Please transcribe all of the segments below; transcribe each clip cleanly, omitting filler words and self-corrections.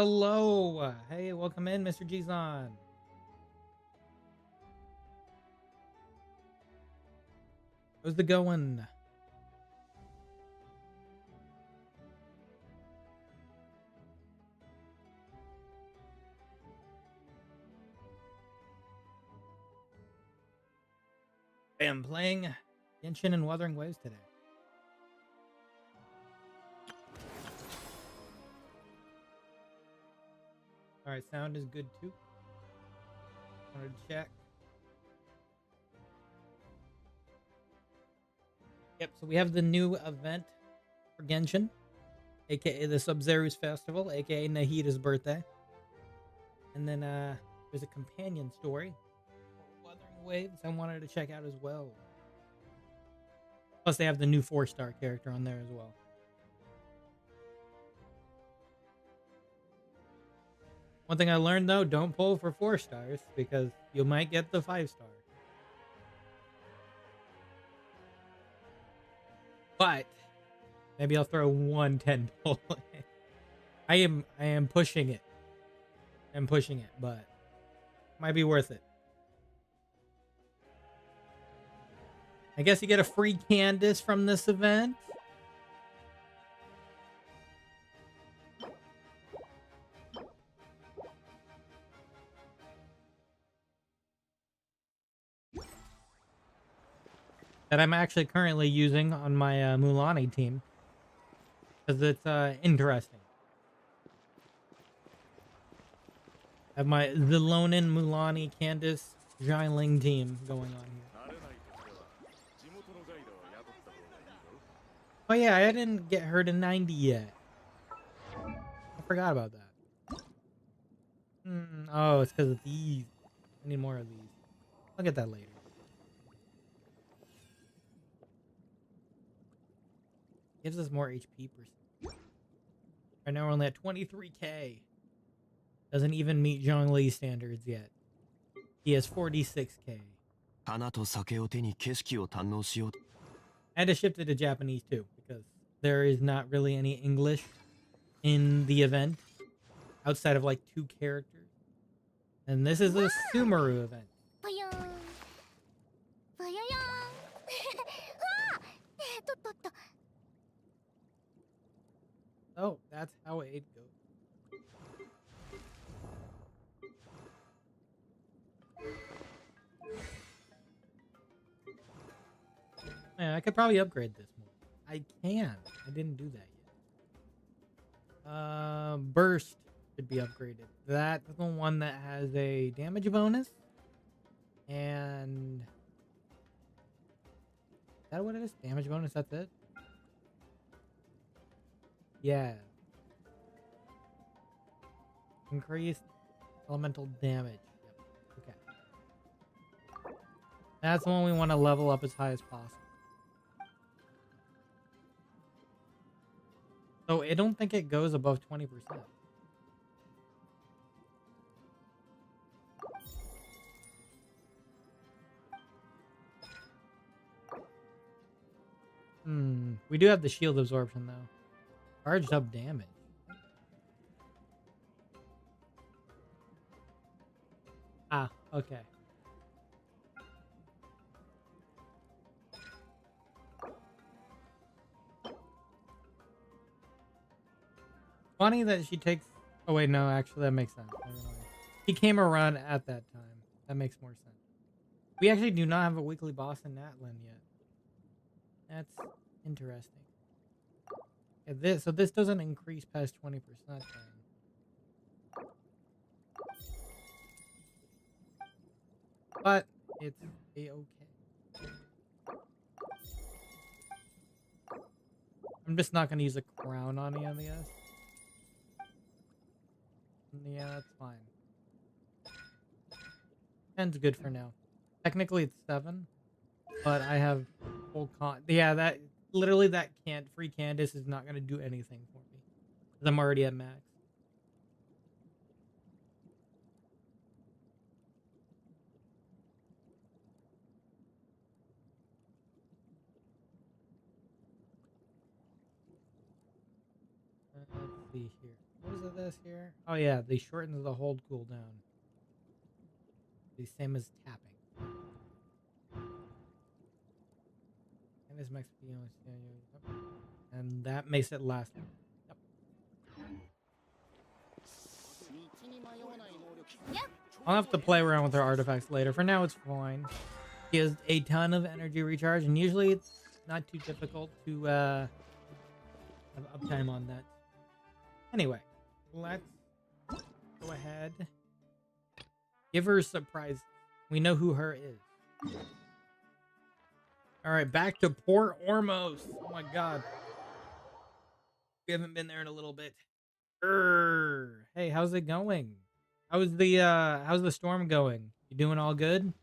Hello. Hey, welcome in, Mr. Gzon. How's the going? I am playing Genshin and Wuthering Waves today. Alright, sound is good too. Wanted to check. Yep, so we have the new event for Genshin, aka the Sabzeruz Festival, aka Nahida's birthday. And then there's a companion story for Wuthering Waves I wanted to check out as well. Plus they have the new 4-star character on there as well. One thing I learned though, don't pull for 4 stars because you might get the 5-star. But maybe I'll throw 110 pull. I am pushing it. I'm pushing it, but might be worth it. I guess you get a free Candies from this event. That I'm actually currently using on my Mulani team. Because it's interesting. I have my Zilonin, Mulani, Candice, Xiling team going on here. Oh yeah, I didn't get her to 90 yet. I forgot about that. Oh, it's because of these. I need more of these. I'll get that later. Gives us more HP percent. Right now we're only at 23k. Doesn't even meet Zhongli standards yet. He has 46k. I had to shift it to Japanese too, because there is not really any English in the event outside of like 2 characters. And this is a Sumeru event. Oh, that's how it goes. Man, I could probably upgrade this more. I can. I didn't do that yet. Burst should be upgraded. That's the one that has a damage bonus. And is that what it is? Damage bonus, that's it? Yeah. Increased elemental damage. Yep. Okay. That's the one we want to level up as high as possible. So I don't think it goes above 20%. We do have the shield absorption though. Charged up damage. Ah, okay. Funny that she takes... Oh wait, no, actually that makes sense. He came around at that time. That makes more sense. We actually do not have a weekly boss in Natlin yet. That's interesting. Yeah, so this doesn't increase past 20% then. But it's a-okay. I'm just not going to use a crown on any of these. Yeah, that's fine. 10's good for now. Technically it's 7, but I have full yeah, that literally that free Candice is not going to do anything for me because I'm already at max. Let's see here. What is of this here? Oh yeah, they shorten the hold cooldown. The same as tapping. And this max speed, and that makes it last. Yep. I'll have to play around with her artifacts later. For now, it's fine. She has a ton of energy recharge, and usually it's not too difficult to have uptime on that. Anyway, let's go ahead. Give her a surprise. We know who her is. All right, back to Port Ormos. Oh my god. We haven't been there in a little bit. Hey, how's it going? How's the storm going? You doing all good?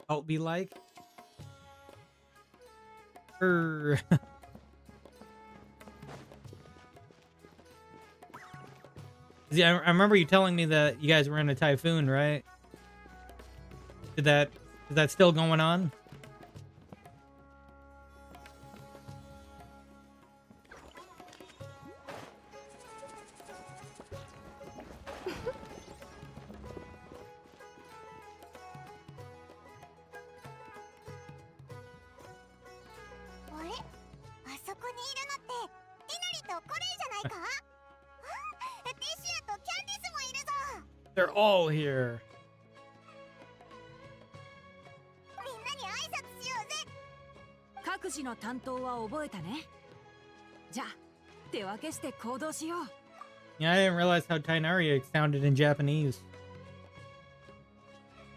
How it be like? Yeah, I remember you telling me that you guys were in a typhoon, right? Is that still going on? They're all here. Yeah, I didn't realize how Tainaria sounded in Japanese.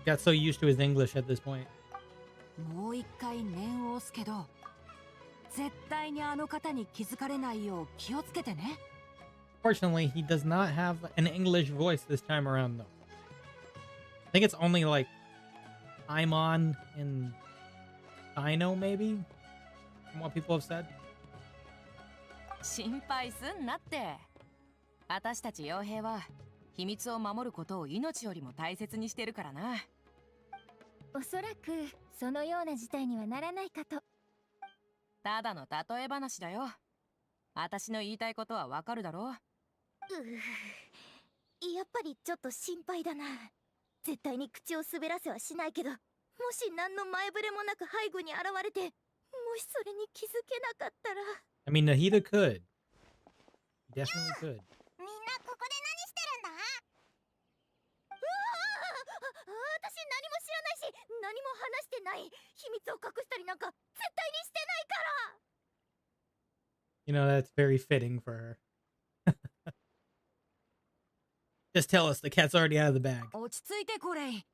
Got so used to his English at this point. Fortunately, he does not have an English voice this time around, though. I think it's only like Paimon and Dino, maybe, from what people have said. 心配すんなって。私たち傭兵は秘密を守ることを命よりも大切にしてるからな。おそらくそのような事態にはならないかと。ただの例え話だよ。私の言いたいことはわかるだろう。やっぱりちょっと心配だな。絶対に口を滑らせはしないけど、もし何の前触れもなく背後に現れて、もしそれに気づけなかったら。I mean, Nahida could. Definitely could. みんなここで何してるんだ？私何も知らないし、何も話してない。秘密を隠したりなんか絶対にしてないから。You know, that's very fitting for her. Just tell us the cat's already out of the bag. 落ち着いてこれ。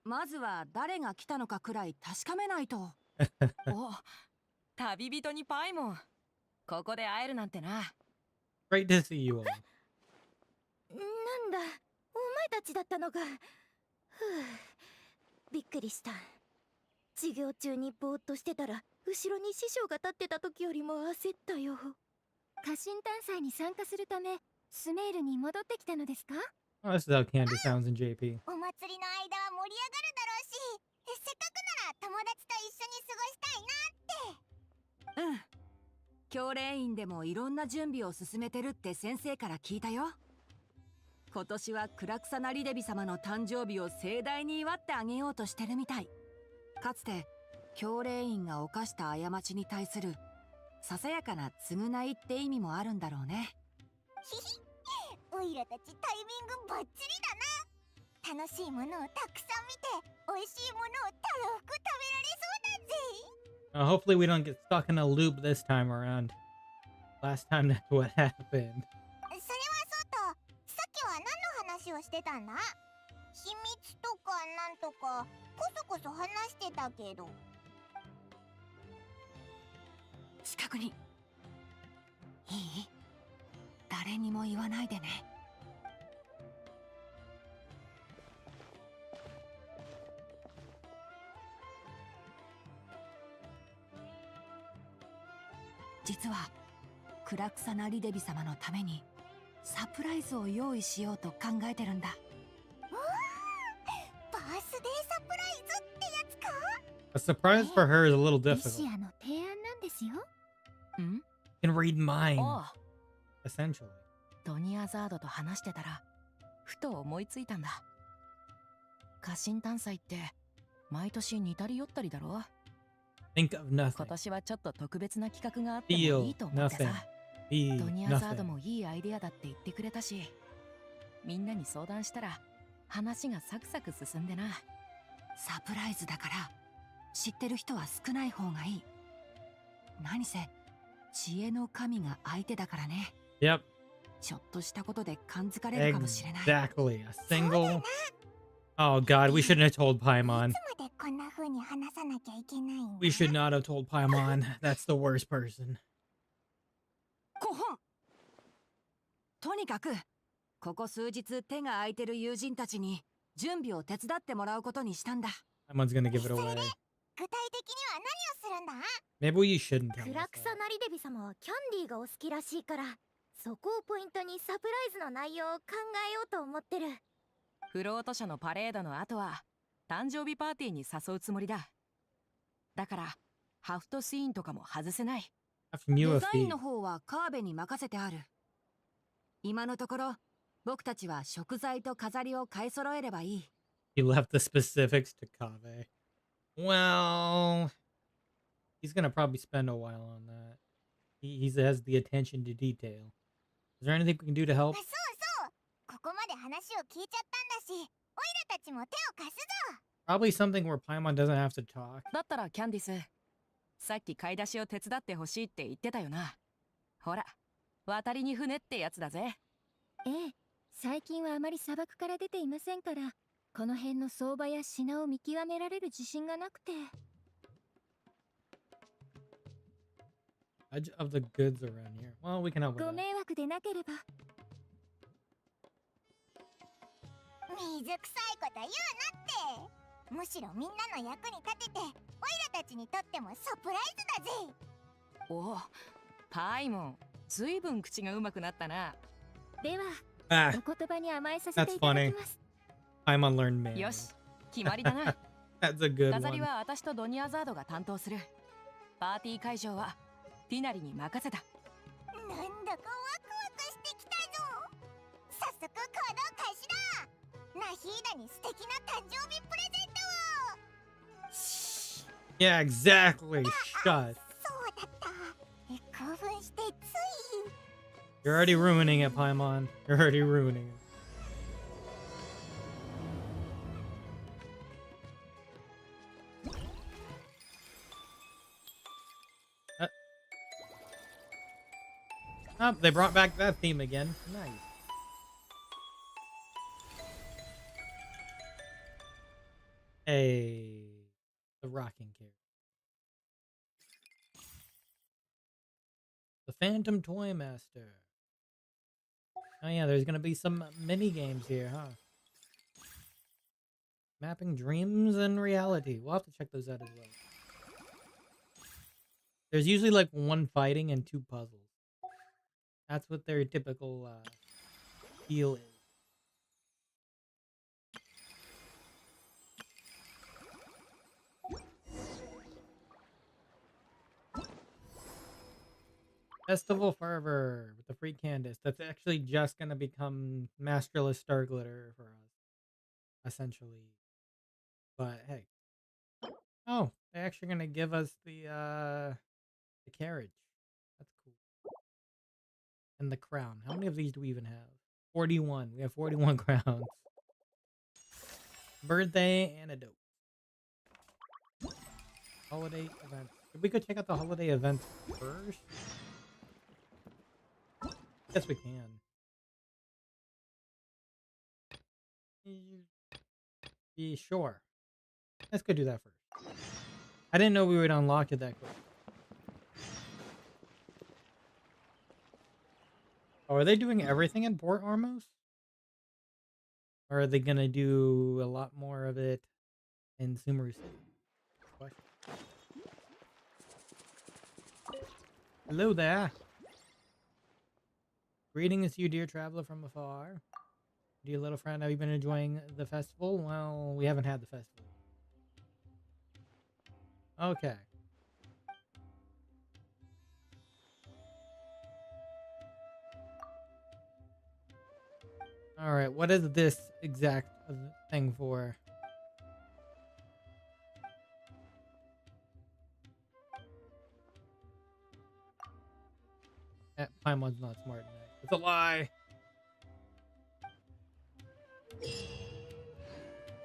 まずは誰が来たのかくらい確かめないと。お、旅人にパイモン。ここで会えるなんてな。Great to see you all. なんだ、お前たちだったのか。びっくりした。授業中にぼーっとしてたら、後ろに師匠が立ってた時よりも焦ったよ。家臣探査に参加するため、スメールに戻ってきたのですか？ Oh, this is how Candies sounds in JP. お祭りの間は盛り上がるだろうし、せっかくなら友達と一緒に過ごしたいなって。教練員でもいろんな準備を進めてるって先生から聞いたよ。今年はクラクサナリデビ様の誕生日を盛大に祝ってあげようとしてるみたい。かつて教練員が犯した過ちに対するささやかな償いって意味もあるんだろうね。ひひ、おいらたちタイミングバッチリだな。楽しいものをたくさん見て、美味しいものをたらふく食べられそうだぜ。Hopefully we don't get stuck in a loop this time around. Last time that's what happened. それはそうと、さっきは何の話をしてたんだ？秘密とかなんとか、こそこそ話してたけど。近くに。いい？誰にも言わないでね。実はクラクサナリデビ様のためにサプライズを用意しようと考えてるんだ。バースデーサプライズってやつか？ A surprise for her is a little リ difficult. シアの提案なんですよ。ん Can read お minds, う essentially. ドニアザードと話してたらふと思いついたんだ。家臣探査って毎年似たり寄ったりだろ。 Think of 今 nothing. 年はちょっと特別な企画があってもい Feel いと思って nothing. さ。 Be ドニアザード nothing. もいいアイデアだって言ってくれたし、みんなに相談したら話がサクサク進んでな。サプライズだから知ってる人は少ない方がいい。何せ知恵の神が相手だからね。 Yep. ちょっとしたことで感づかれるかもしれない。 Exactly. A single. Oh god, we shouldn't have told い Paimon. つまでこんな風に話さなきゃいけないんだ。 We should not have told Paimon. That's the worst person. 5本。とにかくここ数日手が空いてる友人たちに準備を手伝ってもらうことにしたんだ。 Paimon's gonna give it away. 具体的には何をするんだ？ Maybe you shouldn't tell ク us ラクサ that. ナリデビ様はキャンディーがお好きらしいから、そこをポイントにサプライズの内容を考えようと思ってる。フロート社のパレードの後は誕生日パーティーに誘うつもりだ。だからハフトシーンとかも外せない。 After new デ of ザイン feet. の方はカーベに任せてある。今のところ僕たちは食材と飾りを買い揃えればいい。 He left the specifics to Kave. Well, he's gonna probably spend a while on that. He has the attention to detail. Is there anything we can do to help? そうそう。ここまで話を聞いちゃったんだし、オイラたちも手を貸すぞ。 Probably something where Paimon doesn't have to talk. だったらキャンディス、さっき買い出しを手伝ってほしいって言ってたよな。ほら、渡りに船ってやつだぜ。ええ、最近はあまり砂漠から出ていませんから、この辺の相場や品を見極められる自信がなくて。 Edge of the goods around here. Well, we can help with ご that. 迷惑でなければ。水臭いこと言うなって。むしろみんなの役に立てて、オイラたちにとってもサプライズだぜ。おお、パイモン、ずいぶん口がうまくなったな。では、 Ah, お言葉に甘えさせていただきます。 Paimon learned man. よし、決まりだな。 That's a good 飾り one. は私とドニアザードが担当する。パーティー会場はティナリに任せた。なんだかワクワクしてきたぞ。早速行動開始だ。ナヒーダに素敵な誕生日プレゼントを。 Yeah, exactly. Shut. そうだった。興奮してつい。 You're already ruining it, Paimon. You're already ruining it. Oh, they brought back that theme again. Nice. Hey, the rocking character. The Phantom Toy Master. Oh yeah, there's gonna be some mini games here, huh? Mapping dreams and reality. We'll have to check those out as well. There's usually like one fighting and two puzzles. That's what their typical deal is. Festival Fervor with the free Candies. That's actually just gonna become Masterless Star Glitter for us, essentially. But hey, oh, they're actually gonna give us the carriage. That's cool. And the crown. How many of these do we even have? 41. We have 41 crowns. Birthday antidote. Holiday events. Did we go check out the holiday events first? Yes, we can. Yeah, sure. Let's go do that first. I didn't know we would unlock it that quick. Oh, are they doing everything in Port Ormos? Or are they gonna do a lot more of it in Sumeru City? Question. Hello there. Greetings to you, dear traveler from afar. Dear little friend, have you been enjoying the festival? Well, we haven't had the festival. Okay. All right, what is this exact thing for? Paimon's not smart enough. It's a lie.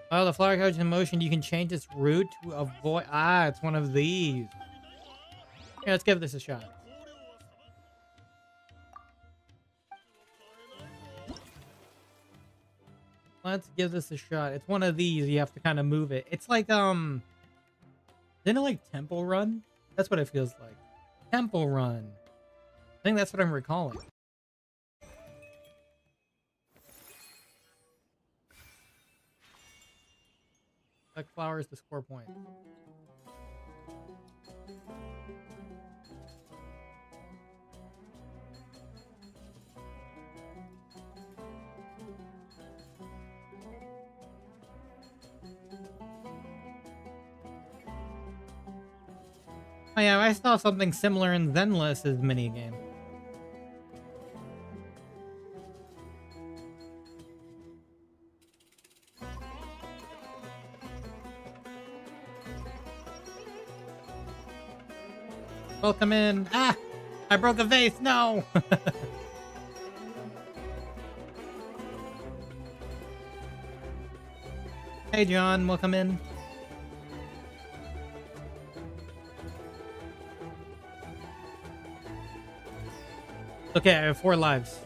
Oh, the flower couch in motion. You can change its route to avoid. Ah, it's one of these. Yeah, let's give this a shot. Let's give this a shot. It's one of these. You have to kind of move it. It's like, isn't it like Temple Run? That's what it feels like. Temple Run. I think that's what I'm recalling. Collect flowers to score points. Oh yeah, I saw something similar in Zenless's minigame. Welcome in. Ah! I broke a vase. No! Hey, John. Welcome in. Okay, I have 4 lives.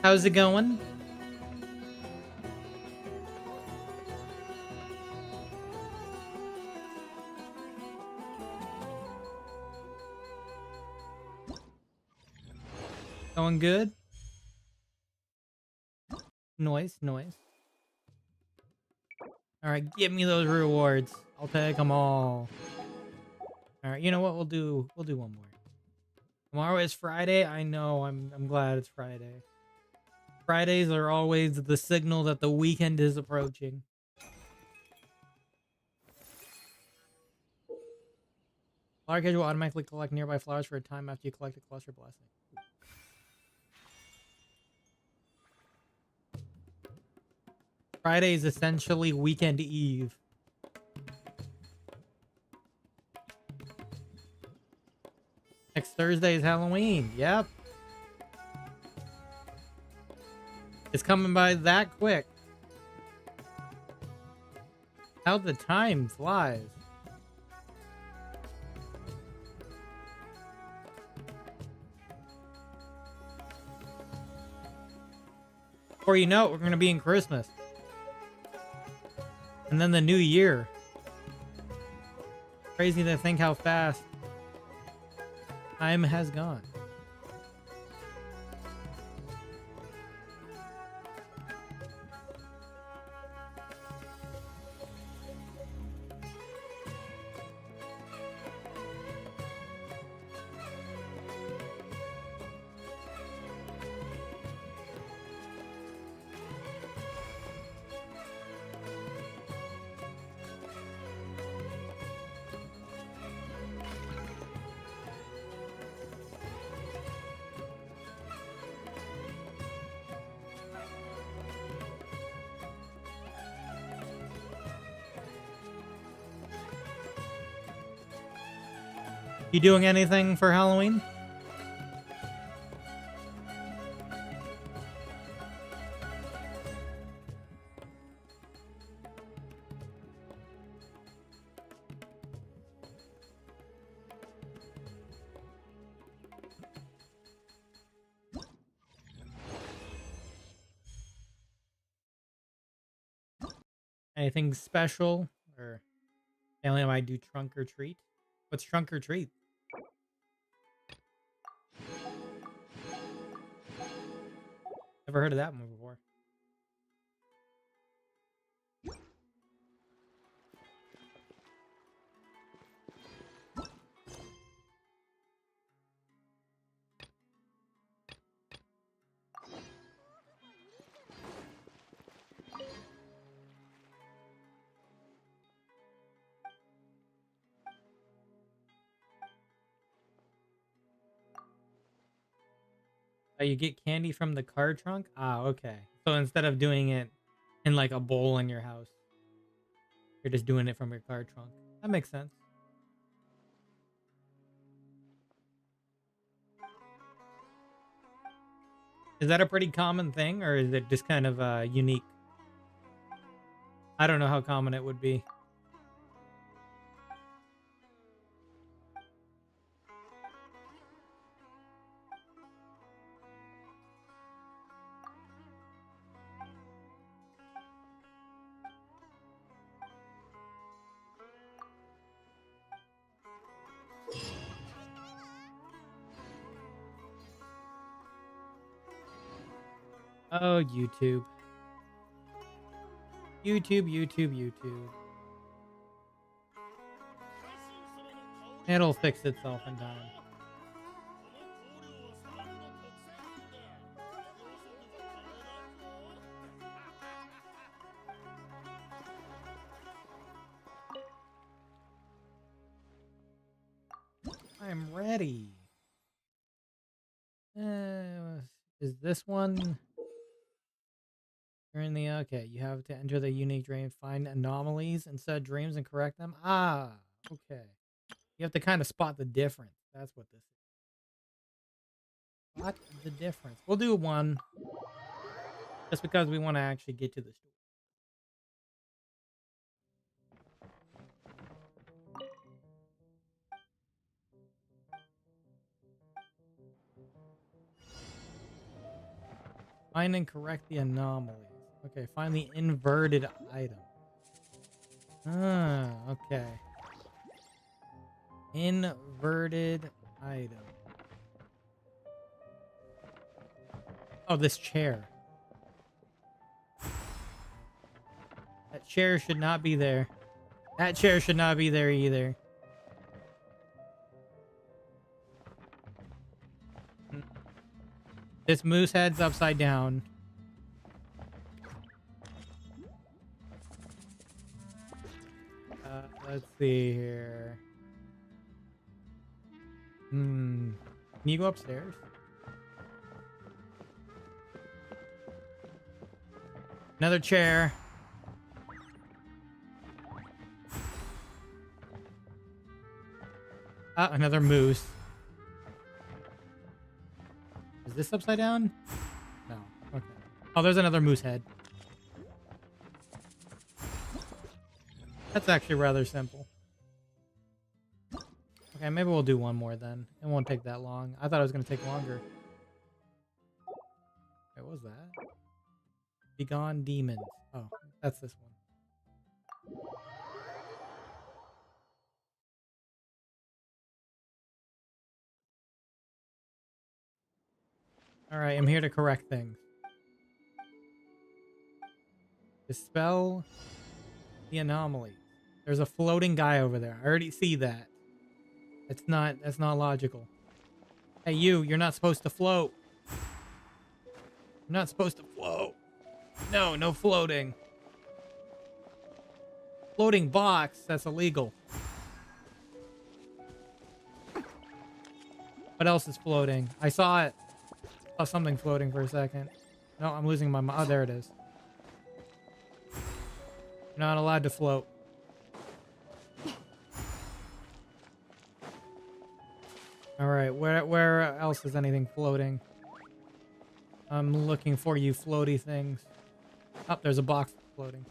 How's it going? Going good? Noise. Alright, give me those rewards. I'll take them all. Alright, you know what? We'll do one more. Tomorrow is Friday. I know. I'm glad it's Friday. Fridays are always the signal that the weekend is approaching. Flower cage will automatically collect nearby flowers for a time after you collect a cluster blessing. Friday is essentially weekend eve. Next Thursday is Halloween. Yep. It's coming by that quick. How the time flies. Before you know it, we're going to be in Christmas. And then the new year. Crazy to think how fast time has gone. You doing anything for Halloween? Anything special? Or family might do trunk or treat? What's trunk or treat? Never heard of that one before. Oh, you get candy from the car trunk? Ah, okay. So instead of doing it in like a bowl in your house, you're just doing it from your car trunk. That makes sense. Is that a pretty common thing, or is it just kind of unique? I don't know how common it would be. Oh, YouTube. YouTube. It'll fix itself in time. I'm ready. Is this one? You're in the okay. You have to enter the unique dream, find anomalies inside dreams, and correct them. Ah, okay. You have to kind of spot the difference. That's what this is. Spot the difference. We'll do one, just because we want to actually get to the story. Find and correct the anomalies. Okay, find the inverted item. Ah, okay. Inverted item. Oh, this chair. That chair should not be there. That chair should not be there either. This moose head's upside down. Let's see here. Can you go upstairs? Another chair. Ah, another moose. Is this upside down? No. Okay. Oh, there's another moose head. That's actually rather simple. Okay, maybe we'll do one more then. It won't take that long. I thought it was going to take longer. Wait, what was that? Begone demons. Oh, that's this one. Alright, I'm here to correct things. Dispel the anomaly. There's a floating guy over there. I already see that. That's not logical. Hey, you're not supposed to float. You're not supposed to float. No floating. Floating box, that's illegal. What else is floating? I saw it. Saw something floating for a second. No, I'm losing my... Oh, there it is. You're not allowed to float. Alright, where else is anything floating? I'm looking for you floaty things. Oh, there's a box floating.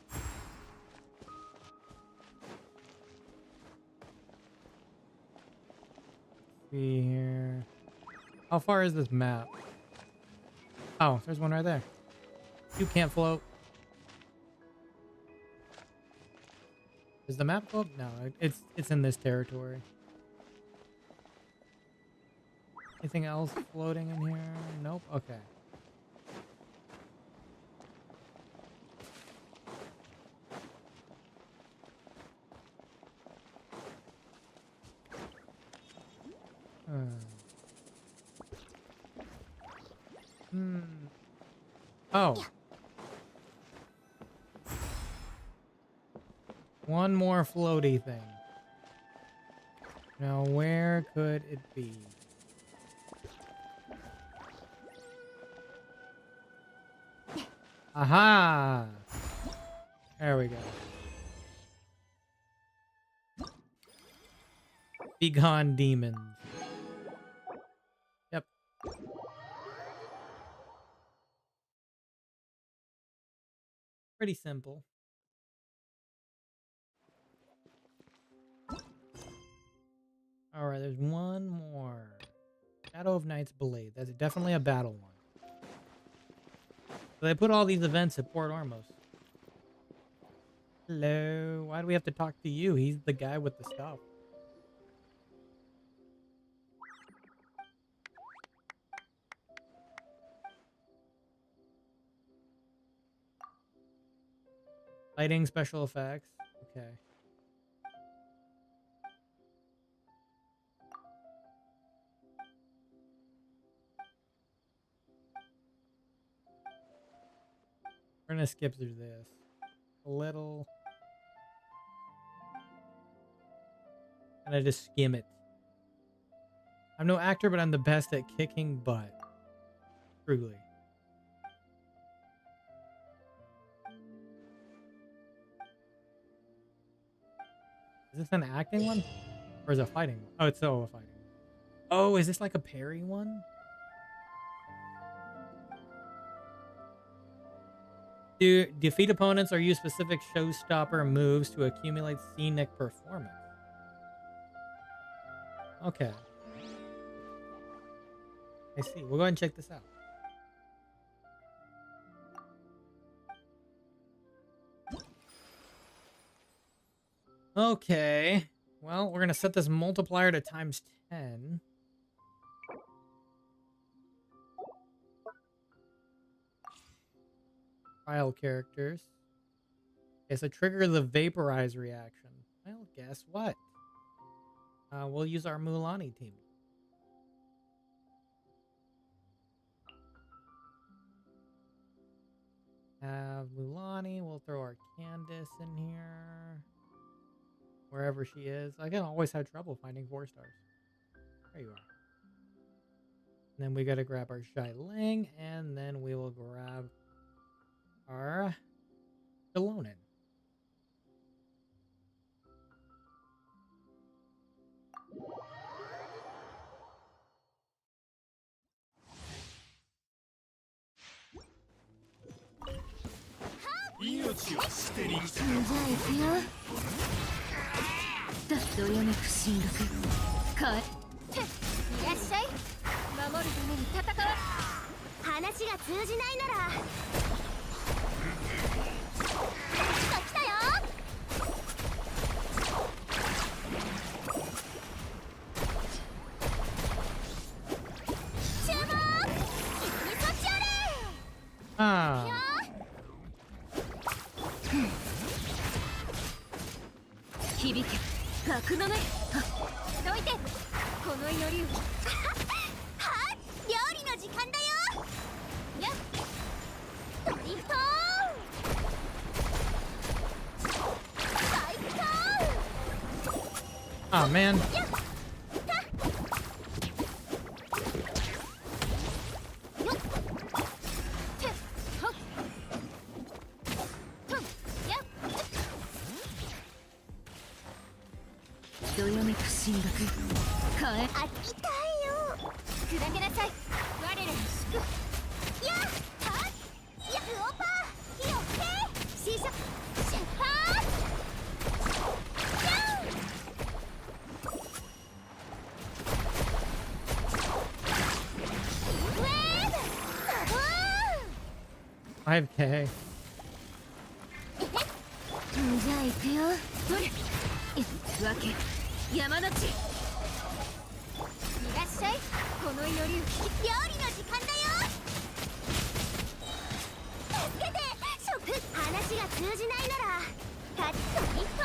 Let's see here. How far is this map? Oh, there's one right there. You can't float. Does the map go up? No, it's in this territory. Anything else floating in here? Nope. Okay. Oh. One more floaty thing. Now, where could it be? Aha! There we go. Be gone, demons. Yep. Pretty simple. Alright, there's one more. Shadow of Night's Blade. That's definitely a battle one. So they put all these events at Port Ormos. Hello. Why do we have to talk to you? He's the guy with the stuff. Lighting, special effects. Okay. We're gonna skip through this. A little. And I just skim it. I'm no actor, but I'm the best at kicking butt. Truly. Is this an acting one? Or is it a fighting one? Oh, it's still a fighting one. Oh, is this like a parry one? Do defeat opponents or use specific showstopper moves to accumulate scenic performance. Okay. I see. We'll go ahead and check this out. Okay. Well, we're going to set this multiplier to times 10. Trial characters. Okay, so trigger the vaporize reaction. Well, guess what? We'll use our Mulani team. Have Mulani. We'll throw our Candice in here. Wherever she is. I can always have trouble finding 4 stars. There you are. And then we gotta grab our Shai Ling, and then we will grab our Delonin. Ah. 響け格の目どいてこの祈りをはっ料理の時間だよやっドリフト最高 Oh man. $5K. じゃあ行くよほれ行くわけ山の地いらっしゃいこの祈りを料理の時間だよ助けて食話が通じないならタッチリフト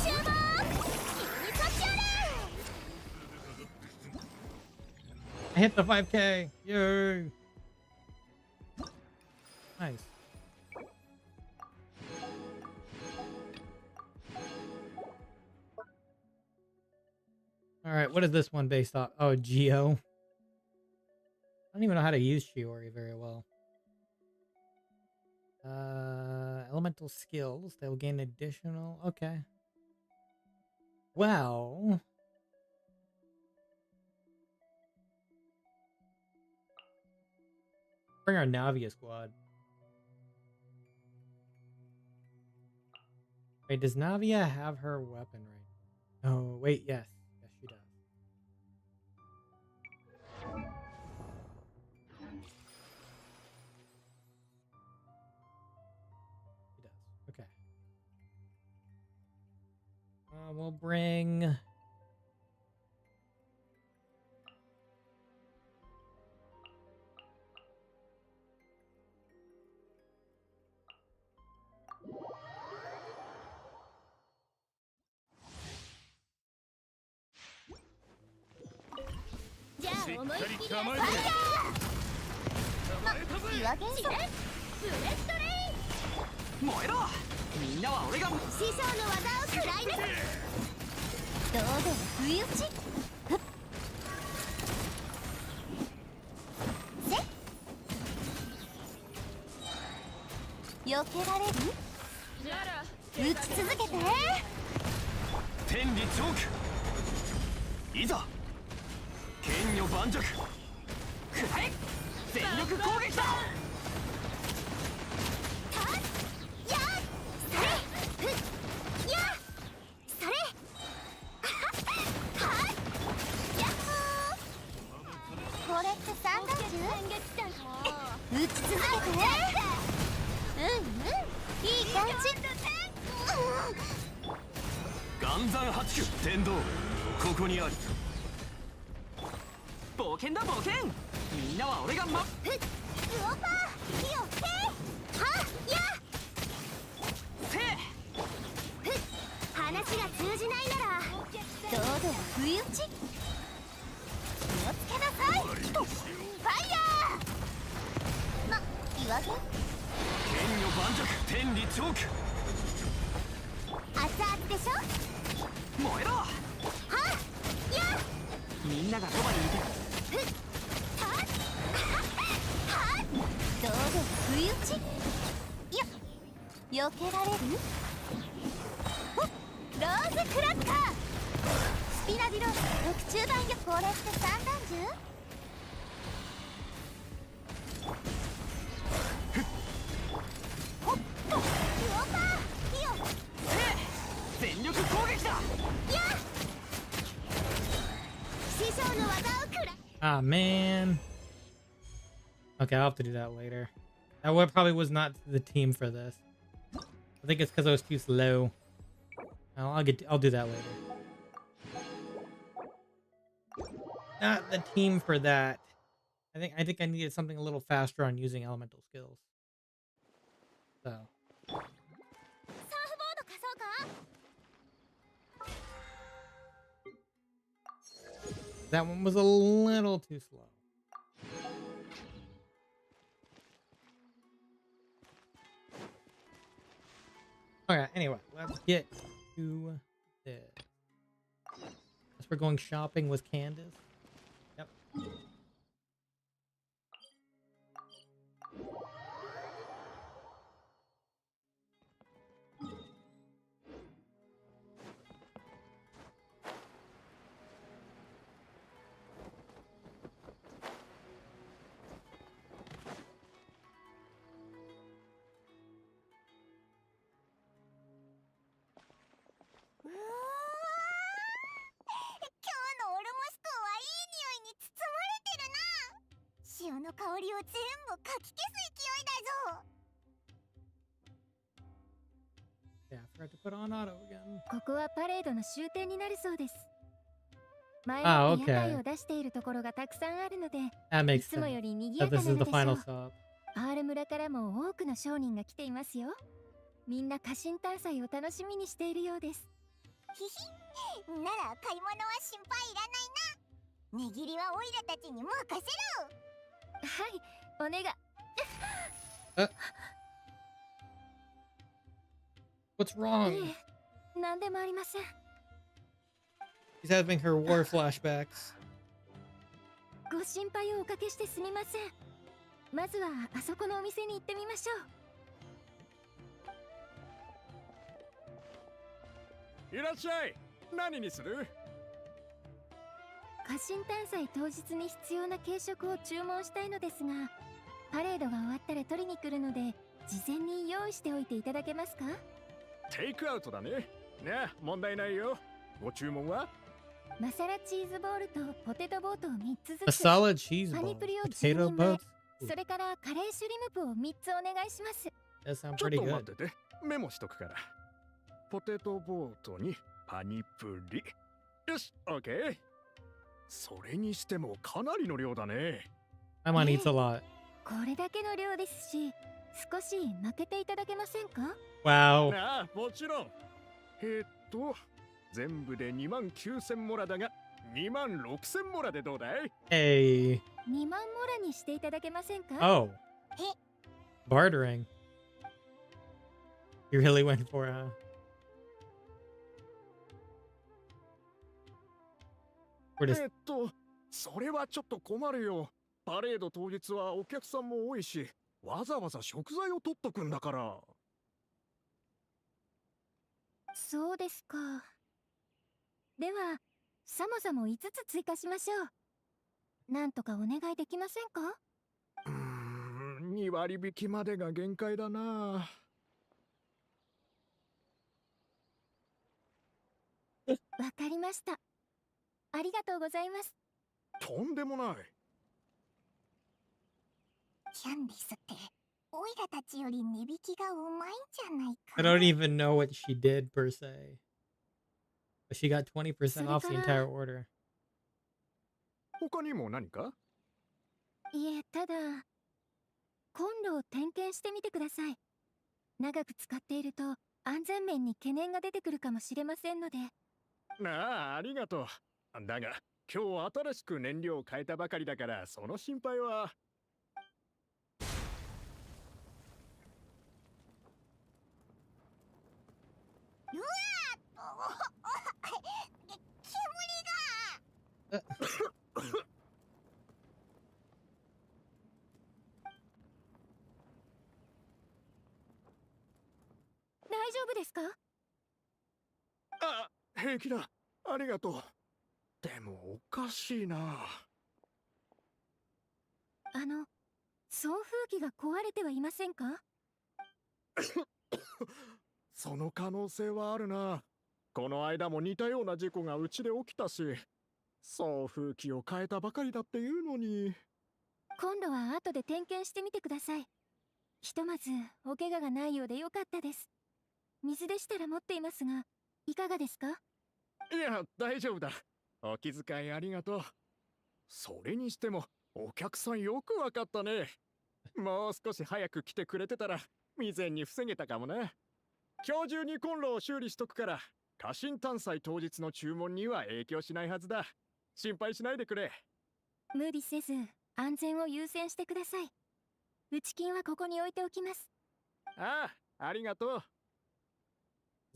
注目君にそっちあれ I hit the 5K. Yay. Nice. All right, what is this one based off? Oh, Geo. I don't even know how to use Shiori very well. Elemental skills. They'll gain additional. Okay. Well. Bring our Navia squad. Wait, does Navia have her weapon right? Oh, wait, yes. Yes, she does. She does. Okay. We'll bring... Ah, man. Okay, I'll have to do that later. That probably was not the team for this. I think it's because I was too slow. I'll do that later. Not the team for that. I think I needed something a little faster on using elemental skills. So. That one was a little too slow. Okay, anyway, let's get to this. Guess we're going shopping with Candies. Yep. Yeah, I forgot to put on auto again. ここはパレードの終点になるそうです。前あ、もって屋 okay. 台を出しているところがたくさんあるので、 That い makes つも sense. より賑 That やか this な is の the でしょ final う。 stop. R 村からも多くの商人が来ていますよ。みんな家臣探査を楽しみにしているようです。ひひ、なら買い物は心配いらないな。値切りはオイラたちに任せろ。はい、お願い。What's wrong? 何でもありません。She's having her war flashbacks. ご心配をおかけしてすみません。まずはあそこのお店に行ってみましょいらっしゃい。何にする？う。家臣探査当日に必要な軽食を注文したいのですが、パレードが終わったら取りに来るので、事前に用意しておいていただけますか？テイクアウトだね。ね、問題ないよ。ご注文は？マサラチーズボールとポテトボートを3つずつ。 Masala cheese パニ balls, プリを potato 10人前、 boats. それからカレーシュリムプを3つお願いします。 That sounds ちょっ pretty と待 good. ってて。メモしとくから。ポテトボートにパニプリ。よし、オッケー。それにしてもかなりの量だね。Paimon eats a lot. これだけの量ですし、少し負けていただけませんか？ Wow. ああ、もちろん。全部で29,000モラだが、26,000モラでどうだい？ Hey. 2万モラにしていただけませんか？ Oh. Bartering. You really went for a. それはちょっと困るよ。パレード当日はお客さんも多いし、わざわざ食材を取っとくんだから。そうですか。では、さもさも5つ追加しましょう。なんとかお願いできませんか？ 2割引きまでが限界だな。わかりました。ありがとうございます。とんでもない。キャンディスってオイラたちより値引きがうまいんじゃないか。 I don't even know what she did per se. But she got 20% off the entire order. 他にも何か？いえ、ただ、コンロを点検してみてください。長く使っていると安全面に懸念が出てくるかもしれませんので。ああ、ありがとう。だが、今日新しく燃料を変えたばかりだから、その心配は。うわー煙が。大丈夫ですか？あ、平気だ。ありがとう。でもおかしいな。送風機が壊れてはいませんか？その可能性はあるな。この間も似たような事故がうちで起きたし、送風機を変えたばかりだっていうのに。今度は後で点検してみてください。ひとまずお怪我がないようでよかったです。水でしたら持っていますが、いかがですか？いや、大丈夫だ。お気遣いありがとう。それにしても、お客さんよくわかったね。もう少し早く来てくれてたら、未然に防げたかもな。今日中にコンロを修理しとくから、家臣探査当日の注文には影響しないはずだ。心配しないでくれ。無理せず、安全を優先してください。内金はここに置いておきます。ああ、ありがとう。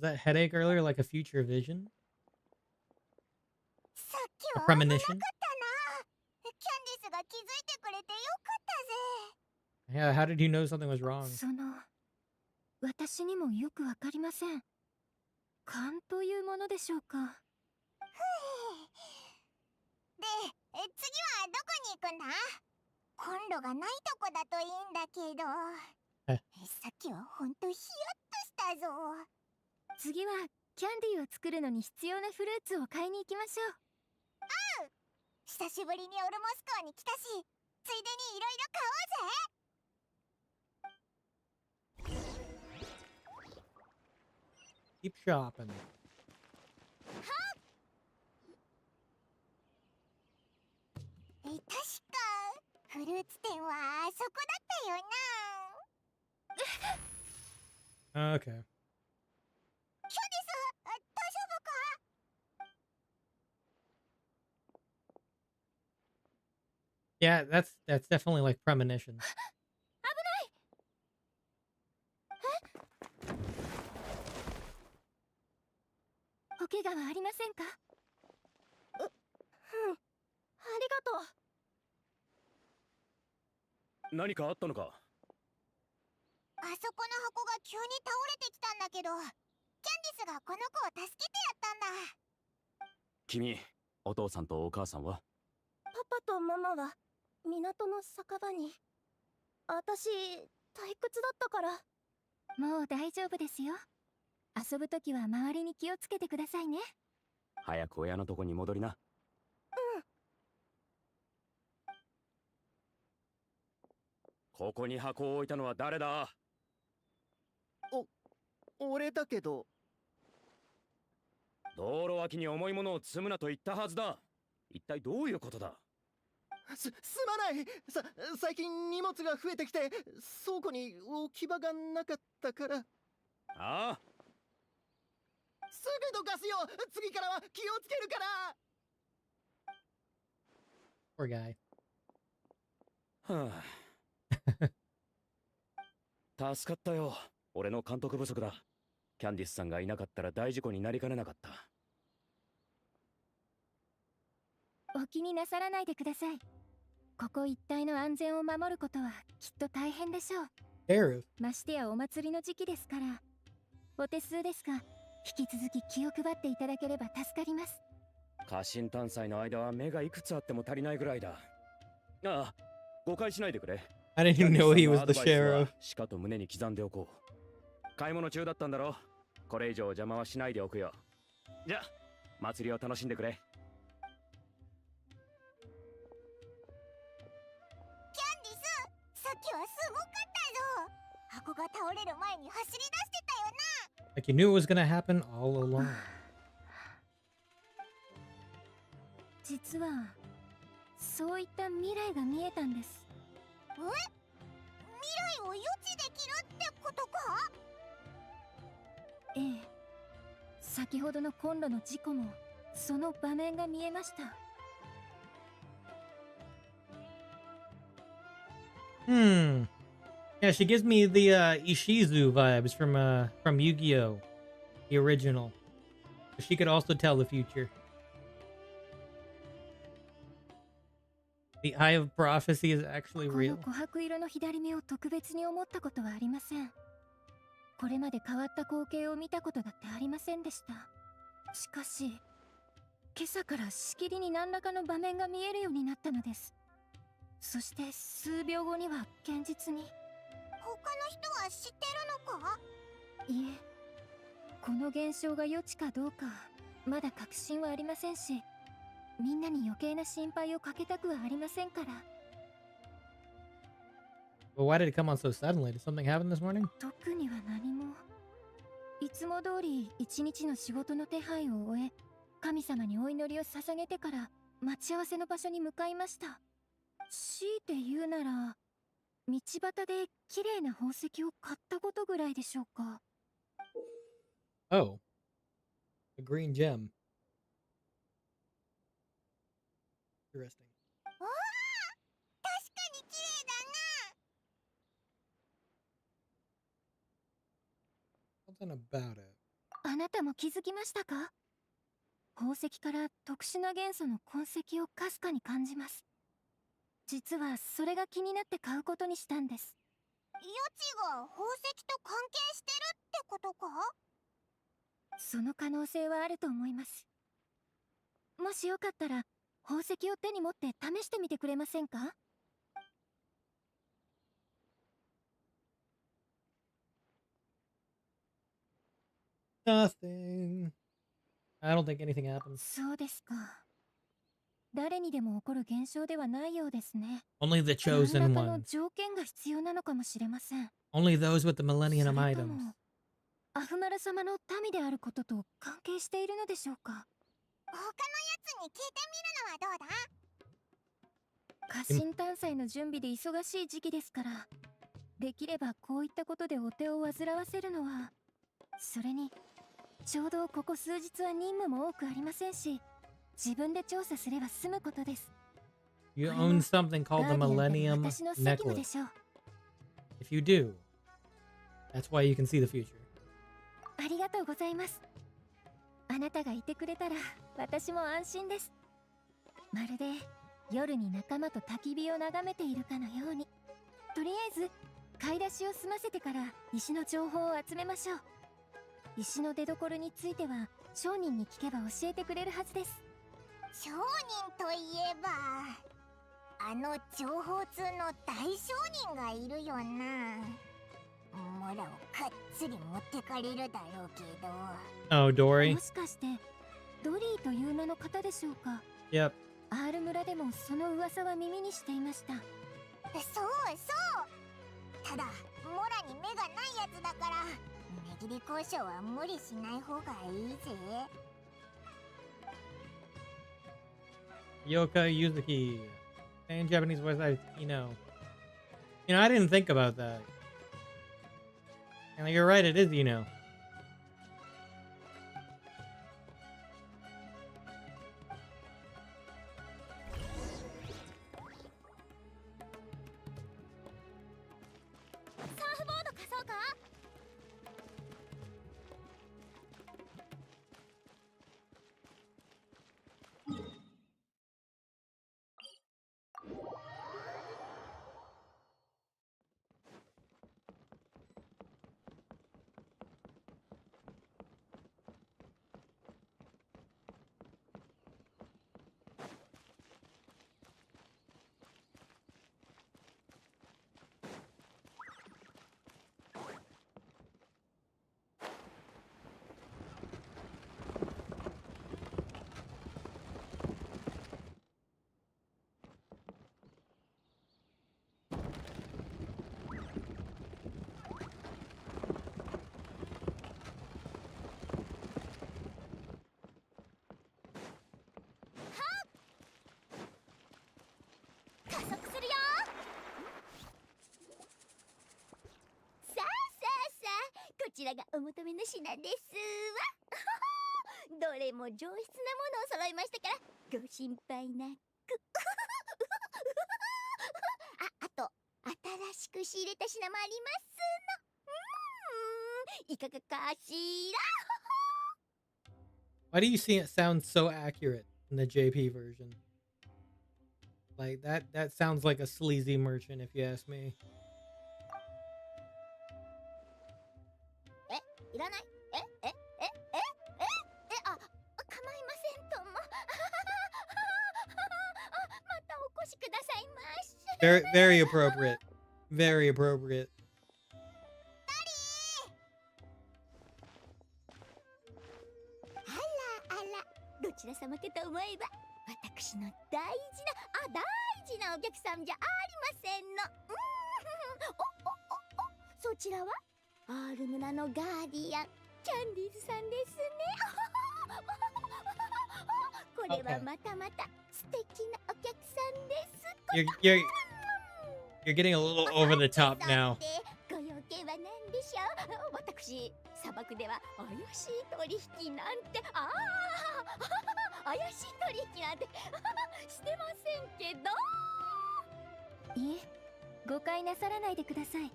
Was that headache earlier like a future vision? さっき A は危なかったな。 premonition? キャンディスが気づいてくれてよかったぜ。 Yeah, how did you know something was wrong? 私にもよくわかりません。勘というものでしょうか。で、次はどこに行くんだ？コンロがないとこだといいんだけど。さっきはほんとヒヤッとしたぞ。次はキャンディーを作るのに必要なフルーツを買いに行きましょう。久しぶりにオルモス港に来たし、ついでにいろいろ買おうぜ。 Keep shopping. 確かフルーツ店はあそこだったよな。 Okay. キャンディス、大丈夫か？ Yeah, that's definitely like premonition. お怪我はありませんか？りがとう。何かあったのか？あそこの箱が急に倒れてきたんだけど、キャンディスがこの子を助けてやったんだ。君、お父さんとお母さんは？パパとママは港の酒場に。私、退屈だったから。もう大丈夫ですよ。遊ぶときは周りに気をつけてくださいね。早く親のとこに戻りな。ここに箱を置いたのは誰だ？俺だけど。道路脇に重いものを積むなと言ったはずだ。一体どういうことだ？すまない。最近荷物が増えてきて倉庫に置き場がなかったから。ああ、すぐどかすよ。次からは気をつけるから。Poor guy. はあ、助かったよ。俺の監督不足だ。キャンディスさんがいなかったら大事故になりかねなかった。お気になさらないでください。ここ一帯の安全を守ることはきっと大変でしょう。Sheriff. ましてやお祭りの時期ですから。お手数ですが、引き続き気を配っていただければ助かります。家臣探査の間は目がいくつあっても足りないぐらいだ。ああ、誤解しないでくれ。I didn't even know he was the sheriff. しかと胸に刻んでおこう。買い物中だったんだろ。これ以上邪魔はしないでおくよ。じゃあ、祭りを楽しんでくれ。キャンディス、さっきはすごかったぞ。箱が倒れる前に走り出してたよな。Like you knew it was gonna happen all along. 実はそういった未来が見えたんです。未来を予知できるってことか？ええ、先ほどのコンロの事故もその場面が見えました。Hmm. Yeah, she gives me the Ishizu vibes from Yu-Gi-Oh, the original. But she could also tell the future. The Eye of Prophecy is actually こ real. の琥珀色の左目を特別に思ったことはありません。これまで変わった光景を見たことだってありませんでした。しかし、今朝からしきりに何らかの場面が見えるようになったのです。そして数秒後には現実に。他の人は知ってるのか？いえ、この現象が予知かどうかまだ確信はありませんし、みんなに余計な心配をかけたくはありませんから。But why did it come on so suddenly? Did something happen this morning? 特には何も。いつも通り一日の仕事の手配を終え、神様にお祈りを捧げてから待ち合わせの場所に向かいました。強いて言うなら、道端で綺麗な宝石を買ったことぐらいでしょうか。Oh. A green gem. Interesting. おお、確かに綺麗だな。 Something about it. あなたも気づきましたか？宝石から特殊な元素の痕跡をかすかに感じます。実はそれが気になって買うことにしたんです。予知が宝石と関係してるってことか？その可能性はあると思います。もしよかったら宝石を手に持って試してみてくれませんか？Nothing. I don't think anything happens. そうですか。誰にでも起こる現象ではないようですね。 Only the chosen 何らかの ones. 条件が必要なのかもしれません。 Only those with the Millennium それと items. もアフマラ様の民であることと関係しているのでしょうか？他のやつに聞いてみるのはどうだ？家臣探査の準備で忙しい時期ですから、できればこういったことでお手を煩わせるのは。それにちょうどここ数日は任務も多くありませんし、自分で調査すれば済むことです。 You own something called the ガーディアンでも Millennium 私の責務で Necklace. しょう。 If you do, that's why you can see the future. ありがとうございます。あなたがいてくれたら私も安心です。まるで夜に仲間と焚き火を眺めているかのように。とりあえず買い出しを済ませてから石の情報を集めましょう。石の出所については商人に聞けば教えてくれるはずです。商人といえばあの情報通の大商人がいるよな。モラをかっつり持ってかれるだろうけど。Oh, Dory. もしかしてドリーという名の方でしょうか。 Yep. R 村でもその噂は耳にしていました。そうそう。ただモラに目がないやつだから値切り交渉は無理しない方がいいぜ。Yoka Yuzuki. And Japanese voice actor, I didn't think about that. And you're right, it is,こちらがお求めの品ですわ。どれも上質なものを揃いましたからご心配なく。あと新しく仕入れた品もありますの。いかがかしら。 Why do you see it sound so accurate in the JP version? Like that sounds like a sleazy merchant if you ask me. いらない。あ、構いませんとも。またお越しくださいまし。 Very appropriate. Very appropriate. あら、どちら様かと思えば私の大事なお客さんじゃありませんの。そちらはR村のガーディアンキャンディーズさんですね。これはまた素敵なお客さんです。You're getting a little over the top now. ご用件は何でしょう。私砂漠では怪しい取引なんて怪しい取引なんてしてませんけど。いえ、誤解なさらないでください。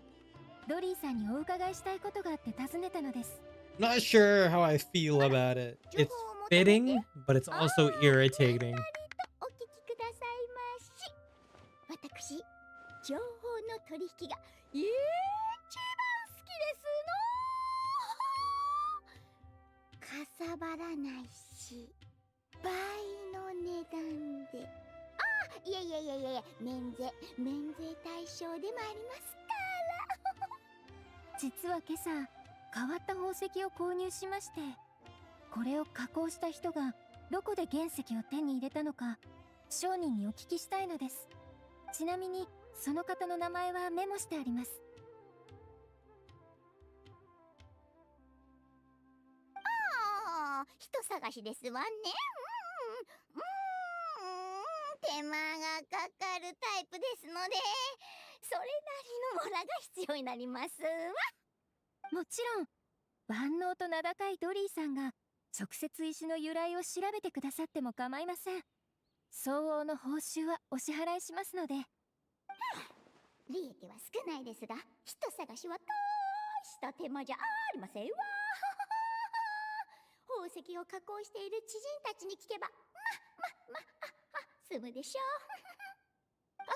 ドリーさんにお伺いしたいことがあって尋ねたのです。 Not sure how I feel about it. It's fitting, but it's also irritating. お聞きくださいまし。私、情報の取引が一番好きですの。かさばらないし、倍の値段で。いえ、免税対象でもありますから。実は今朝変わった宝石を購入しまして、これを加工した人がどこで原石を手に入れたのか商人にお聞きしたいのです。ちなみにその方の名前はメモしてあります。人探しですわね。手間がかかるタイプですので、それなりのモラが必要になりますわ。もちろん万能と名高いドリーさんが直接石の由来を調べてくださっても構いません。相応の報酬はお支払いしますので。利益は少ないですが、人探しは大した手間じゃありませんわ。宝石を加工している知人たちに聞けば、済むでしょあ、そんな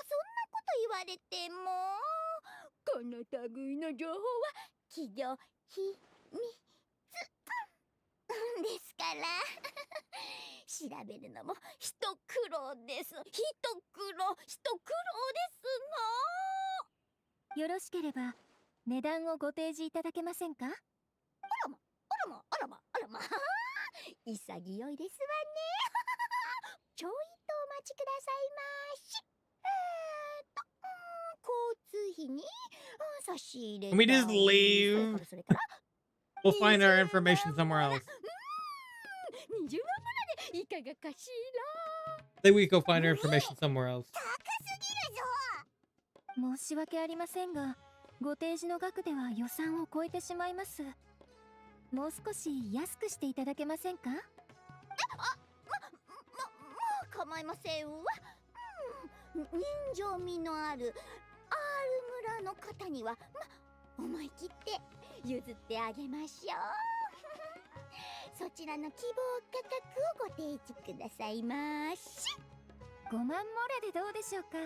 こと言われても、この類の情報は企業秘密ですから調べるのも一苦労です。一苦労ですよろしければ値段をご提示いただけませんか？の。あらま潔いですわねちょいとお待ちくださいまし。交通費に差し入れ Can we just 代 leave? それから We'll find our information somewhere else. 20万ぐらいでいかがかし I think we go find our information somewhere else. ら。高すぎるぞ。申し訳ありませんが、ご提示の額では予算を超えてしまいます。もう少し安くしていただけませんか？構いませんわ。人情味のある R 村の方には思い切って譲ってあげましょうそちらの希望価格をご提示くださいまし。5万モラでどうでしょうか？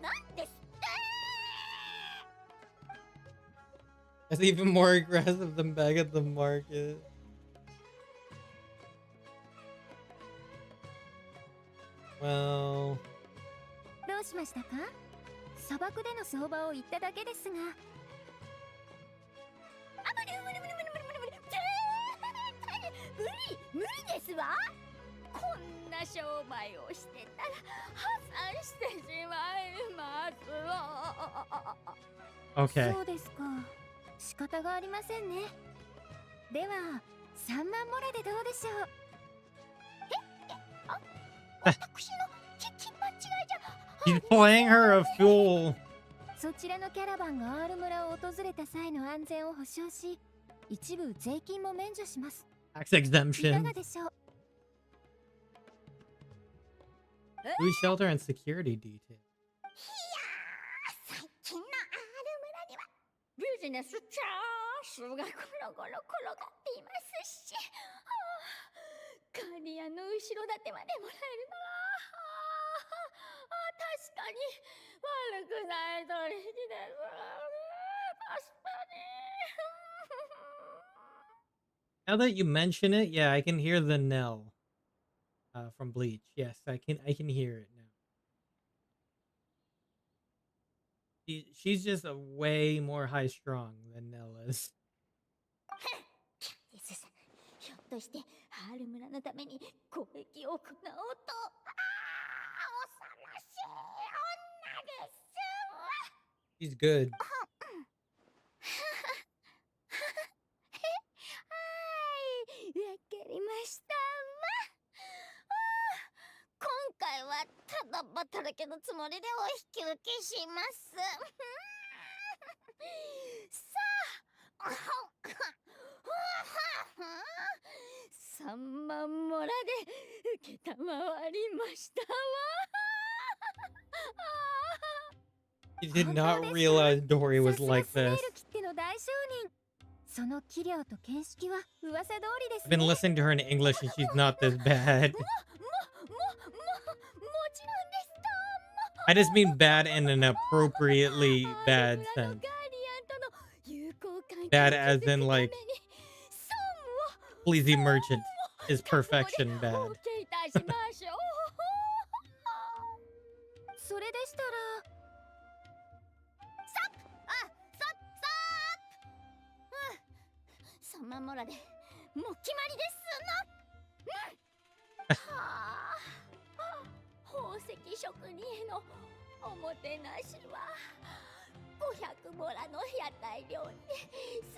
なんですって That's even more aggressive than back at the market. Well, どうしましたか？砂漠での相場を言っただけですが。無理ですわ。こんな商売をしてたら破産してしまいますわ。 okay. そうですか。仕方がありませんね。では3万モラでどうでしょう？私の聞き間違いじゃ。 She's playing her a fool. そちらのキャラバンが R 村を訪れた際の安全を保証し、一部税金も免除します。 Tax いか exemption. がでしょう？ Free shelter and security detail. 最近の R 村にはビジネスチャンスがゴロゴロ転がっていますし、カリアの後ろ盾までもらえるなら、確かに悪くない取引ですわね。確かに。 Now that you mention it, yeah, I can hear the Nell from Bleach. Yes, I can hear it now. She's just a way more high strung than Nell is. ひょっとしてハール村のために攻撃を行おうと。恐ろしい女ですわ。 She's good. わかりましたわ。今回はただ働きのつもりでお引き受けします。さあ、3万モラで受けたまわりましたわ。 She did not realize Dory was さすが like スメー this. ル切手の大商人。その器量と見識は噂通りです I've been ね。 listening to her in English and she's not this bad. もちろんですと。 I just mean bad in an appropriately bad ハール村の sense. ガーディアンとの友好関係 Bad を as 築く in ため like に損を Pleasy merchant is perfection お bad. 受けいたしましょう。それでしたら3万モラでもう決まりですの。はあ、宝石職人へのおもてなしは500モラの屋台料理で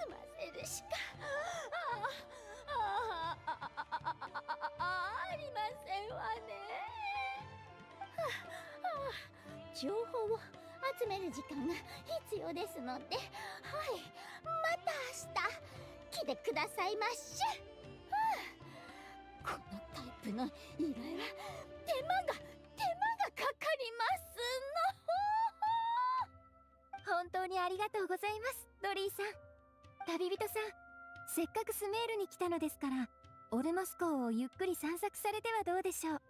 済ませるしかありませんわね。情報を集める時間が必要ですので、はい、また明日来てくださいまし。このタイプの依頼は手間がかかります本当にありがとうございます、ドリーさん。旅人さん、せっかくスメールに来たのですから、オルモス港をゆっくり散策されてはどうでしょう。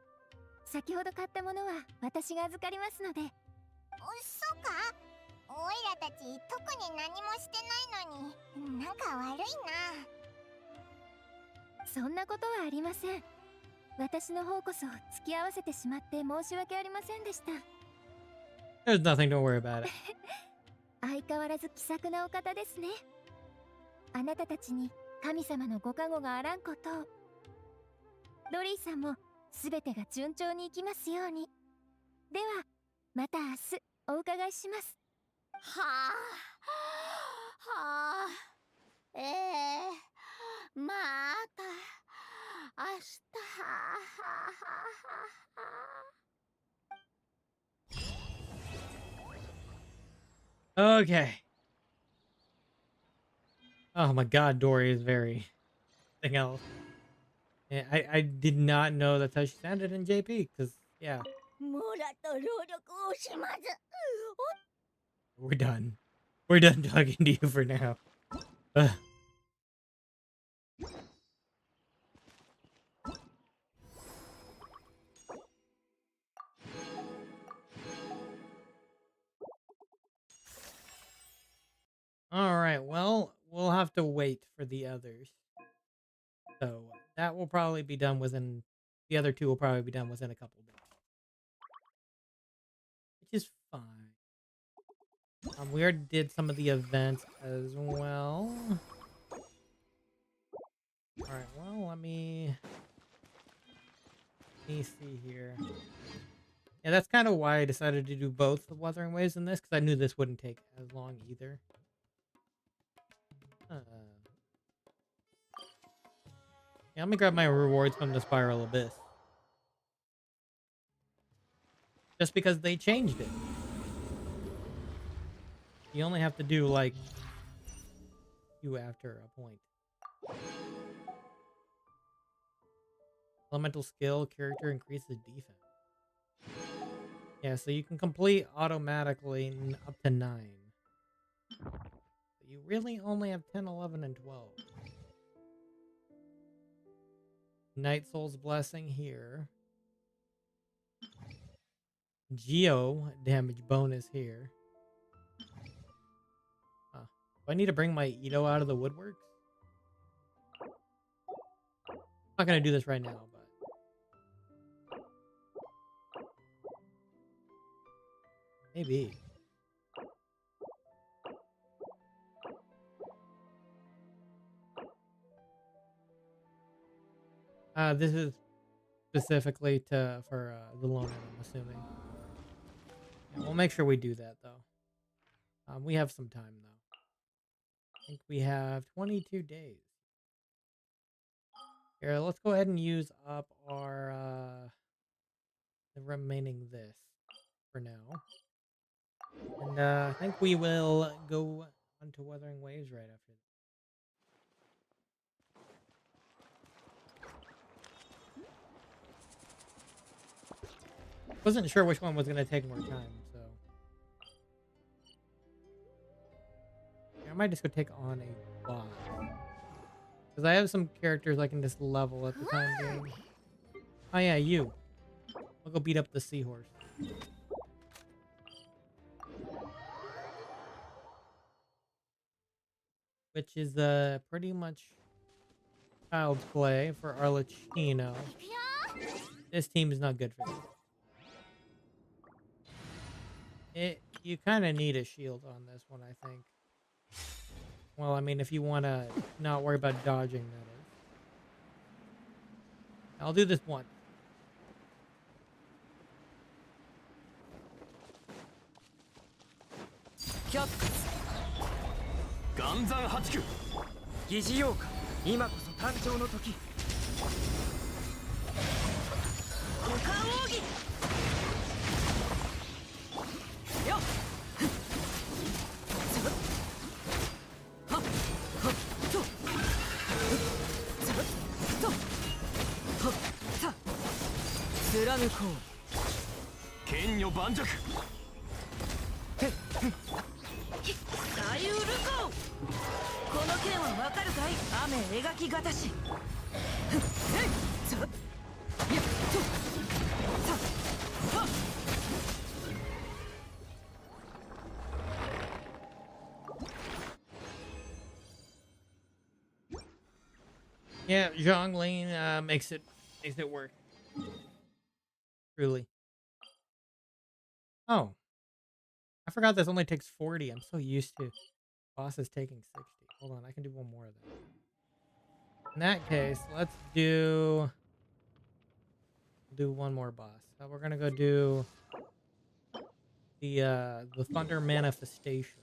先ほど買ったものは私が預かりますので。そうか。おいらたち特に何もしてないのになんか悪いな。そんなことはありません。私の方こそ付き合わせてしまって申し訳ありませんでした。There's nothing to worry about it. 相変わらず気さくなお方ですね。あなたたちに神様のご加護があらんことを。ロリーさんも全てが順調にいきますように。ではまた明日お伺いします。はあまた明日。Okay. Oh my god, Dory is very something else. Yeah, I did not know that's how she sounded in JP, because, yeah. もらった労力をしまず。We're done. We're done talking to you for now. Ugh. Alright, well, we'll have to wait for the others. So, that will probably be done within... The other two will probably be done within a couple days. Which is fine. We already did some of the events as well. Alright, well, let me see here. Yeah, that's kind of why I decided to do both the Wuthering Waves in this, because I knew this wouldn't take as long either. Yeah, let me grab my rewards from the Spiral Abyss. Just because they changed it. You only have to do, like, two after a point. Elemental skill, character increases defense. Yeah, so you can complete automatically up to 9. But you really only have 10, 11, and 12. Night Soul's Blessing here. Geo damage bonus here. Do I need to bring my Ito out of the woodworks? I'm not gonna do this right now, but maybe. This is specifically for the loan, I'm assuming. Yeah, we'll make sure we do that though. We have some time though. I think we have 22 days. Here, let's go ahead and use up our the remaining this for now. And I think we will go on to Wuthering Waves right after this. Wasn't sure which one was gonna take more time, so I might just go take on a boss. Because I have some characters I can just level at the time being. Oh yeah, you. I'll go beat up the seahorse. Which is pretty much child's play for Arlecchino. This team is not good for this. You kind of need a shield on this one, I think. Well, I mean, if you want to not worry about dodging, that is. I'll do this one. Yeah, Zhongling makes it work. Truly. Oh, I forgot this only takes 40. I'm so used to bosses taking 60. Hold on, I can do one more of that. In that case, let's do one more boss. We're gonna go do the Thunder Manifestation.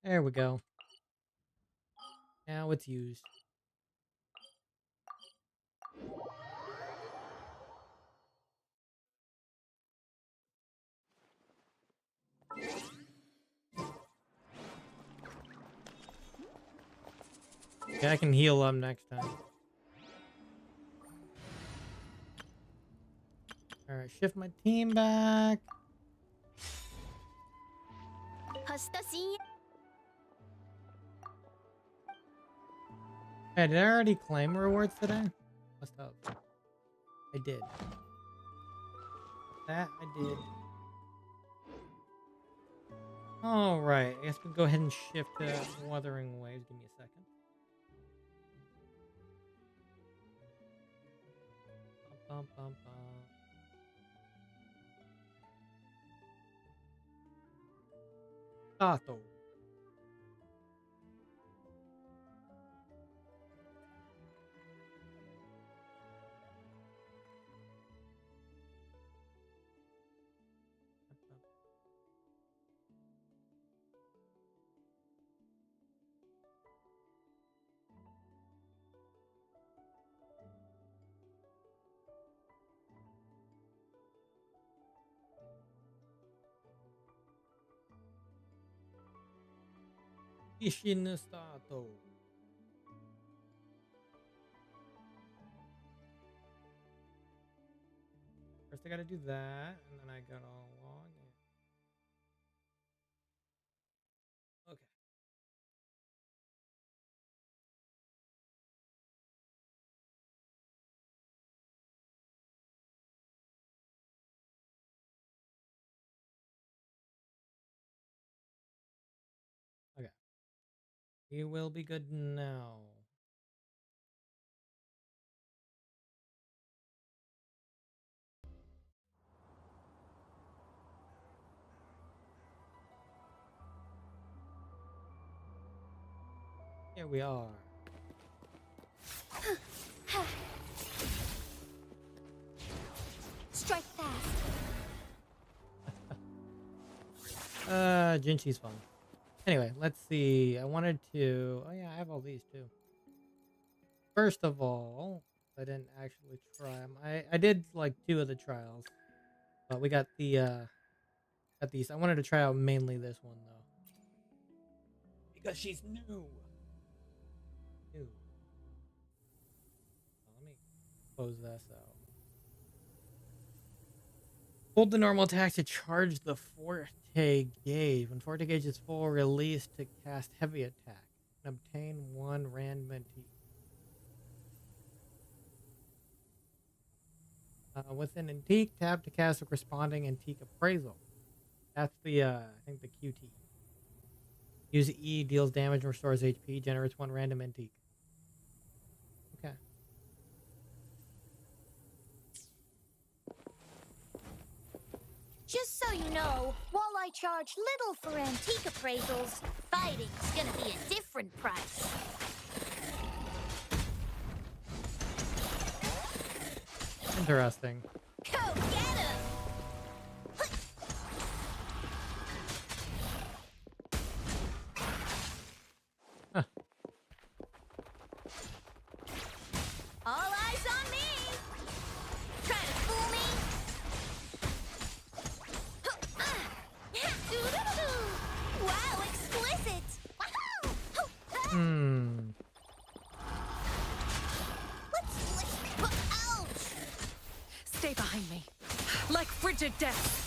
There we go. Now it's used. Okay, I can heal up next time. Alright, shift my team back. Hey, did I already claim rewards today? Must have. I did. That I did. Alright, I guess we can go ahead and shift to Wuthering Waves. Give me a second. Bum, bum, bum. Tato. Ishin Stato. First I gotta do that, and then I gotta log in. Okay. Okay. We will be good now. Here we are. Strike fast. Jinchi's fun. Anyway, let's see. I wanted to... Oh yeah, I have all these too. First of all, I didn't actually try them. I did like 2 of the trials. But we got the, got these. I wanted to try out mainly this one though. Because she's new. New. Let me close this out. Hold the normal attack to charge the Forte Gauge. When Forte Gauge is full, release to cast heavy attack. And obtain 1 random antique. With an antique, tap to cast a corresponding antique appraisal. That's the I think the QT. Use E, deals damage and restores HP, generates 1 random antique. Okay. Just so you know, while I charge little for antique appraisals, fighting's gonna be a different price. Interesting. Go get him! Huh. All eyes on me! Try to fool me? Wow, explicit! Hmm. Let's listen. Ouch! Stay behind me. Like frigid death.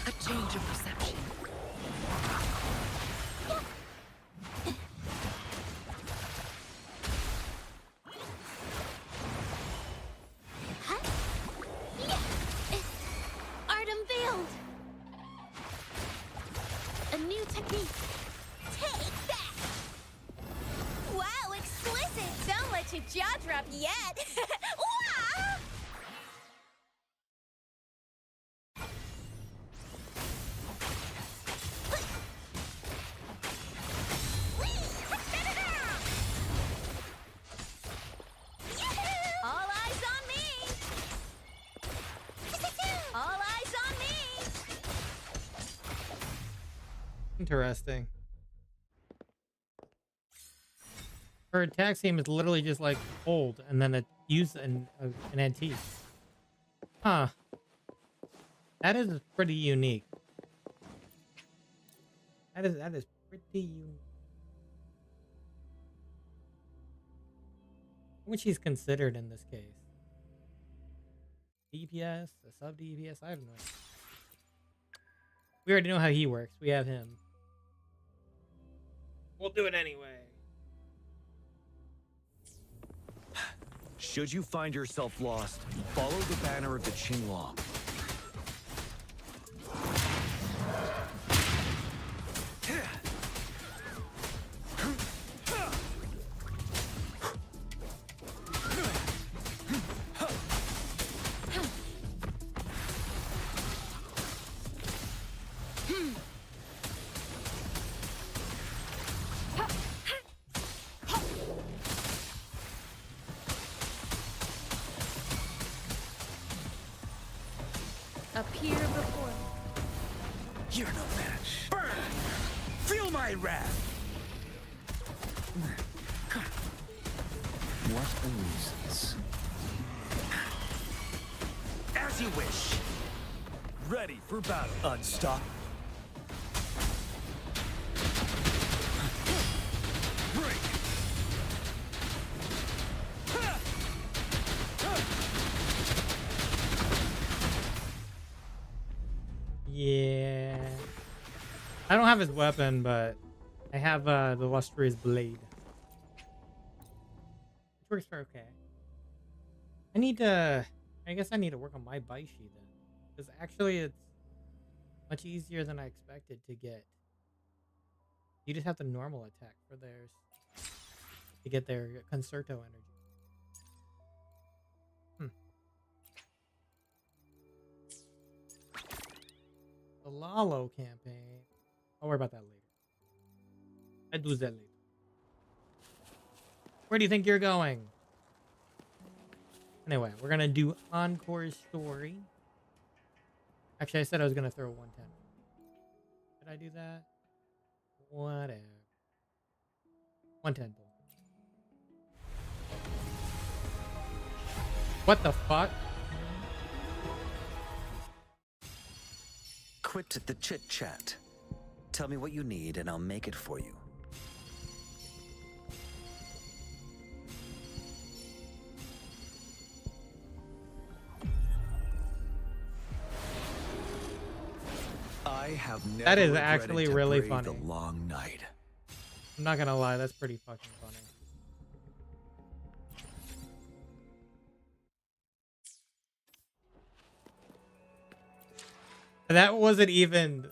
A change of perception. Art unveiled! A new technique. Take that! Wow, explicit! Don't let your jaw drop yet! Wah! All eyes on me! All eyes on me! Interesting. Her attack scheme is literally just like hold and then use an antique. Huh. That is pretty unique. That is pretty unique. What she's considered in this case? DPS, a sub DPS, I have no idea. We already know how he works. We have him. We'll do it anyway. Should you find yourself lost, follow the banner of the Qinglong. Appear before me. You're no match. Burn! Feel my wrath! What a nuisance. As you wish. Ready for battle. Unstop. Break! Yeah. I don't have his weapon, but I have the lustrous blade. Which works for okay. I guess I need to work on my Baishi then. Because actually it's much easier than I expected to get. You just have the normal attack for theirs. To get their concerto energy. The Lalo campaign. I'll worry about that later. I do that later. Where do you think you're going? Anyway, we're gonna do Encore Story. Actually, I said I was gonna throw 110. Did I do that? Whatever. 110. What the fuck? Quit the chit-chat. Tell me what you need and I'll make it for you. I have never That is regretted actually to really brave funny. the long night. I'm not gonna lie, that's pretty fucking funny. That wasn't even.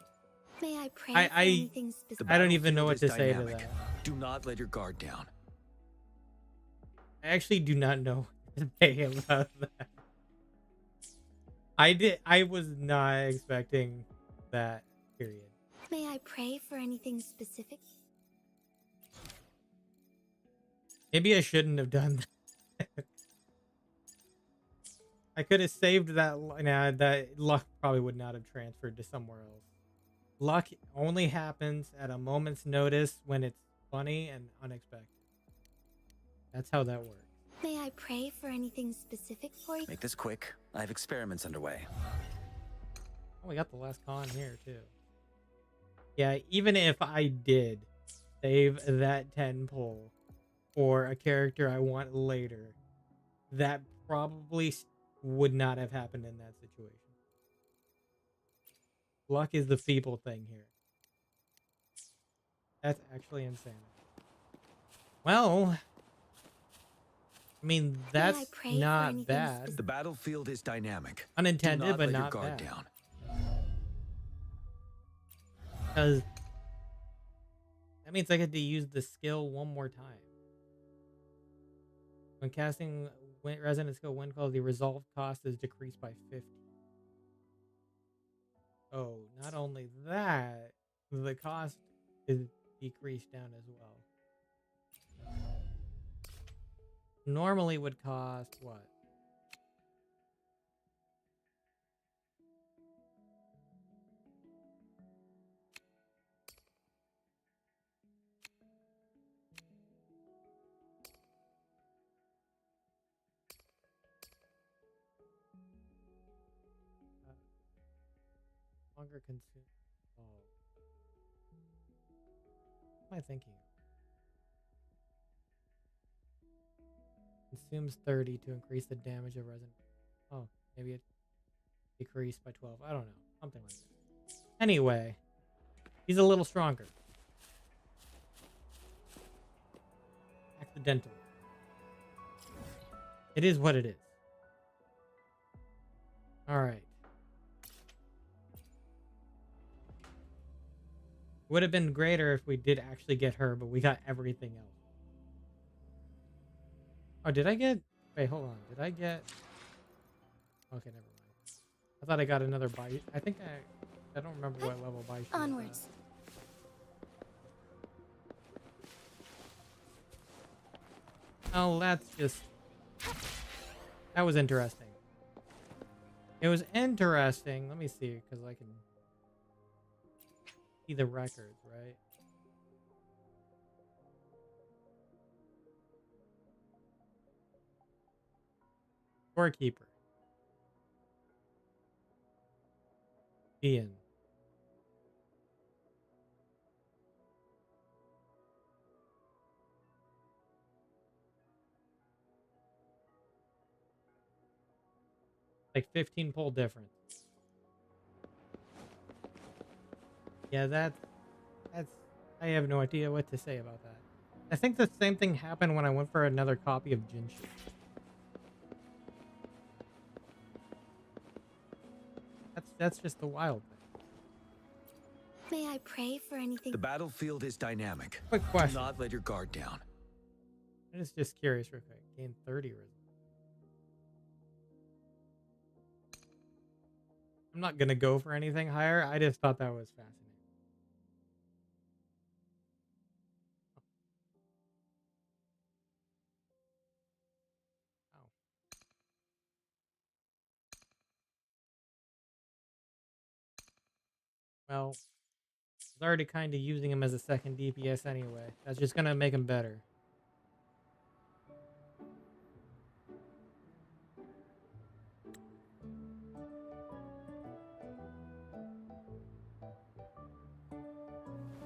May I pray I- for I- anything specific? The I don't even know battlefield what is to say to dynamic. that. Do not let your guard down. I actually do not know what to say about that. I was not expecting that. Period. May I pray for anything specific? Maybe I shouldn't have done that. I could have saved that. Nah, that luck probably would not have transferred to somewhere else. Luck only happens at a moment's notice when it's funny and unexpected. That's how that works. May I pray for anything specific for you? Make this quick. I have experiments underway. Oh, we got the last con here too. Yeah, even if I did save that 10 pull for a character I want later, that probably would not have happened in that situation. Luck is the feeble thing here. That's actually insane. Well, I mean, that's pray for not anything bad. The battlefield is dynamic. Unintended, Do not but let your not guard bad. down. Because that means I get to use the skill one more time. When casting Resonant Skill Wind Call, the resolve cost is decreased by 50. Oh, not only that, the cost is decreased down as well. Normally would cost what? Longer consume. Oh. What am I thinking? Consumes 30 to increase the damage of resin. Oh, maybe it decreased by 12. I don't know. Something like that. Anyway, he's a little stronger. Accidentally. It is what it is. Alright. Would have been greater if we did actually get her, but we got everything else. Oh, did I get... Wait, hold on. Did I get... Okay, never mind. I thought I got another buy. I think I don't remember what level buy. Onwards. Oh, that's just... That was interesting. It was interesting. Let me see, because I can... see the records, right? Scorekeeper. Ian. Like 15 pull difference. Yeah, that's I have no idea what to say about that. I think the same thing happened when I went for another copy of Genshin. That's just the wild thing. May I pray for anything? The battlefield is dynamic. Quick Do question. not let your guard down. I'm just curious real quick. Gain 30 resistance. I'm not gonna go for anything higher. I just thought that was fascinating. Oh. Well, I was already kind of using him as a second DPS anyway. That's just gonna make him better.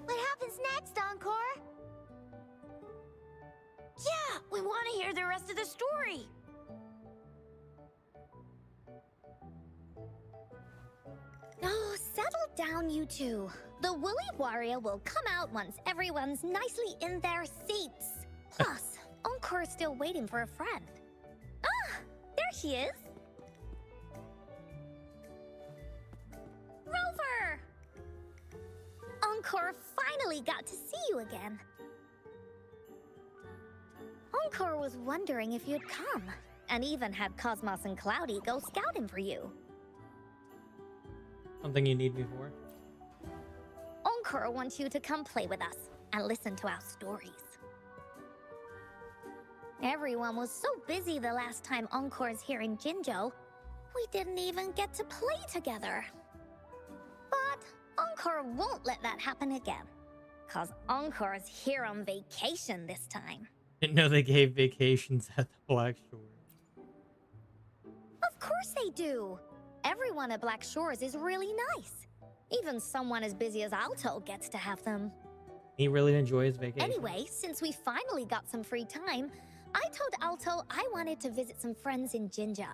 What happens next, Encore? Yeah, we want to hear the rest of the story. Oh, settle down, you two. The Woolly Warrior will come out once everyone's nicely in their seats. Plus, Encore's still waiting for a friend. Ah, there she is. Rover! Encore finally got to see you again. Encore was wondering if you'd come, and even had Cosmos and Cloudy go scouting for you. Something you need me for? Encore wants you to come play with us and listen to our stories. Everyone was so busy the last time Encore's here in Jinzhou, we didn't even get to play together. But Encore won't let that happen again, cause Encore's here on vacation this time. Didn't know they gave vacations at the Black Shores. Of course they do! Everyone at Black Shores is really nice. Even someone as busy as Alto gets to have them. He really enjoys vacation. Anyway, since we finally got some free time, I told Alto I wanted to visit some friends in Jinzhou.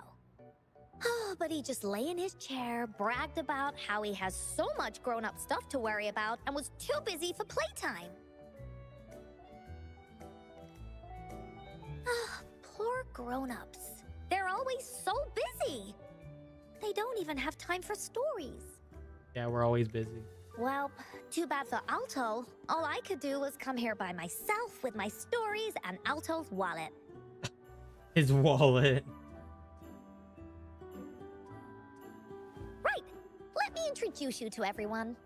Oh, but he just lay in his chair, bragged about how he has so much grown-up stuff to worry about, and was too busy for playtime. Ah, poor grown-ups. They're always so busy. They don't even have time for stories. Yeah, we're always busy. Well, too bad for Alto. All I could do was come here by myself with my stories and Alto's wallet. His wallet. Right. Let me introduce you to everyone.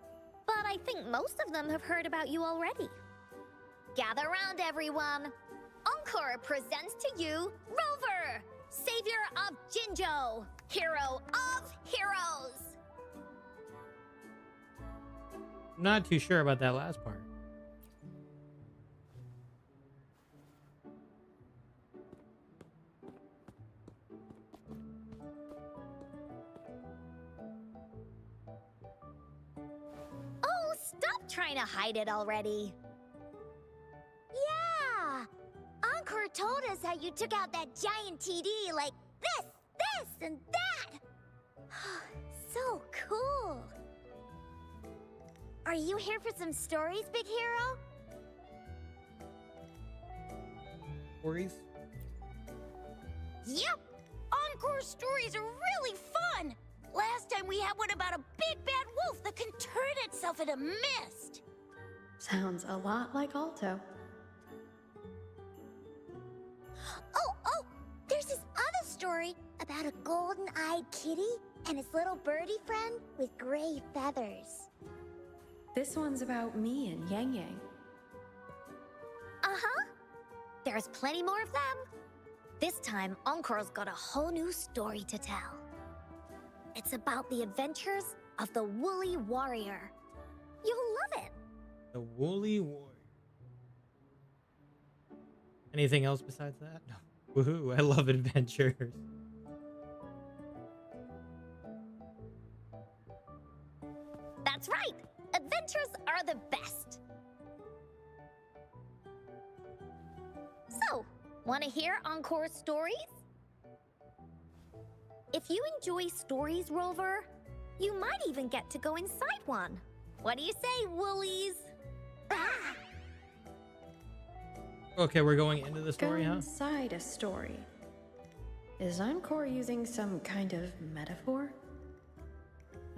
But I think most of them have heard about you already. Gather round, everyone. Encore presents to you Rover, savior of Jinzhou, hero of heroes. I'm not too sure about that last part. Oh, stop trying to hide it already. Yeah! Encore told us how you took out that giant TD like this, and that! So cool! Are you here for some stories, big hero? Stories? Yep! Encore stories are really fun! Last time we had one about a big bad wolf that can turn itself into mist! Sounds a lot like Alto. Oh! There's this other story about a golden-eyed kitty and his little birdie friend with gray feathers. This one's about me and Yang Yang. Uh-huh. There's plenty more of them. This time, Encore's got a whole new story to tell. It's about the adventures of the Woolly Warrior. You'll love it. The Woolly Warrior. Anything else besides that? No. Woohoo, I love adventures. That's right. Adventures are the best. So, want to hear Encore's stories? If you enjoy stories, Rover, you might even get to go inside one. What do you say, Woolies? Ah! Okay, we're going into the story, Go huh? inside a story. Is Encore using some kind of metaphor?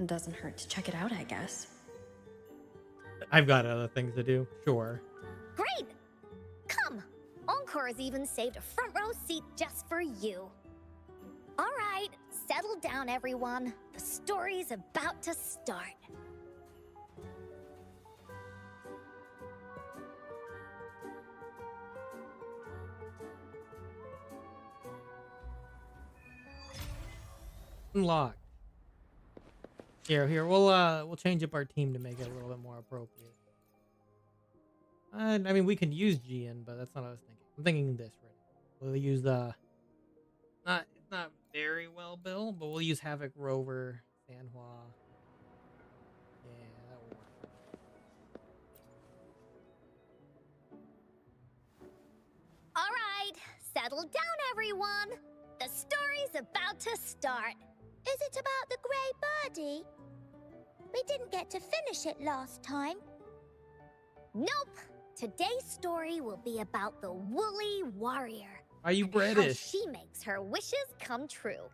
Doesn't hurt to check it out, I guess. I've got other things to do. Sure. Great! Come! Encore's even saved a front row seat just for you. All right, settle down, everyone. The story's about to start. Unlocked. Here. We'll change up our team to make it a little bit more appropriate. I mean, we can use GN, but that's not what I was thinking. I'm thinking this right now. We'll use the it's not very well built, but we'll use Havoc, Rover, Sanhua. Yeah, that will work. All right, settle down, everyone. The story's about to start. Is it about the grey birdie? We didn't get to finish it last time. Nope. Today's story will be about the Woolly Warrior. Are you and how British? she makes her wishes come true.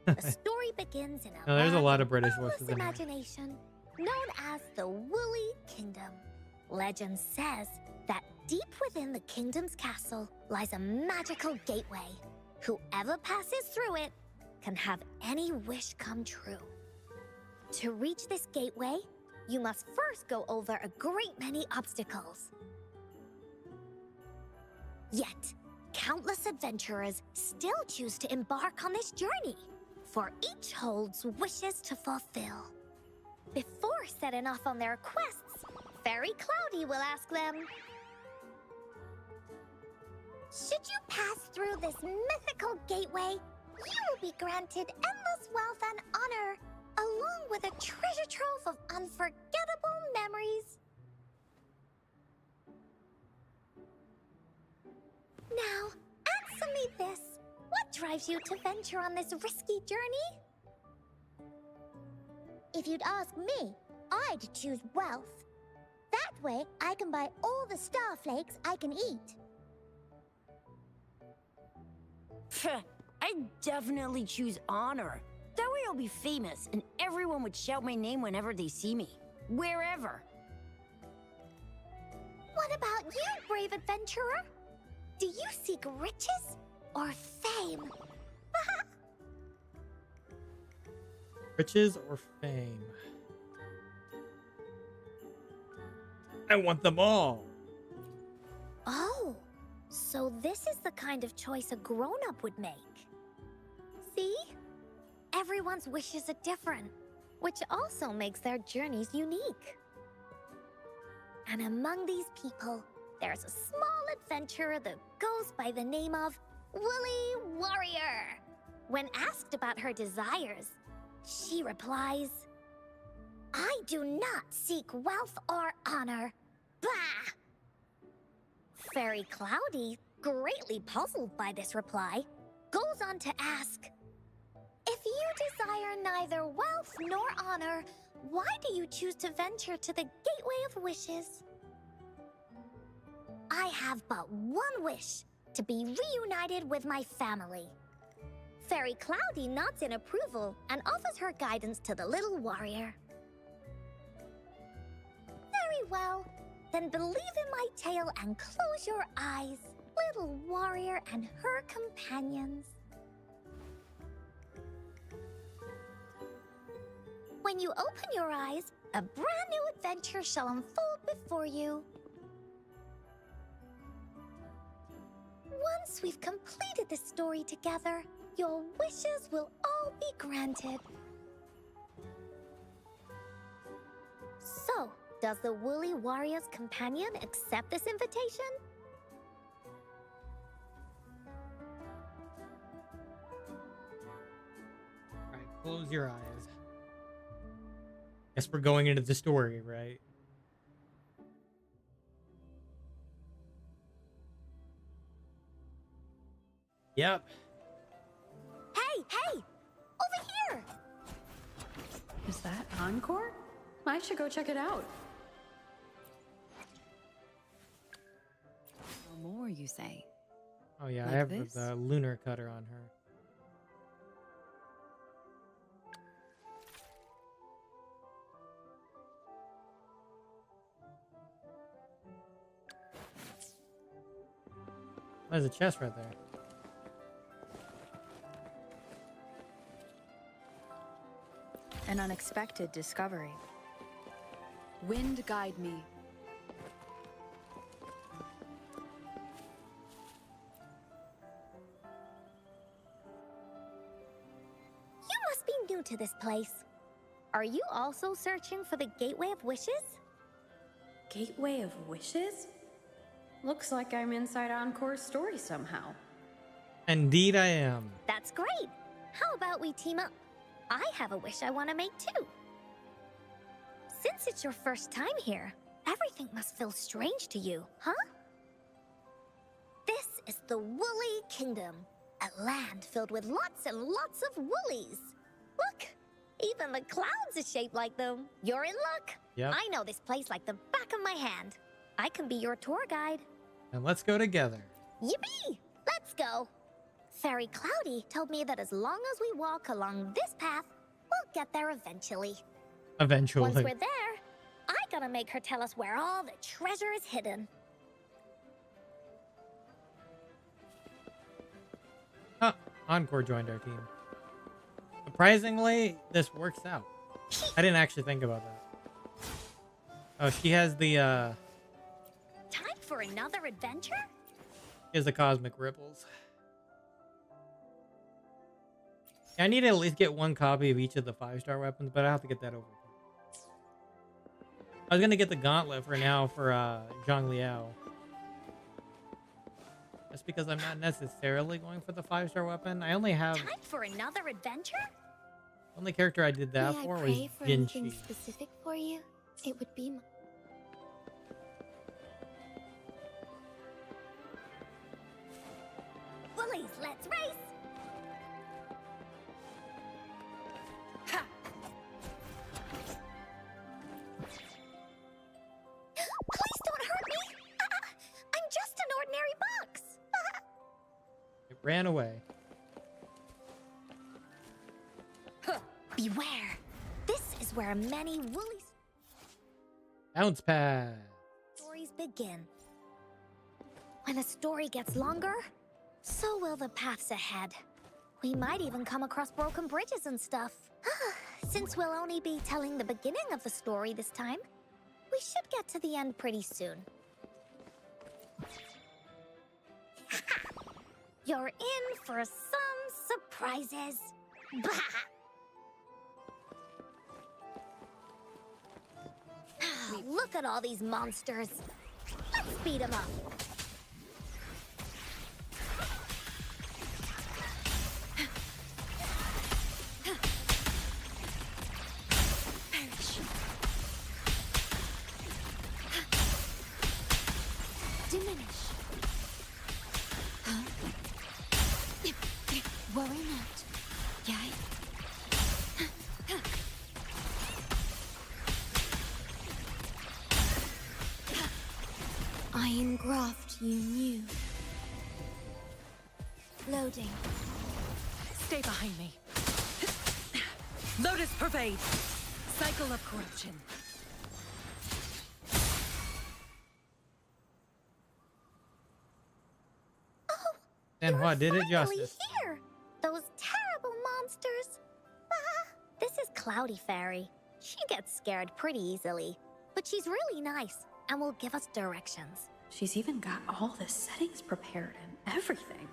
The story begins in a No, there's a land lot of British boundless voices in here. imagination, known as the Woolly Kingdom. Legend says that deep within the kingdom's castle lies a magical gateway. Whoever passes through it can have any wish come true. To reach this gateway, you must first go over a great many obstacles. Yet, countless adventurers still choose to embark on this journey, for each holds wishes to fulfill. Before setting off on their quests, Fairy Cloudy will ask them, should you pass through this mythical gateway, you will be granted endless wealth and honor, along with a treasure trove of unforgettable memories. Now, answer me this. What drives you to venture on this risky journey? If you'd ask me, I'd choose wealth. That way, I can buy all the star flakes I can eat. I'd definitely choose honor. That way I'll be famous, and everyone would shout my name whenever they see me. Wherever. What about you, brave adventurer? Do you seek riches or fame? Riches or fame? I want them all. Oh, so this is the kind of choice a grown-up would make. See? Everyone's wishes are different, which also makes their journeys unique. And among these people, there's a small adventurer that goes by the name of Woolly Warrior. When asked about her desires, she replies, I do not seek wealth or honor. Bah! Fairy Cloudy, greatly puzzled by this reply, goes on to ask, if you desire neither wealth nor honor, why do you choose to venture to the Gateway of Wishes? I have but one wish, to be reunited with my family. Fairy Cloudy nods in approval and offers her guidance to the little warrior. Very well. Then believe in my tale and close your eyes, little warrior and her companions. When you open your eyes, a brand new adventure shall unfold before you. Once we've completed this story together, your wishes will all be granted. So, does the Woolly Warrior's companion accept this invitation? Alright, close your eyes. Guess we're going into the story, right? Yep. Hey! Over here! Is that Encore? I should go check it out. No more, you say? Oh yeah, Like I have this? the lunar cutter on her. There's a chest right there. An unexpected discovery. Wind guide me. You must be new to this place. Are you also searching for the Gateway of Wishes? Gateway of Wishes? Looks like I'm inside Encore's story somehow. Indeed I am. That's great. How about we team up? I have a wish I want to make too. Since it's your first time here, everything must feel strange to you, huh? This is the Woolly Kingdom, a land filled with lots and lots of woolies. Look, even the clouds are shaped like them. You're in luck. Yep. I know this place like the back of my hand. I can be your tour guide. And let's go together. Yippee! Let's go. Fairy Cloudy told me that as long as we walk along this path, we'll get there eventually. Eventually. Once we're there, I gotta make her tell us where all the treasure is hidden. Huh. Encore joined our team. Surprisingly, this works out. I didn't actually think about that. Oh, she has the Time for another adventure? she has the cosmic ripples. I need to at least get one copy of each of the 5-star weapons, but I have to get that over. I was gonna get the gauntlet for now for Zhang Liao. Just because I'm not necessarily going for the 5-star weapon. I only have Time for another adventure? the only character I did that for was Genshin. Specific for you, it would be. Bullies, let's race! Ha! Please don't hurt me! I'm just an ordinary box! It ran away. Beware! This is where many woolly Bounce pad. stories begin. When a story gets longer, so will the paths ahead. We might even come across broken bridges and stuff. Since we'll only be telling the beginning of the story this time, we should get to the end pretty soon. You're in for some surprises. Look at all these monsters. Let's beat them up. Diminish. Worry not. Yeah. Iron graft you knew. Loading. Stay behind me. Lotus pervade. Cycle of corruption. And what did it Finally justice? here. Those terrible monsters. This is Cloudy Fairy. She gets scared pretty easily, but she's really nice and will give us directions. She's even got all the settings prepared and everything.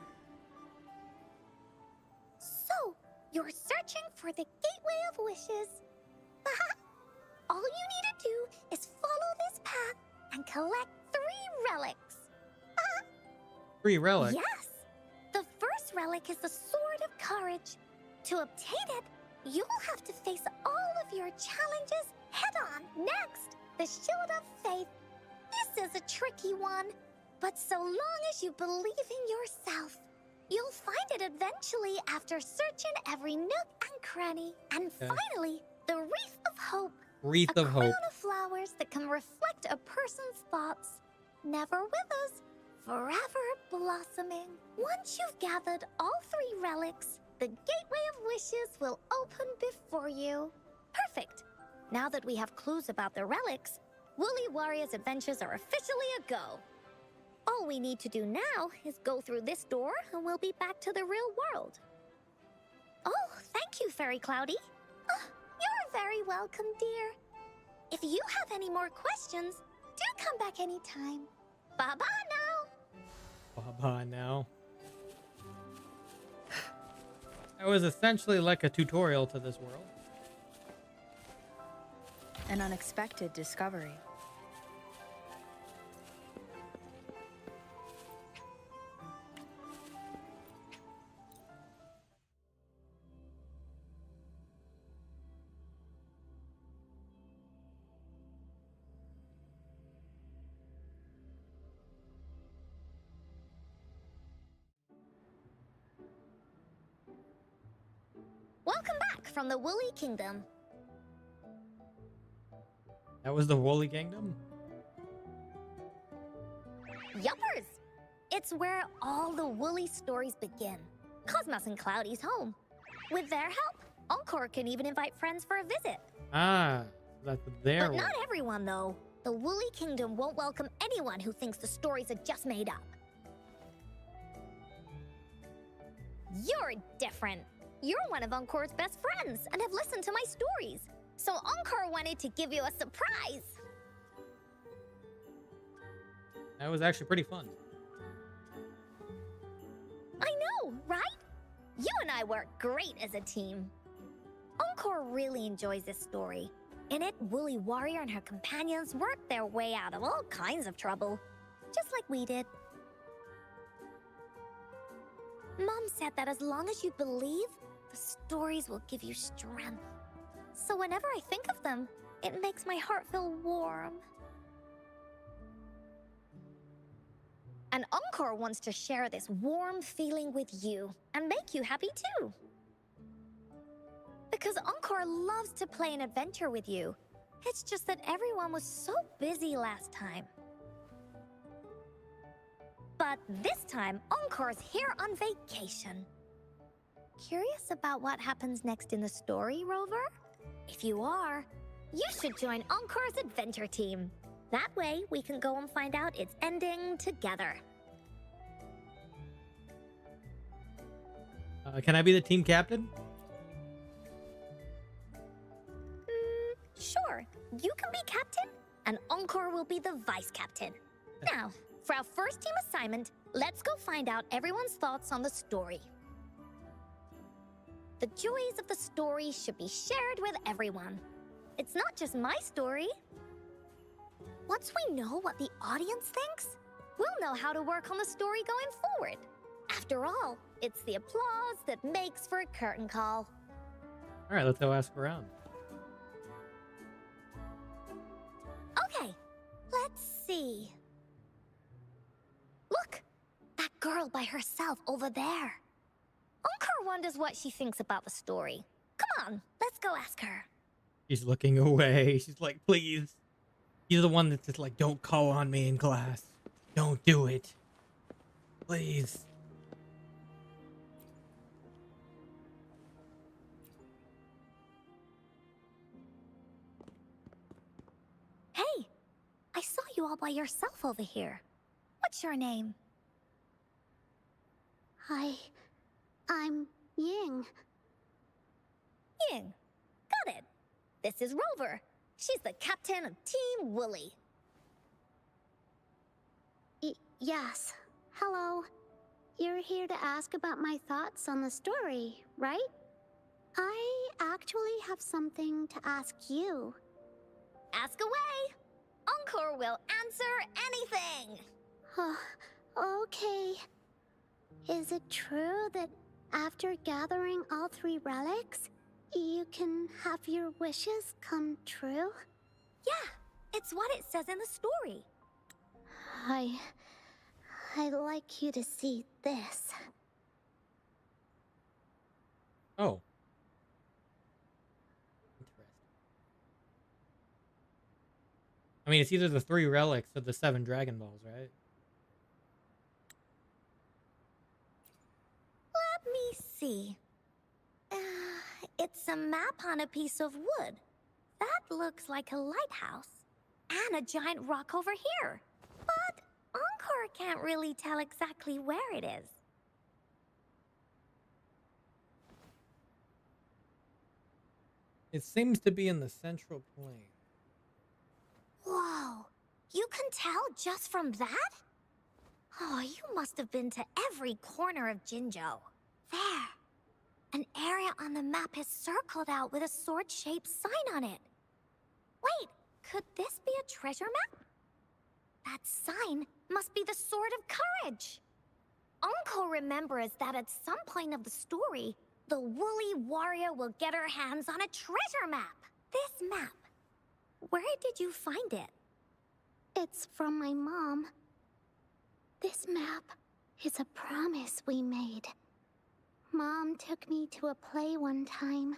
So, you're searching for the Gateway of Wishes. All you need to do is follow this path and collect 3 relics. 3 relics. Yes! The first relic is the Sword of Courage. To obtain it, you'll have to face all of your challenges head-on. Next, the Shield of Faith. This is a tricky one, but so long as you believe in yourself, you'll find it eventually after searching every nook and cranny. And finally, the Wreath of Hope. Wreath of Hope. A crown of flowers that can reflect a person's thoughts. Never withers, forever blossoming. Once you've gathered all 3 relics, the Gateway of Wishes will open before you. Perfect. Now that we have clues about the relics, Woolly Warrior's adventures are officially a go. All we need to do now is go through this door and we'll be back to the real world. Oh, thank you, Fairy Cloudy. You're very welcome, dear. If you have any more questions, do come back anytime. Bye-bye now. Baba now. That was essentially like a tutorial to this world. An unexpected discovery. Welcome back from the Woolly Kingdom. That was the Woolly Kingdom? Yuppers! It's where all the Woolly stories begin. Cosmos and Cloudy's home. With their help, Encore can even invite friends for a visit. Ah, that's their But way. not everyone, though. The Woolly Kingdom won't welcome anyone who thinks the stories are just made up. You're different. You're one of Encore's best friends and have listened to my stories. So Encore wanted to give you a surprise. That was actually pretty fun. I know, right? You and I work great as a team. Encore really enjoys this story. In it, Woolly Warrior and her companions worked their way out of all kinds of trouble, just like we did. Mom said that as long as you believe, the stories will give you strength. So whenever I think of them, it makes my heart feel warm. And Encore wants to share this warm feeling with you and make you happy too. Because Encore loves to play an adventure with you. It's just that everyone was so busy last time. But this time, Encore's here on vacation. Curious about what happens next in the story, Rover? If you are, you should join Encore's adventure team. That way, we can go and find out its ending together. Can I be the team captain? Sure, you can be captain, and Encore will be the vice captain. Now, for our first team assignment, let's go find out everyone's thoughts on the story. The joys of the story should be shared with everyone. It's not just my story. Once we know what the audience thinks, we'll know how to work on the story going forward. After all, it's the applause that makes for a curtain call. All right, let's go ask around. Okay, let's see. Look, that girl by herself over there. Encore wonders what she thinks about the story. Come on, let's go ask her. She's looking away. She's like, please. She's the one that's just like, don't call on me in class. Don't do it. Please. Hey, I saw you all by yourself over here. What's your name? I'm Ying. Ying. Got it. This is Rover. She's the captain of Team Woolly. Yes. Hello. You're here to ask about my thoughts on the story, right? I actually have something to ask you. Ask away. Encore will answer anything. Okay. Is it true that after gathering all 3 relics, you can have your wishes come true? Yeah, it's what it says in the story. I'd like you to see this. Oh. Interesting. I mean, it's either the 3 relics or the 7 Dragon Balls, right? Let me see. It's a map on a piece of wood. That looks like a lighthouse. And a giant rock over here. But Encore can't really tell exactly where it is. It seems to be in the central plain. Whoa, you can tell just from that? Oh, you must have been to every corner of Jinzhou. There. An area on the map is circled out with a sword-shaped sign on it. Wait, could this be a treasure map? That sign must be the Sword of Courage. Encore remembers that at some point of the story, the Woolly Warrior will get her hands on a treasure map. This map. Where did you find it? It's from my mom. This map is a promise we made. Mom took me to a play one time.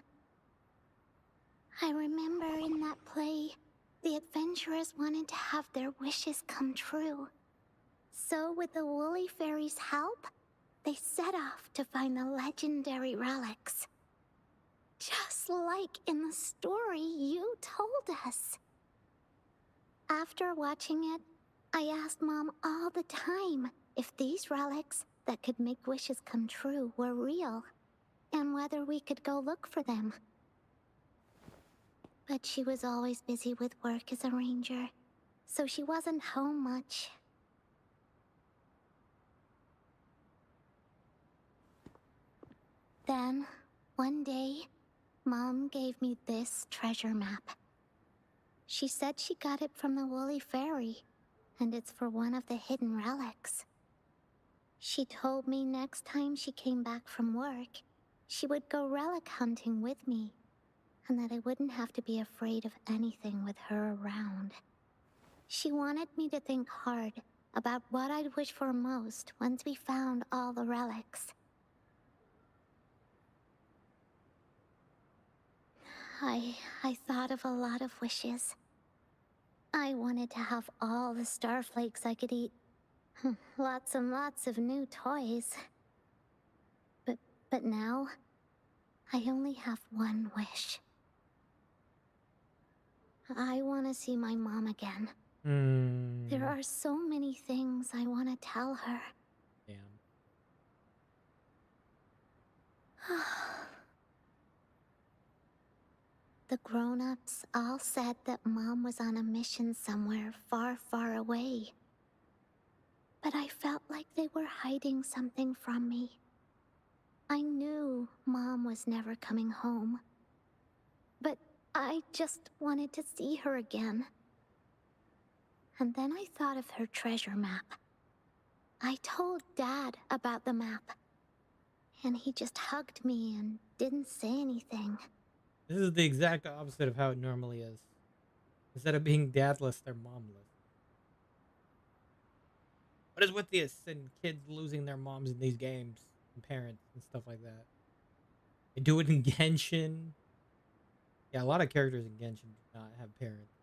I remember in that play, the adventurers wanted to have their wishes come true. So with the Woolly Fairy's help, they set off to find the legendary relics. Just like in the story you told us. After watching it, I asked Mom all the time if these relics that could make wishes come true were real, and whether we could go look for them. But she was always busy with work as a ranger, so she wasn't home much. Then, one day, Mom gave me this treasure map. She said she got it from the Woolly Fairy, and it's for one of the hidden relics. She told me next time she came back from work, she would go relic hunting with me, and that I wouldn't have to be afraid of anything with her around. She wanted me to think hard about what I'd wish for most once we found all the relics. I thought of a lot of wishes. I wanted to have all the starflakes I could eat. Lots and lots of new toys. But now, I only have one wish. I want to see my mom again. There are so many things I want to tell her. Damn. The grown-ups all said that Mom was on a mission somewhere far, far away. But I felt like they were hiding something from me. I knew Mom was never coming home. But I just wanted to see her again. And then I thought of her treasure map. I told Dad about the map. And he just hugged me and didn't say anything. This is the exact opposite of how it normally is. Instead of being dadless, they're momless. What is with this and kids losing their moms in these games and parents and stuff like that? They do it in Genshin. Yeah, a lot of characters in Genshin do not have parents.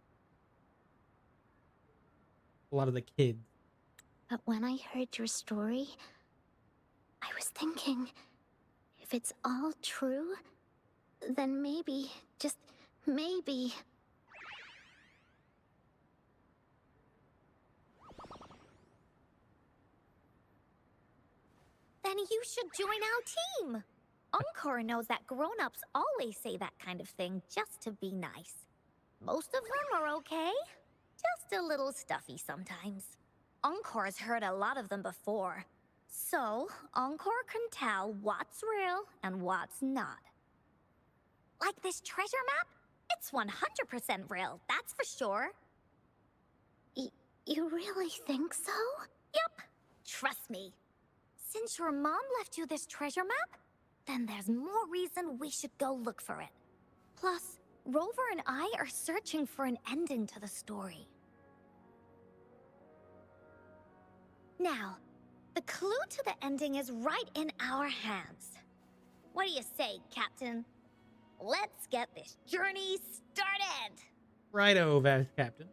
A lot of the kids. But when I heard your story, I was thinking, if it's all true, then maybe, just maybe... Then you should join our team. Encore knows that grown-ups always say that kind of thing just to be nice. Most of them are okay, just a little stuffy sometimes. Encore's heard a lot of them before, so Encore can tell what's real and what's not. Like this treasure map? It's 100% real, that's for sure. You really think so? Yup, trust me. Since your mom left you this treasure map, then there's more reason we should go look for it. Plus, Rover and I are searching for an ending to the story. Now, the clue to the ending is right in our hands. What do you say, Captain? Let's get this journey started! Righto, Vast Captain.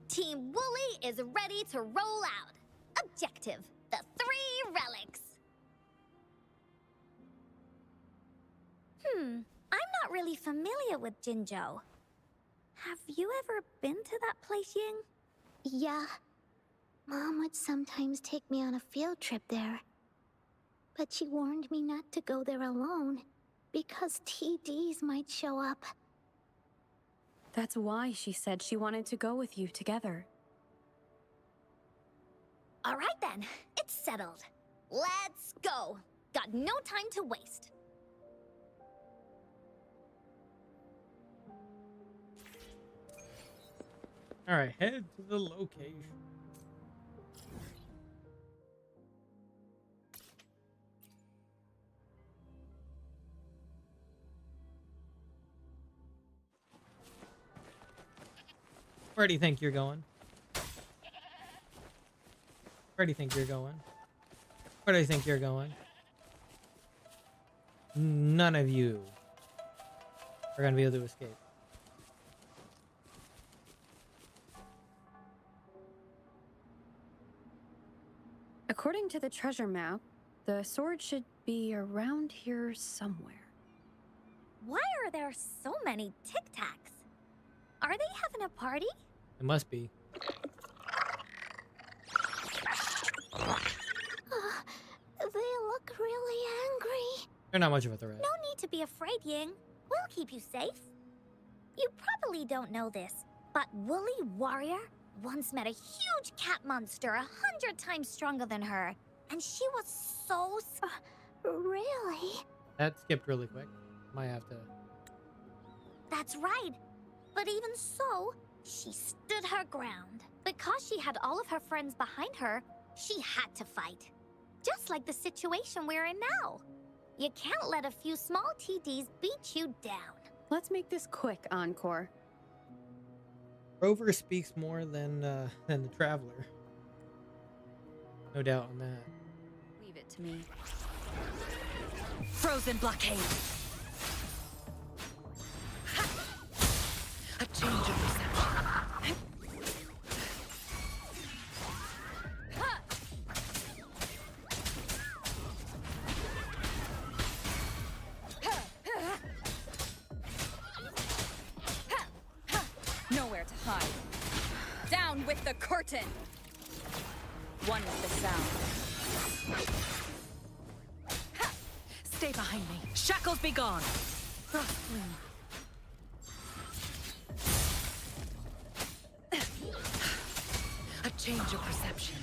Team Wooly is ready to roll out. Objective, the 3 relics. I'm not really familiar with Jinzhou. Have you ever been to that place, Ying? Yeah. Mom would sometimes take me on a field trip there. But she warned me not to go there alone, because TDs might show up. That's why she said she wanted to go with you together. All right then, it's settled. Let's go. Got no time to waste. All right, head to the location. Where do you think you're going? Where do you think you're going? Where do you think you're going? None of you are gonna be able to escape. According to the treasure map, the sword should be around here somewhere. Why are there so many Tic Tacs? Are they having a party? It must be. They look really angry. They're not much of a threat. No need to be afraid, Ying. We'll keep you safe. You probably don't know this, but Woolly Warrior once met a huge cat monster 100 times stronger than her. And she was so... Really? That skipped really quick. Might have to... That's right. But even so, she stood her ground. Because she had all of her friends behind her, she had to fight. Just like the situation we're in now. You can't let a few small TDs beat you down. Let's make this quick, Encore. Rover speaks more than the Traveler. No doubt on that. Leave it to me. Frozen blockade. A change of perception. Nowhere to hide. Down with the curtain. One with the sound. Stay behind me. Shackles be gone. Frost bloom. A change of perception.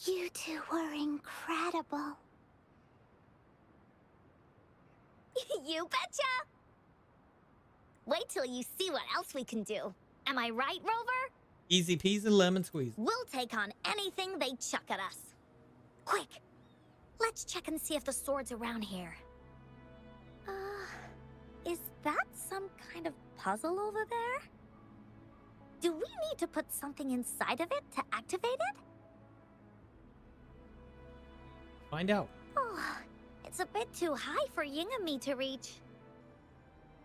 You two were incredible. You betcha! Wait till you see what else we can do. Am I right, Rover? Easy peasy lemon squeeze. We'll take on anything they chuck at us. Quick! Let's check and see if the sword's around here. Is that some kind of puzzle over there? Do we need to put something inside of it to activate it? Find out. Oh, it's a bit too high for Ying and me to reach.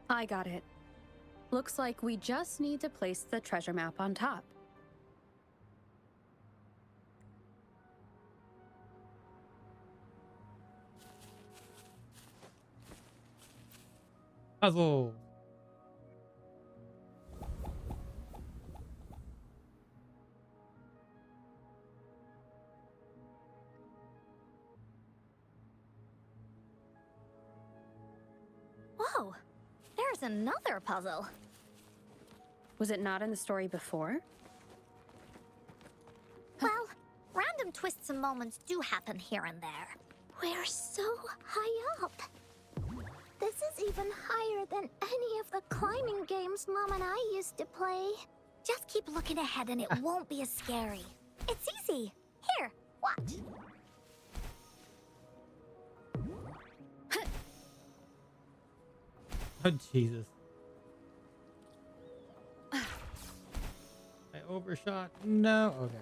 I got it. Looks like we just need to place the treasure map on top. Puzzle. Whoa, there's another puzzle. Was it not in the story before? Well, random twists and moments do happen here and there. We're so high up. This is even higher than any of the climbing games Mom and I used to play. Just keep looking ahead and it won't be as scary. It's easy. Here, watch. Oh, Jesus. I overshot. No. Okay.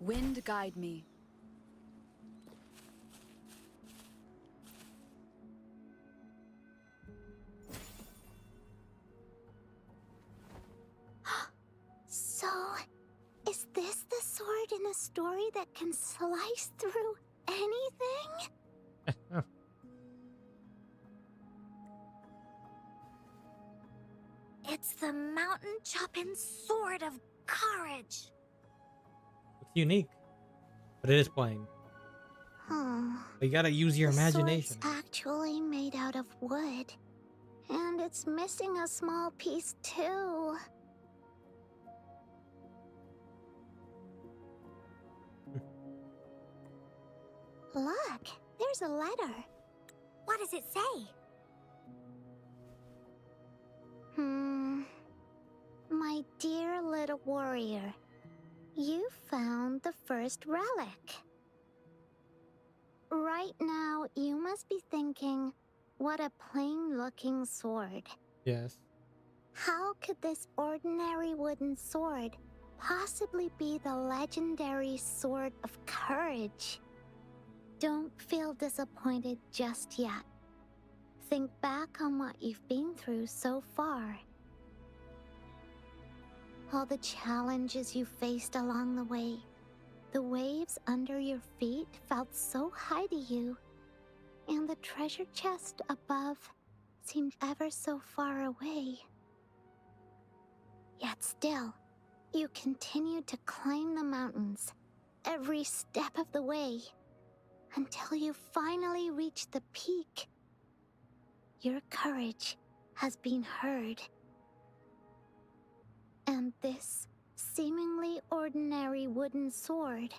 Wind guide me. So, is this the sword in the story that can slice through anything? It's the mountain chopping sword of courage. Looks unique, but it is plain. You gotta use your imagination. The sword's actually made out of wood. And it's missing a small piece too. Look, there's a letter. What does it say? My dear little warrior, you found the first relic. Right now, you must be thinking, what a plain-looking sword. Yes. How could this ordinary wooden sword possibly be the legendary sword of courage? Don't feel disappointed just yet. Think back on what you've been through so far. All the challenges you faced along the way. The waves under your feet felt so high to you, and the treasure chest above seemed ever so far away. Yet still, you continued to climb the mountains, every step of the way, until you finally reached the peak. Your courage has been heard. And this seemingly ordinary wooden sword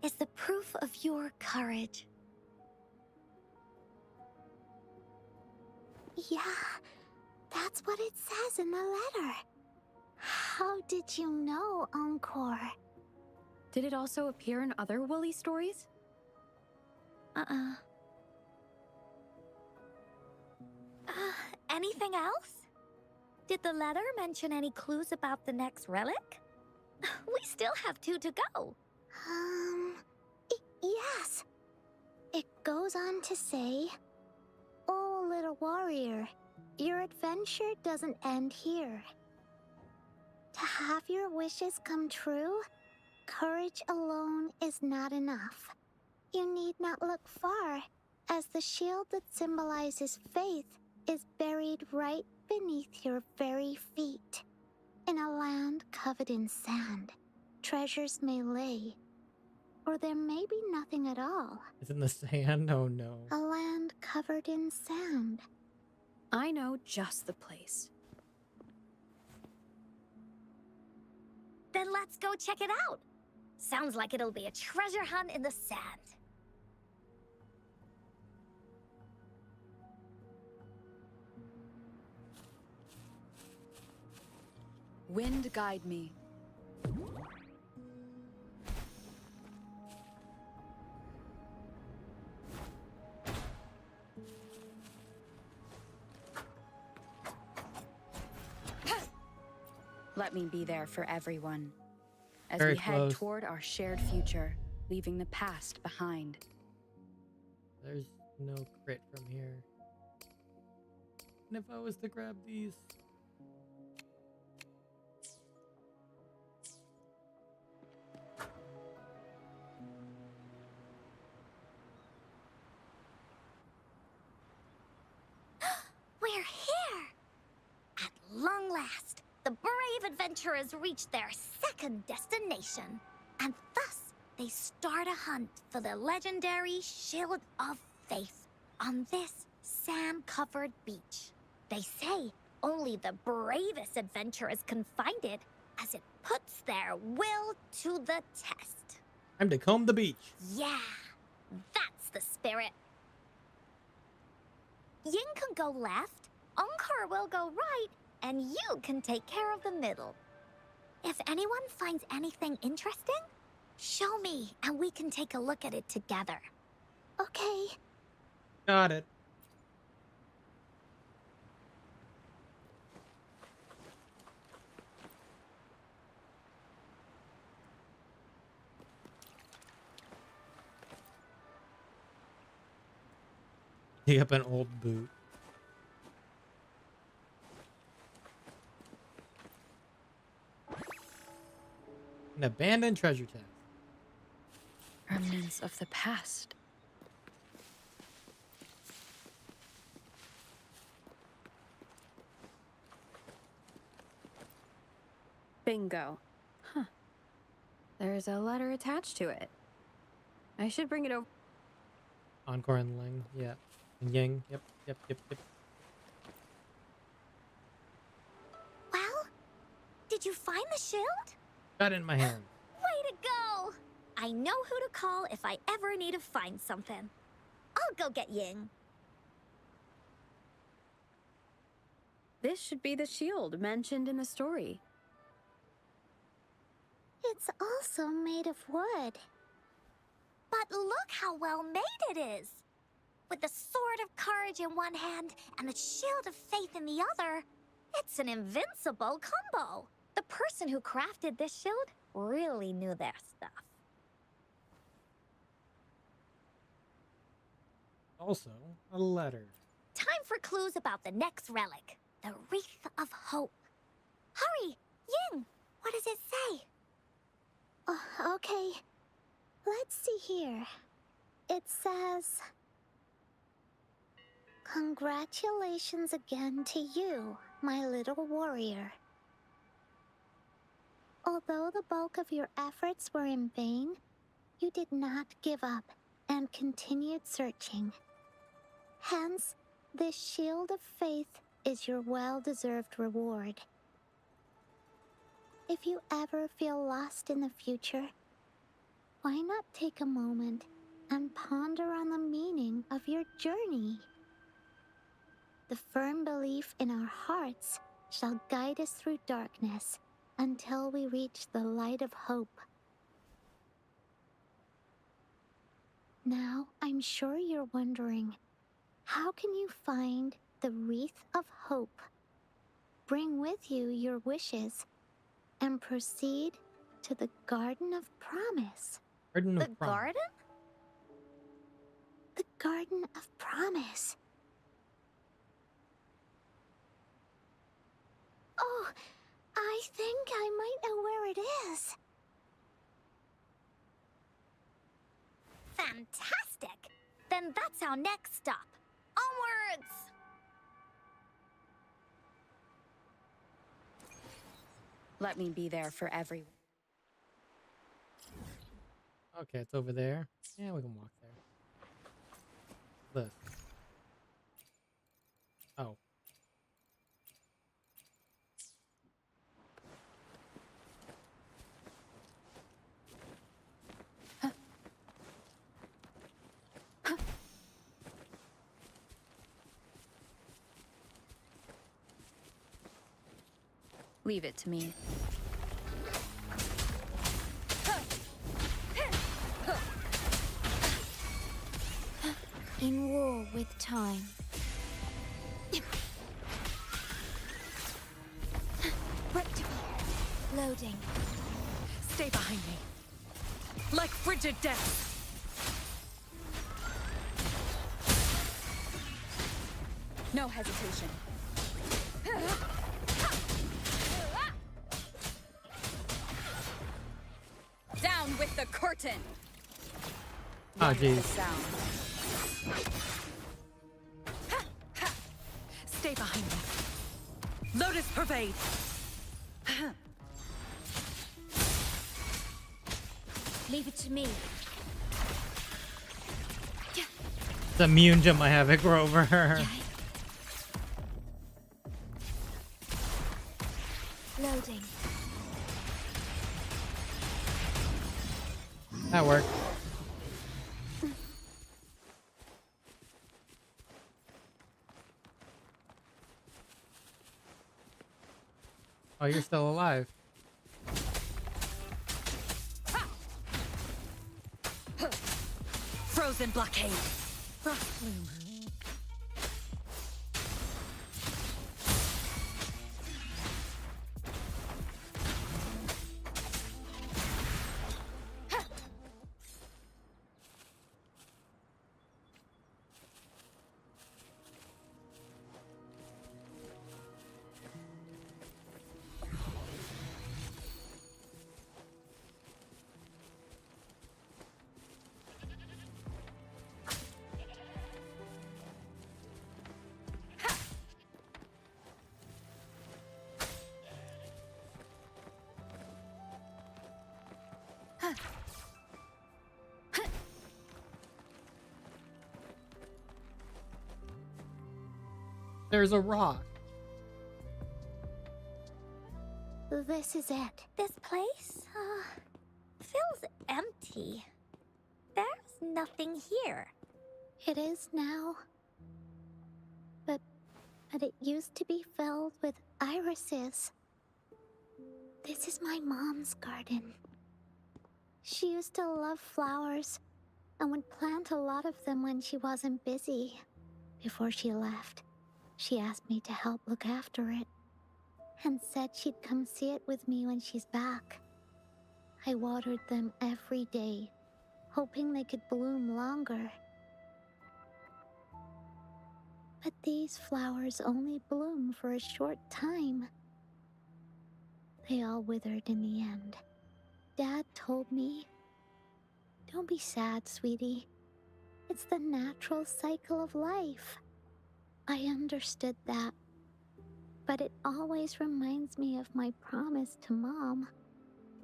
is the proof of your courage. Yeah, that's what it says in the letter. How did you know, Encore? Did it also appear in other Woolly stories? Anything else? Did the letter mention any clues about the next relic? We still have 2 to go. Yes. It goes on to say, "Oh, little warrior, your adventure doesn't end here. To have your wishes come true, courage alone is not enough. You need not look far, as the shield that symbolizes faith is buried right beneath your very feet. In a land covered in sand, treasures may lay, or there may be nothing at all. It's in the sand? Oh no. A land covered in sand." I know just the place. Then let's go check it out. Sounds like it'll be a treasure hunt in the sand. Wind guide me. Let me be there for everyone. As Very we head close. toward our shared future, leaving the past behind. There's no crit from here. And if I was to grab these... We're here! At long last, the brave adventurers reach their second destination. And thus, they start a hunt for the legendary Shield of Faith on this sand-covered beach. They say only the bravest adventurers can find it, as it puts their will to the test. Time to comb the beach. Yeah, that's the spirit. Ying can go left, Encore will go right, and you can take care of the middle. If anyone finds anything interesting, show me and we can take a look at it together. Okay. Got it. Dig up an old boot. An abandoned treasure chest. Remnants of the past. Bingo. Huh. There's a letter attached to it. I should bring it over. Encore and Ling. Yeah. And Ying. Yep. Well, did you find the shield? Got it in my hand. Way to go! I know who to call if I ever need to find something. I'll go get Ying. This should be the shield mentioned in the story. It's also made of wood. But look how well made it is! With the sword of courage in one hand and the shield of faith in the other, it's an invincible combo. The person who crafted this shield really knew their stuff. Also, a letter. Time for clues about the next relic, the Wreath of Hope. Hurry, Ying! What does it say? Okay. Let's see here. It says... Congratulations again to you, my little warrior. Although the bulk of your efforts were in vain, you did not give up and continued searching. Hence, this shield of faith is your well-deserved reward. If you ever feel lost in the future, why not take a moment and ponder on the meaning of your journey? The firm belief in our hearts shall guide us through darkness until we reach the light of hope. Now, I'm sure you're wondering, how can you find the Wreath of Hope? Bring with you your wishes and proceed to the Garden of Promise. Garden of The Promise. garden? The Garden of Promise. Oh, I think I might know where it is. Fantastic! Then that's our next stop. Onwards! Let me be there for everyone. Okay, it's over there. Yeah, we can walk there. This. Oh. Leave it to me. In war with time. Rectify. Loading. Stay behind me. Like frigid death. No hesitation. Down with the curtain. Oh, jeez. Sound. Stay behind me. Lotus pervade. Leave it to me. The immune gem I have it grow over her. Loading. That worked. Oh, you're still alive. Frozen blockade. Frost bloom. There's a rock. This is it. This place, feels empty. There's nothing here. It is now. But it used to be filled with irises. This is my mom's garden. She used to love flowers and would plant a lot of them when she wasn't busy. Before she left, she asked me to help look after it and said she'd come see it with me when she's back. I watered them every day, hoping they could bloom longer. But these flowers only bloom for a short time. They all withered in the end. Dad told me, "Don't be sad, sweetie. It's the natural cycle of life." I understood that, but it always reminds me of my promise to Mom.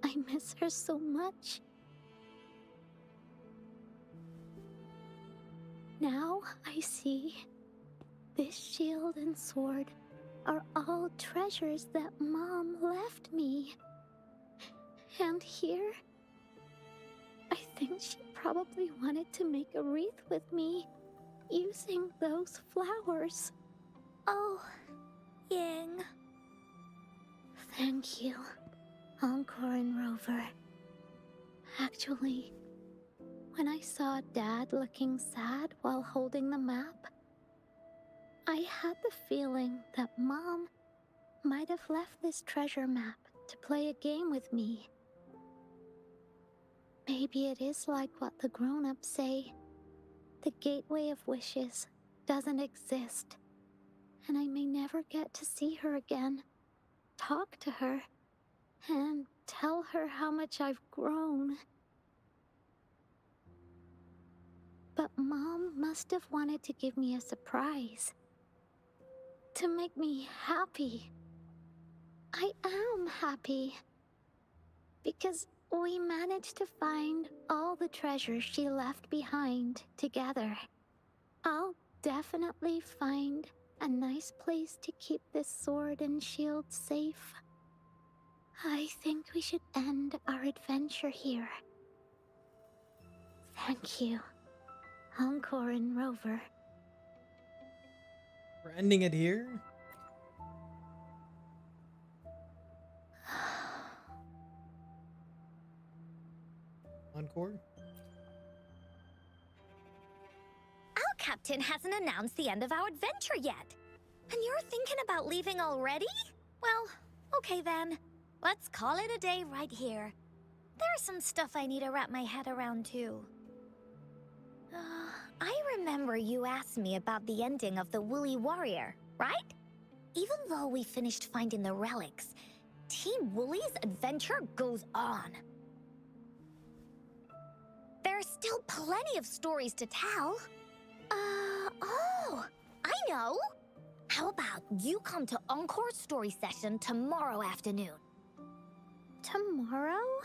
I miss her so much. Now I see this shield and sword are all treasures that Mom left me. And here, I think she probably wanted to make a wreath with me using those flowers. Oh, Ying. Thank you, Encore and Rover. Actually, when I saw Dad looking sad while holding the map, I had the feeling that Mom might have left this treasure map to play a game with me. Maybe it is like what the grown-ups say. The Gateway of Wishes doesn't exist, and I may never get to see her again, talk to her, and tell her how much I've grown. But Mom must have wanted to give me a surprise. To make me happy. I am happy. Because we managed to find all the treasures she left behind together. I'll definitely find a nice place to keep this sword and shield safe. I think we should end our adventure here. Thank you, Encore and Rover. We're ending it here? Encore? Our captain hasn't announced the end of our adventure yet. And you're thinking about leaving already? Well, okay then. Let's call it a day right here. There's some stuff I need to wrap my head around too. I remember you asked me about the ending of the Woolly Warrior, right? Even though we finished finding the relics, Team Woolly's adventure goes on. There's still plenty of stories to tell. Oh, I know! How about you come to Encore's story session tomorrow afternoon? Tomorrow?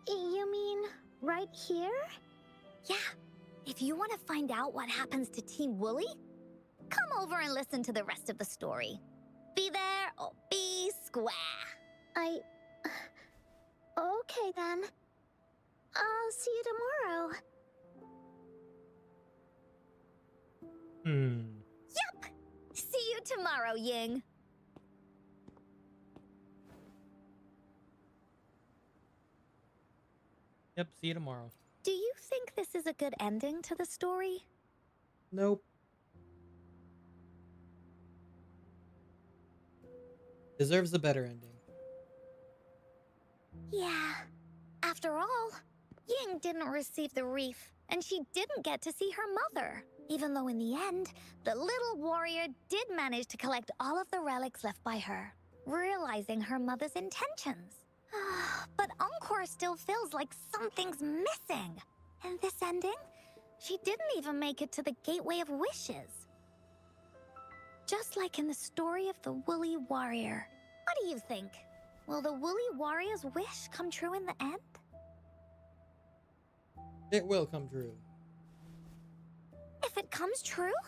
You mean right here? Yeah. If you want to find out what happens to Team Woolly, come over and listen to the rest of the story. Be there or be square. Okay then. I'll see you tomorrow. Yup! See you tomorrow, Ying. Yep, see you tomorrow. Do you think this is a good ending to the story? Nope. Deserves a better ending. Yeah. After all, Ying didn't receive the wreath, and she didn't get to see her mother. Even though in the end, the little warrior did manage to collect all of the relics left by her, realizing her mother's intentions. But Encore still feels like something's missing. In this ending, she didn't even make it to the Gateway of Wishes. Just like in the story of the Woolly Warrior. What do you think? Will the Woolly Warrior's wish come true in the end? It will come true. If it comes true,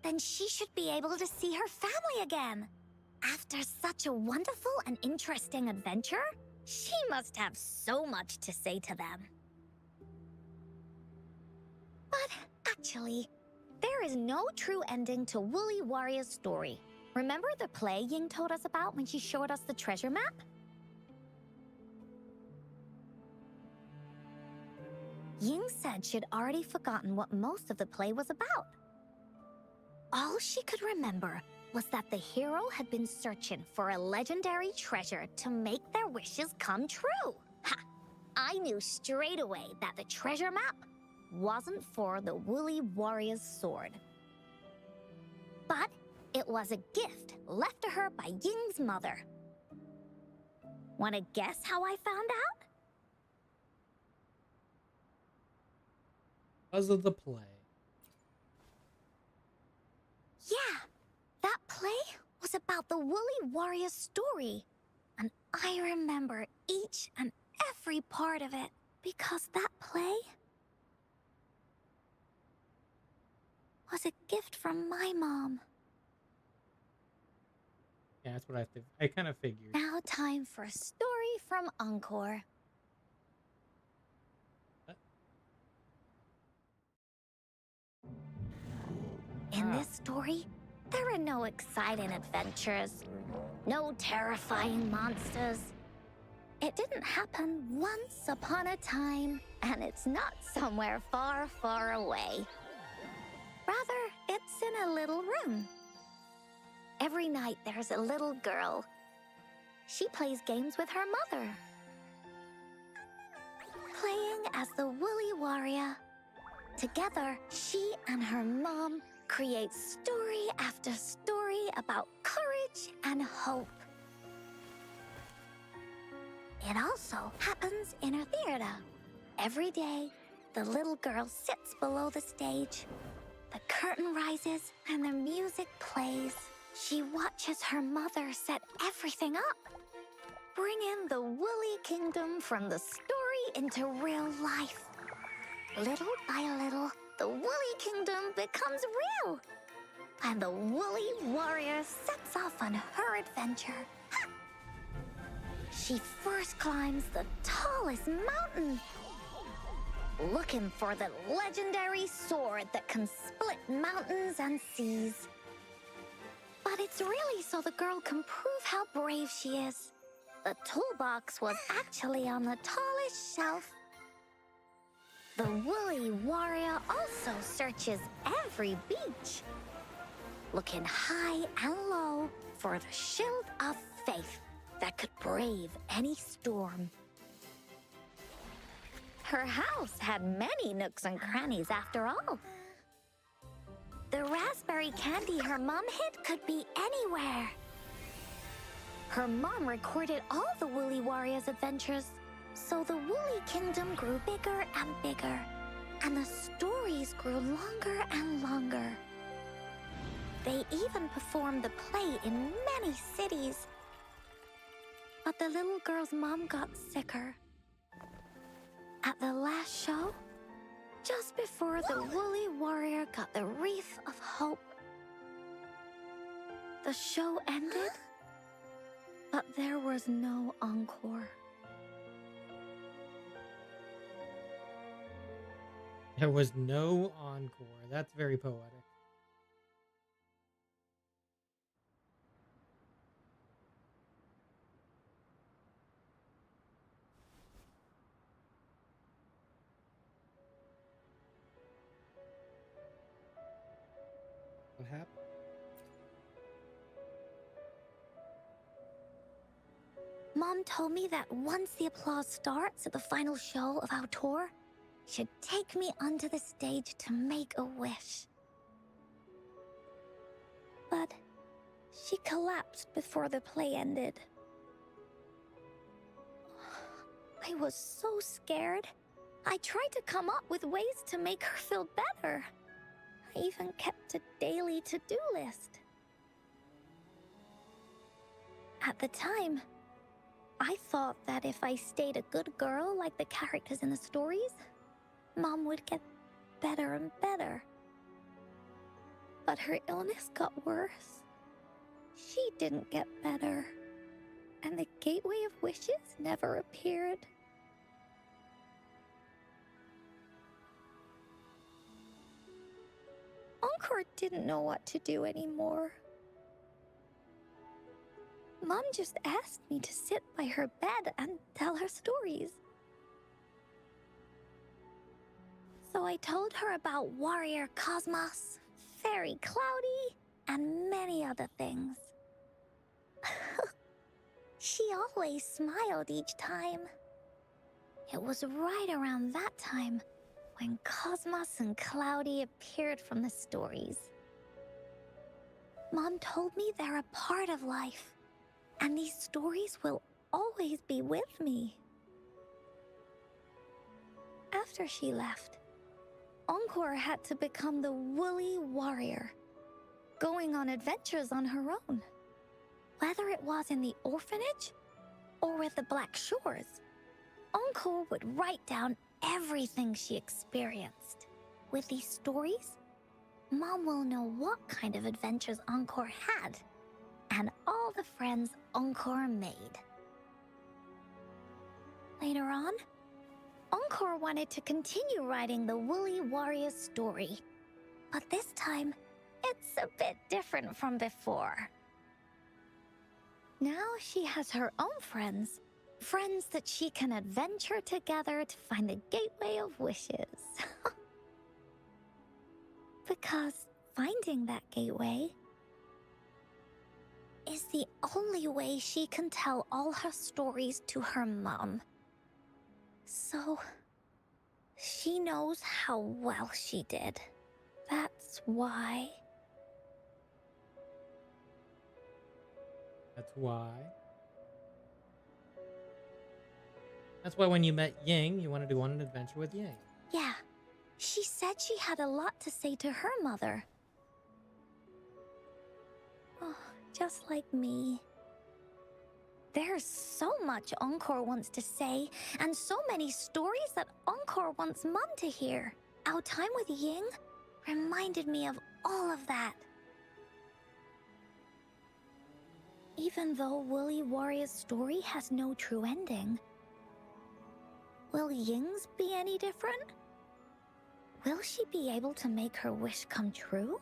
then she should be able to see her family again. After such a wonderful and interesting adventure, she must have so much to say to them. But actually, there is no true ending to Woolly Warrior's story. Remember the play Ying told us about when she showed us the treasure map? Ying said she'd already forgotten what most of the play was about. All she could remember was that the hero had been searching for a legendary treasure to make their wishes come true. Ha! I knew straight away that the treasure map wasn't for the woolly warrior's sword. But it was a gift left to her by Ying's mother. Wanna guess how I found out? Because of the play. Yeah, that play was about the woolly warrior's story. And I remember each and every part of it because that play was a gift from my mom. Yeah, that's what I kind of figured. Now time for a story from Encore. In this story, there are no exciting adventures, no terrifying monsters. It didn't happen once upon a time, and it's not somewhere far, far away. Rather, it's in a little room. Every night there's a little girl. She plays games with her mother, playing as the woolly warrior. Together, she and her mom create story after story about courage and hope. It also happens in her theater. Every day, the little girl sits below the stage. The curtain rises and the music plays. She watches her mother set everything up, bringing the woolly kingdom from the story into real life. Little by little, the woolly kingdom becomes real, and the woolly warrior sets off on her adventure. Ha! She first climbs the tallest mountain, looking for the legendary sword that can split mountains and seas. But it's really so the girl can prove how brave she is. The toolbox was actually on the tallest shelf. The woolly warrior also searches every beach, looking high and low for the shield of faith that could brave any storm. Her house had many nooks and crannies after all. The raspberry candy her mom hid could be anywhere. Her mom recorded all the woolly warrior's adventures, so the woolly kingdom grew bigger and bigger, and the stories grew longer and longer. They even performed the play in many cities. But the little girl's mom got sicker. At the last show, just before the woolly warrior got the wreath of hope, the show ended, but there was no encore. There was no encore. That's very poetic. What happened? Mom told me that once the applause starts at the final show of our tour, she'd take me onto the stage to make a wish. But she collapsed before the play ended. I was so scared. I tried to come up with ways to make her feel better. I even kept a daily to-do list. At the time, I thought that if I stayed a good girl like the characters in the stories, Mom would get better and better. But her illness got worse. She didn't get better, and the Gateway of Wishes never appeared. Encore didn't know what to do anymore. Mom just asked me to sit by her bed and tell her stories. So I told her about Warrior Cosmos, Fairy Cloudy, and many other things. She always smiled each time. It was right around that time when Cosmos and Cloudy appeared from the stories. Mom told me they're a part of life, and these stories will always be with me. After she left, Encore had to become the woolly warrior, going on adventures on her own. Whether it was in the orphanage or with the Black Shores, Encore would write down everything she experienced. With these stories, Mom will know what kind of adventures Encore had and all the friends Encore made. Later on, Encore wanted to continue writing the Woolly Warrior's story, but this time, it's a bit different from before. Now she has her own friends that she can adventure together to find the Gateway of Wishes. Because finding that gateway is the only way she can tell all her stories to her mom. So, she knows how well she did. That's why. That's why. That's why when you met Ying, you wanted to go on an adventure with Ying. Yeah, she said she had a lot to say to her mother. Oh, just like me. There's so much Encore wants to say, and so many stories that Encore wants Mom to hear. Our time with Ying reminded me of all of that. Even though Woolly Warrior's story has no true ending, will Ying's be any different? Will she be able to make her wish come true?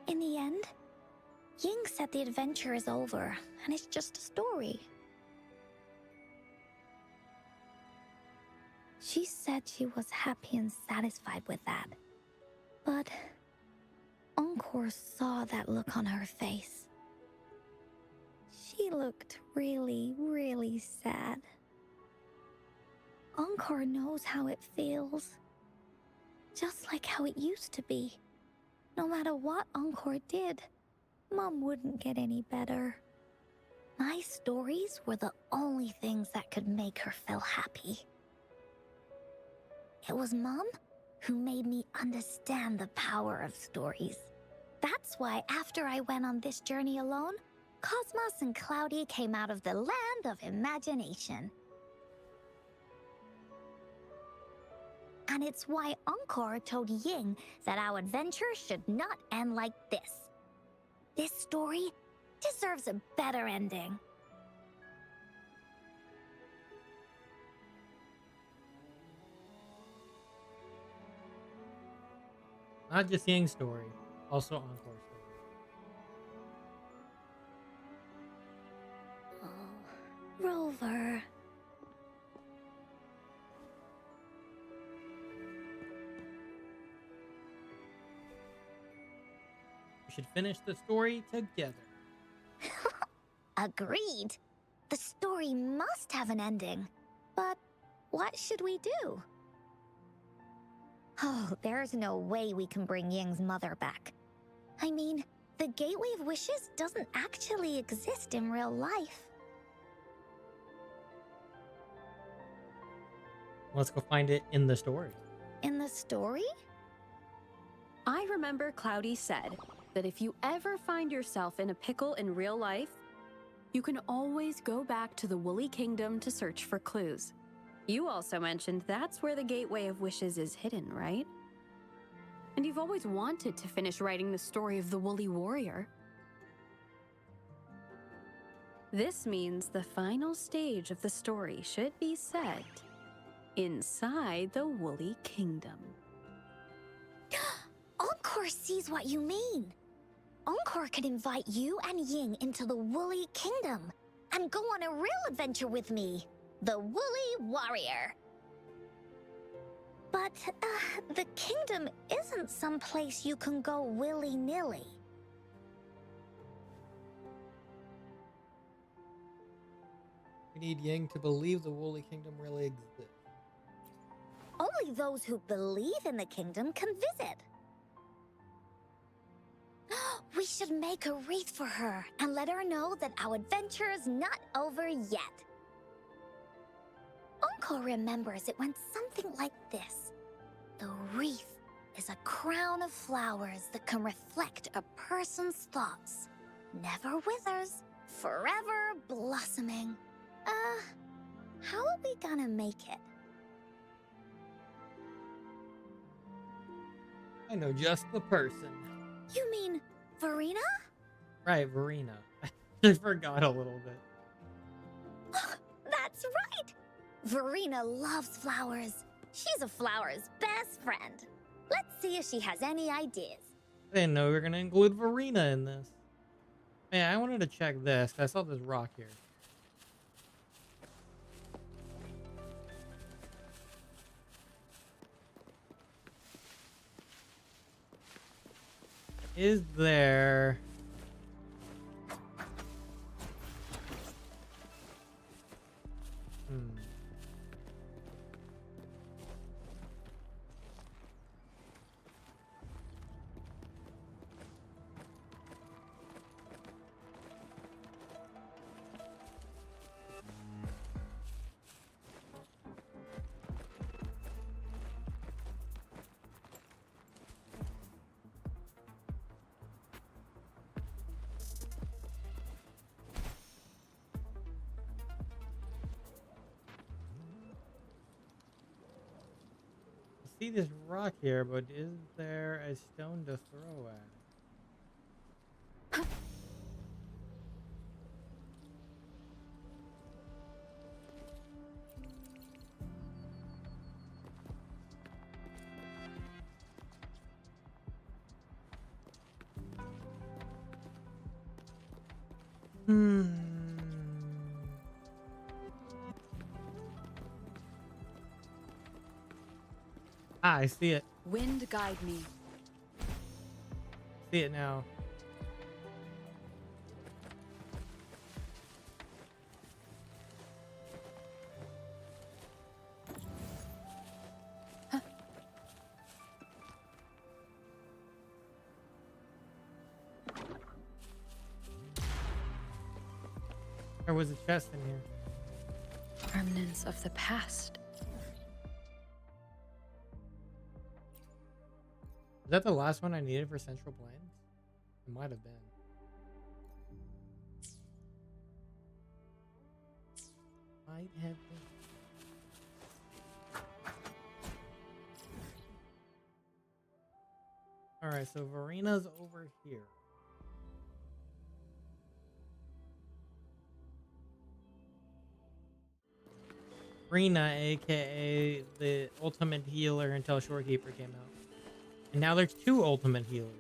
In the end, Ying said the adventure is over, and it's just a story. She said she was happy and satisfied with that. But Encore saw that look on her face. She looked really, really sad. Encore knows how it feels. Just like how it used to be. No matter what Encore did, Mom wouldn't get any better. My stories were the only things that could make her feel happy. It was Mom who made me understand the power of stories. That's why after I went on this journey alone, Cosmos and Cloudy came out of the land of imagination. And it's why Encore told Ying that our adventure should not end like this. This story deserves a better ending. Not just Ying's story, also Encore's story. Oh, Rover. We should finish the story together. Agreed. The story must have an ending. But what should we do? Oh, there's no way we can bring Ying's mother back. I mean, the Gateway of Wishes doesn't actually exist in real life. Let's go find it in the story. In the story? I remember Cloudy said that if you ever find yourself in a pickle in real life, you can always go back to the Woolly Kingdom to search for clues. You also mentioned that's where the Gateway of Wishes is hidden, right? And you've always wanted to finish writing the story of the Woolly Warrior. This means the final stage of the story should be set inside the Woolly Kingdom. Encore sees what you mean. Encore could invite you and Ying into the Woolly Kingdom and go on a real adventure with me, the Woolly Warrior. But, the kingdom isn't some place you can go willy-nilly. We need Yang to believe the Woolly Kingdom really exists. Only those who believe in the kingdom can visit. We should make a wreath for her and let her know that our adventure is not over yet. Encore remembers it went something like this. The wreath is a crown of flowers that can reflect a person's thoughts. Never withers, forever blossoming. How are we gonna make it? I know just the person. You mean Verena? Right, Verena. I forgot a little bit. That's right! Verena loves flowers. She's a flower's best friend. Let's see if she has any ideas. I didn't know we were gonna include Verena in this. Man, I wanted to check this. I saw this rock here. Is there... see this rock here, but is there a stone to throw at? Ah, I see it. Wind guide me. See it now. There was a chest in here. Remnants of the past. Is that the last one I needed for Central Plains? It might have been. Might have been. Alright, so Verena's over here. Verena, aka the ultimate healer until Shorekeeper came out. And now there's two ultimate healers.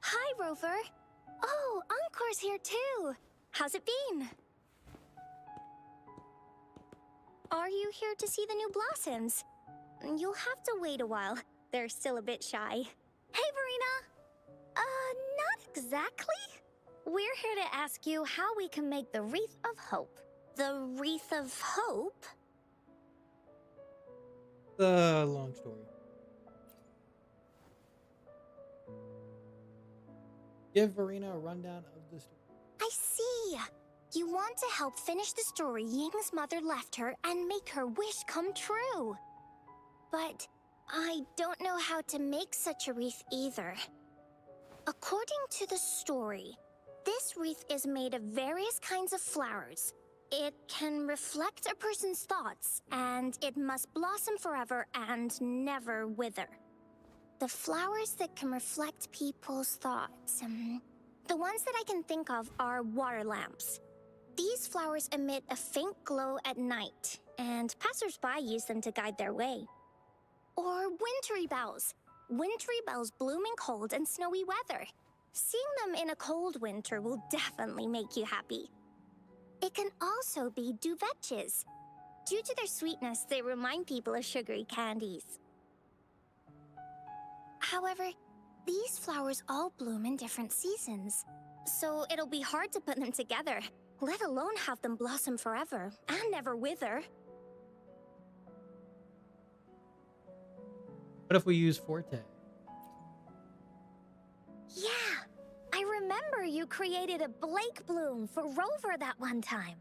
Hi, Rover. Oh, Encore's here too. How's it been? Are you here to see the new blossoms? You'll have to wait a while. They're still a bit shy. Hey, Verena! Not exactly. We're here to ask you how we can make the Wreath of Hope. The Wreath of Hope? The long story. Give Verena a rundown of the story. I see. You want to help finish the story Ying's mother left her and make her wish come true. But I don't know how to make such a wreath either. According to the story, this wreath is made of various kinds of flowers. It can reflect a person's thoughts, and it must blossom forever and never wither. The flowers that can reflect people's thoughts, the ones that I can think of are water lamps. These flowers emit a faint glow at night, and passersby use them to guide their way. Or wintry bells. Wintry bells bloom in cold and snowy weather. Seeing them in a cold winter will definitely make you happy. It can also be duvetches. Due to their sweetness, they remind people of sugary candies. However, these flowers all bloom in different seasons, so it'll be hard to put them together, let alone have them blossom forever and never wither. What if we use Forte? Yeah, I remember you created a Blake bloom for Rover that one time.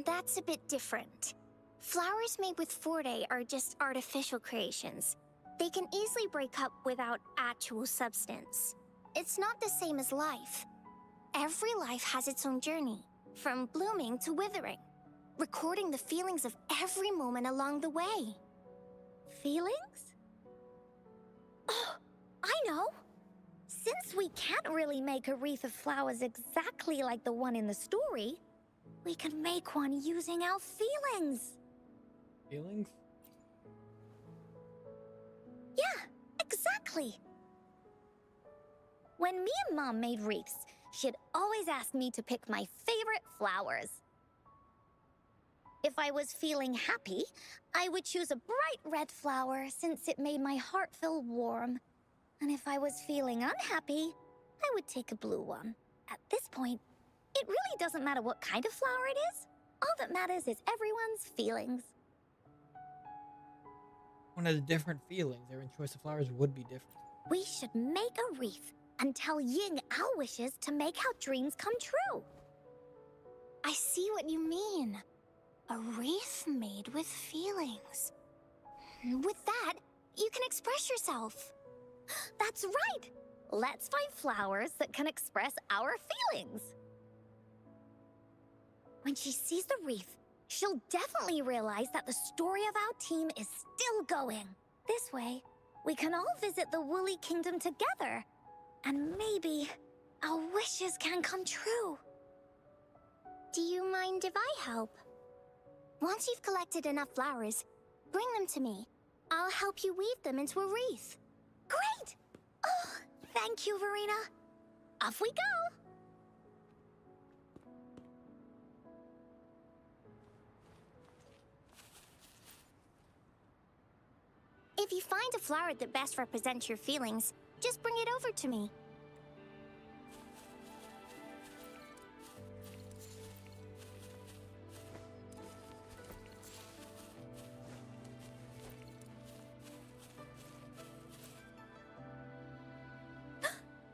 That's a bit different. Flowers made with Forte are just artificial creations. They can easily break up without actual substance. It's not the same as life. Every life has its own journey, from blooming to withering, recording the feelings of every moment along the way. Feelings? Oh, I know! Since we can't really make a wreath of flowers exactly like the one in the story, we can make one using our feelings. Feelings? Yeah, exactly. When me and Mom made wreaths, she'd always ask me to pick my favorite flowers. If I was feeling happy, I would choose a bright red flower since it made my heart feel warm. And if I was feeling unhappy, I would take a blue one. At this point, it really doesn't matter what kind of flower it is. All that matters is everyone's feelings. One has different feelings. Every choice of flowers would be different. We should make a wreath and tell Ying our wishes to make our dreams come true. I see what you mean. A wreath made with feelings. With that, you can express yourself. That's right! Let's find flowers that can express our feelings. When she sees the wreath, she'll definitely realize that the story of our team is still going. This way, we can all visit the Woolly Kingdom together, and maybe our wishes can come true. Do you mind if I help? Once you've collected enough flowers, bring them to me. I'll help you weave them into a wreath. Great! Oh, thank you, Verena. Off we go! If you find a flower that best represents your feelings, just bring it over to me.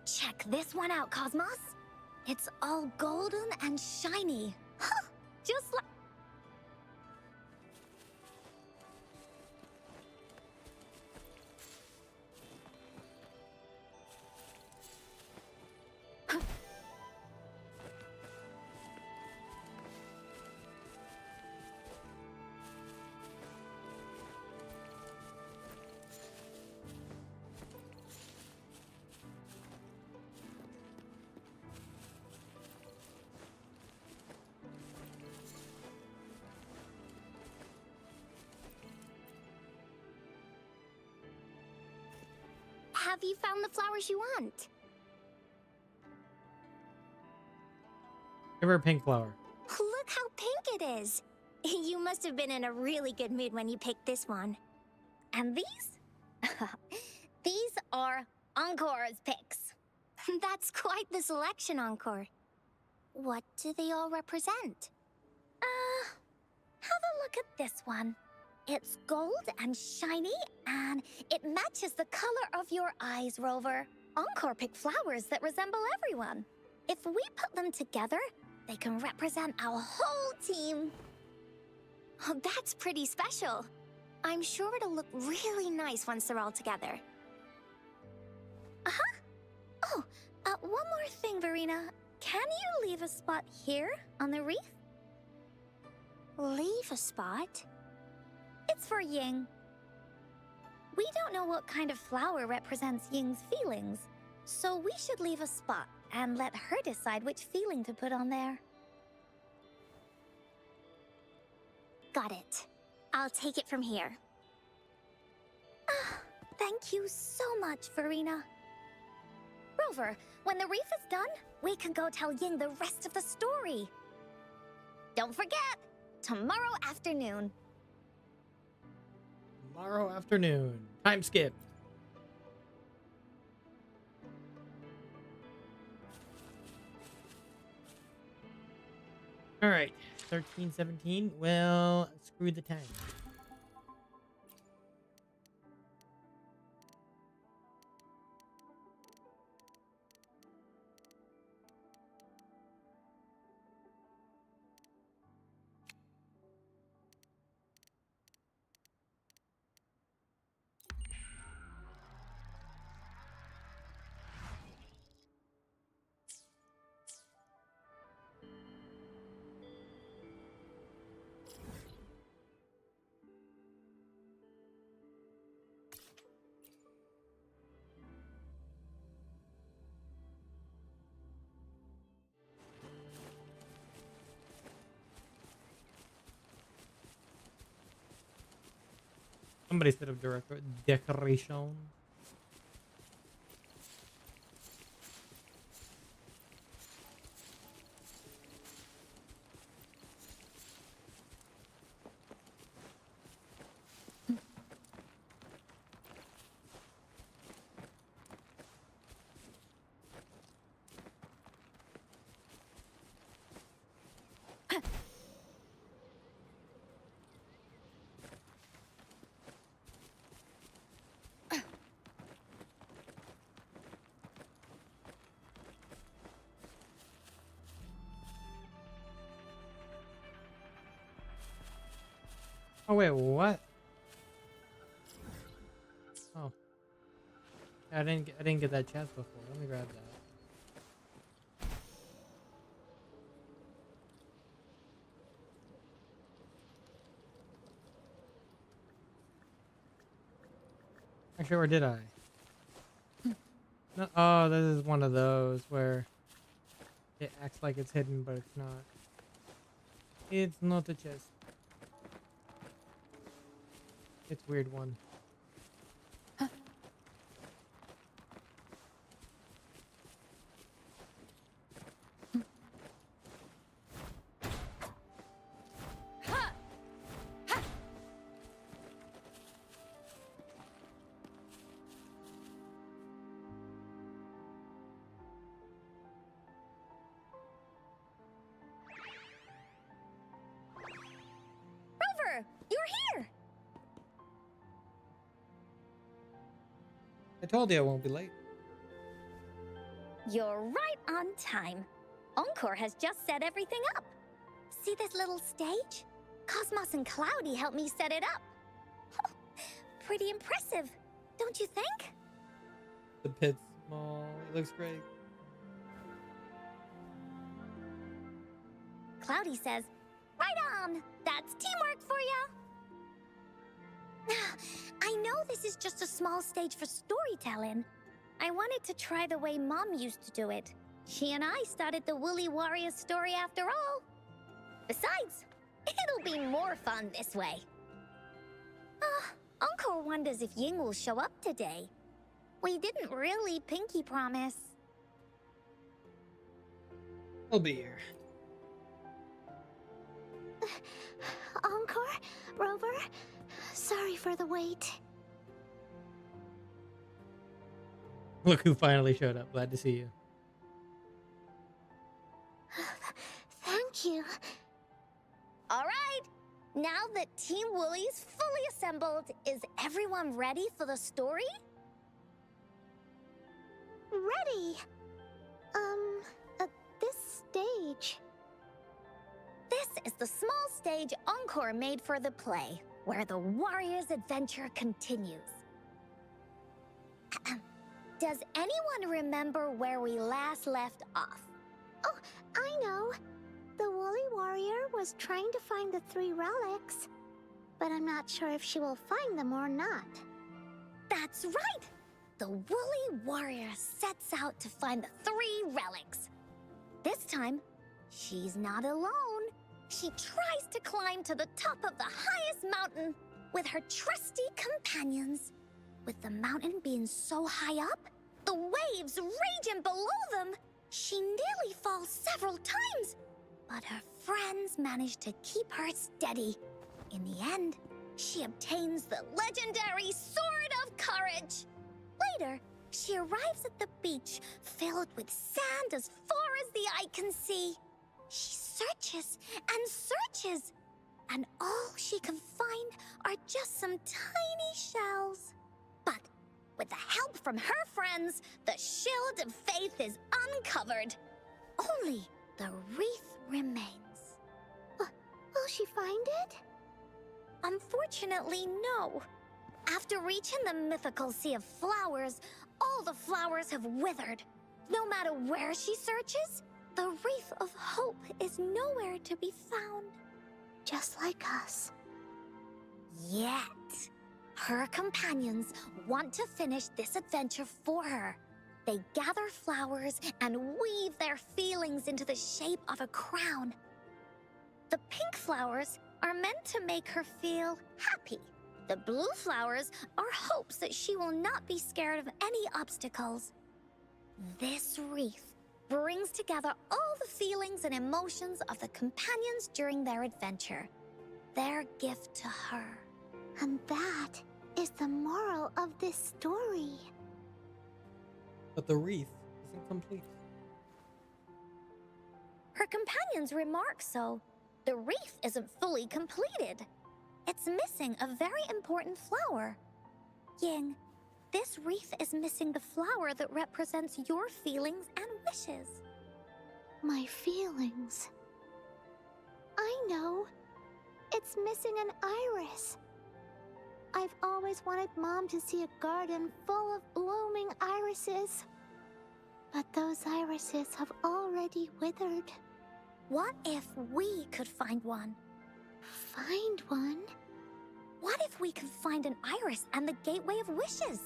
Check this one out, Cosmos. It's all golden and shiny. Huh, just like... Have you found the flowers you want? Give her a pink flower. Look how pink it is! You must have been in a really good mood when you picked this one. And these? These are Encore's picks. That's quite the selection, Encore. What do they all represent? Have a look at this one. It's gold and shiny, and it matches the color of your eyes, Rover. Encore pick flowers that resemble everyone. If we put them together, they can represent our whole team. Oh, that's pretty special. I'm sure it'll look really nice once they're all together. Oh, one more thing, Verena. Can you leave a spot here on the wreath? Leave a spot? It's for Ying. We don't know what kind of flower represents Ying's feelings, so we should leave a spot and let her decide which feeling to put on there. Got it. I'll take it from here. Thank you so much, Verena. Rover, when the wreath is done, we can go tell Ying the rest of the story. Don't forget, tomorrow afternoon. Tomorrow afternoon. Time skip. All right. 13, 17. Well, screw the time. Somebody set up decoration. Oh wait, what? Oh, I didn't get that chance before. Let me grab that. Actually, or did I? No, oh, this is one of those where it acts like it's hidden, but it's not. It's not a chest. It's a weird one. Rover, you're here! I told you I won't be late. You're right on time. Encore has just set everything up. See this little stage? Cosmos and Cloudy helped me set it up. Pretty impressive, don't you think? The pit's small. It looks great. Cloudy says, right on! That's teamwork for ya! I know this is just a small stage for storytelling. I wanted to try the way Mom used to do it. She and I started the Woolly Warrior story after all. Besides, it'll be more fun this way. Encore wonders if Ying will show up today. We didn't really pinky promise. He'll be here. Encore, Rover, sorry for the wait. Look who finally showed up. Glad to see you. Thank you. All right. Now that Team Woolly's fully assembled, is everyone ready for the story? Ready. At this stage. This is the small stage Encore made for the play, where the warrior's adventure continues. Does anyone remember where we last left off? Oh, I know. The woolly warrior was trying to find the 3 relics, but I'm not sure if she will find them or not. That's right! The woolly warrior sets out to find the 3 relics. This time, she's not alone. She tries to climb to the top of the highest mountain with her trusty companions. With the mountain being so high up, the waves raging below them, she nearly falls several times. But her friends manage to keep her steady. In the end, she obtains the legendary Sword of Courage. Later, she arrives at the beach filled with sand as far as the eye can see. She searches and searches, and all she can find are just some tiny shells. But with the help from her friends, the Shield of Faith is uncovered. Only the wreath remains. Will she find it? Unfortunately, no. After reaching the mythical Sea of Flowers, all the flowers have withered. No matter where she searches, the Wreath of Hope is nowhere to be found. Just like us. Yet, her companions want to finish this adventure for her. They gather flowers and weave their feelings into the shape of a crown. The pink flowers are meant to make her feel happy. The blue flowers are hopes that she will not be scared of any obstacles. This wreath brings together all the feelings and emotions of the companions during their adventure. Their gift to her. And that is the moral of this story. But the wreath isn't complete. Her companions remark so. The wreath isn't fully completed. It's missing a very important flower. Ying, this wreath is missing the flower that represents your feelings and wishes. My feelings. I know. It's missing an iris. I've always wanted Mom to see a garden full of blooming irises. But those irises have already withered. What if we could find one? Find one? What if we could find an iris and the Gateway of Wishes?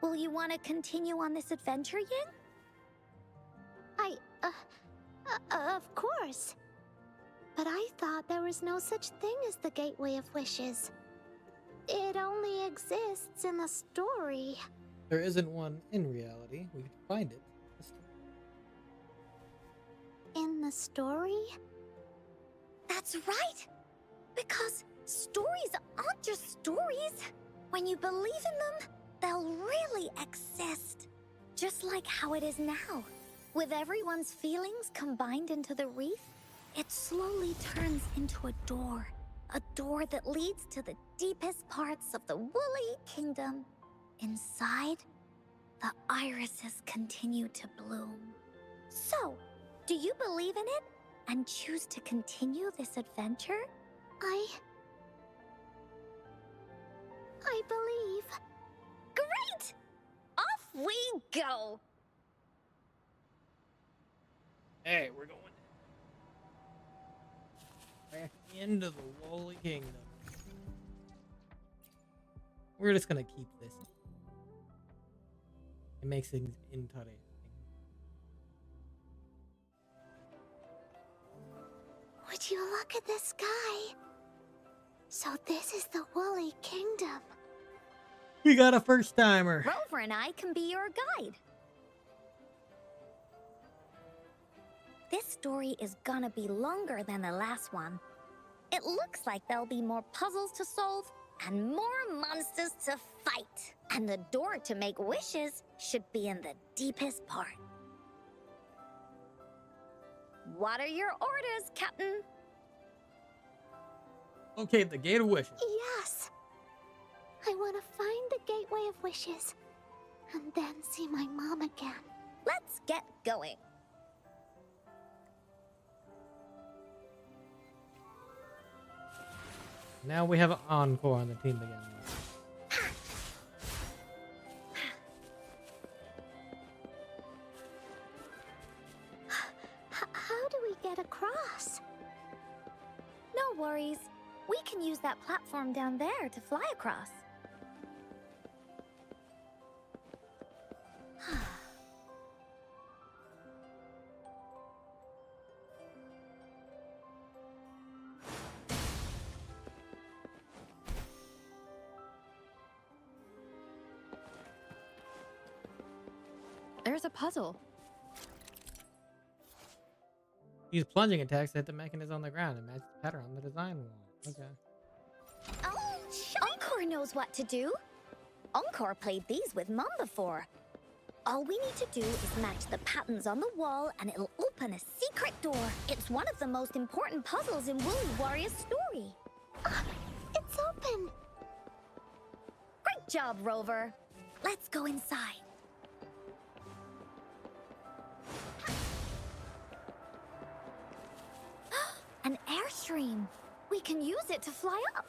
Will you want to continue on this adventure, Ying? Of course. But I thought there was no such thing as the Gateway of Wishes. It only exists in the story. There isn't one in reality. We could find it. In the story? That's right! Because stories aren't just stories. When you believe in them, they'll really exist. Just like how it is now. With everyone's feelings combined into the wreath, it slowly turns into a door. A door that leads to the deepest parts of the Woolly Kingdom. Inside, the irises continue to bloom. So, do you believe in it and choose to continue this adventure? I believe. Great! Off we go! Hey, we're going back into the Woolly Kingdom. We're just gonna keep this. It makes things interesting. Would you look at the sky? So this is the Woolly Kingdom. We got a first timer. Rover and I can be your guide. This story is gonna be longer than the last one. It looks like there'll be more puzzles to solve and more monsters to fight. And the door to make wishes should be in the deepest part. What are your orders, Captain? Okay, the Gate of Wishes. Yes. I want to find the Gateway of Wishes and then see my mom again. Let's get going. Now we have Encore on the team again. How do we get across? No worries. We can use that platform down there to fly across. There's a puzzle. Use plunging attacks to hit the mechanism on the ground and match the pattern on the design wall. Okay. Encore knows what to do. Encore played these with Mom before. All we need to do is match the patterns on the wall and it'll open a secret door. It's one of the most important puzzles in Woolly Warrior's story. It's open. Great job, Rover. Let's go inside. An airstream. We can use it to fly up.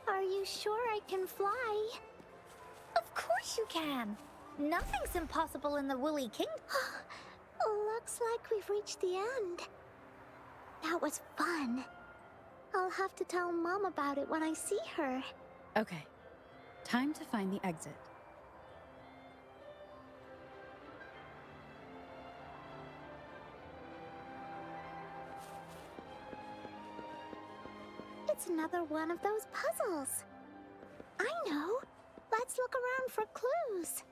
Are you sure I can fly? Of course you can. Nothing's impossible in the Woolly Kingdom. Looks like we've reached the end. That was fun. I'll have to tell Mom about it when I see her. Okay, time to find the exit. It's another one of those puzzles. I know. Let's look around for clues.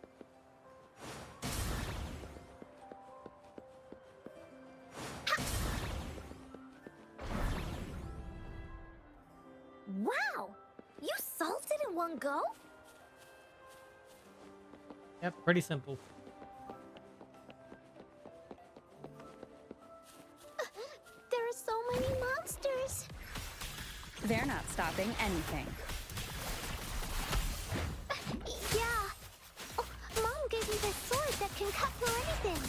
Wow! You solved it in one go? Yep, pretty simple. There are so many monsters. They're not stopping anything. Yeah. Oh, Mom gave me this sword that can cut through anything.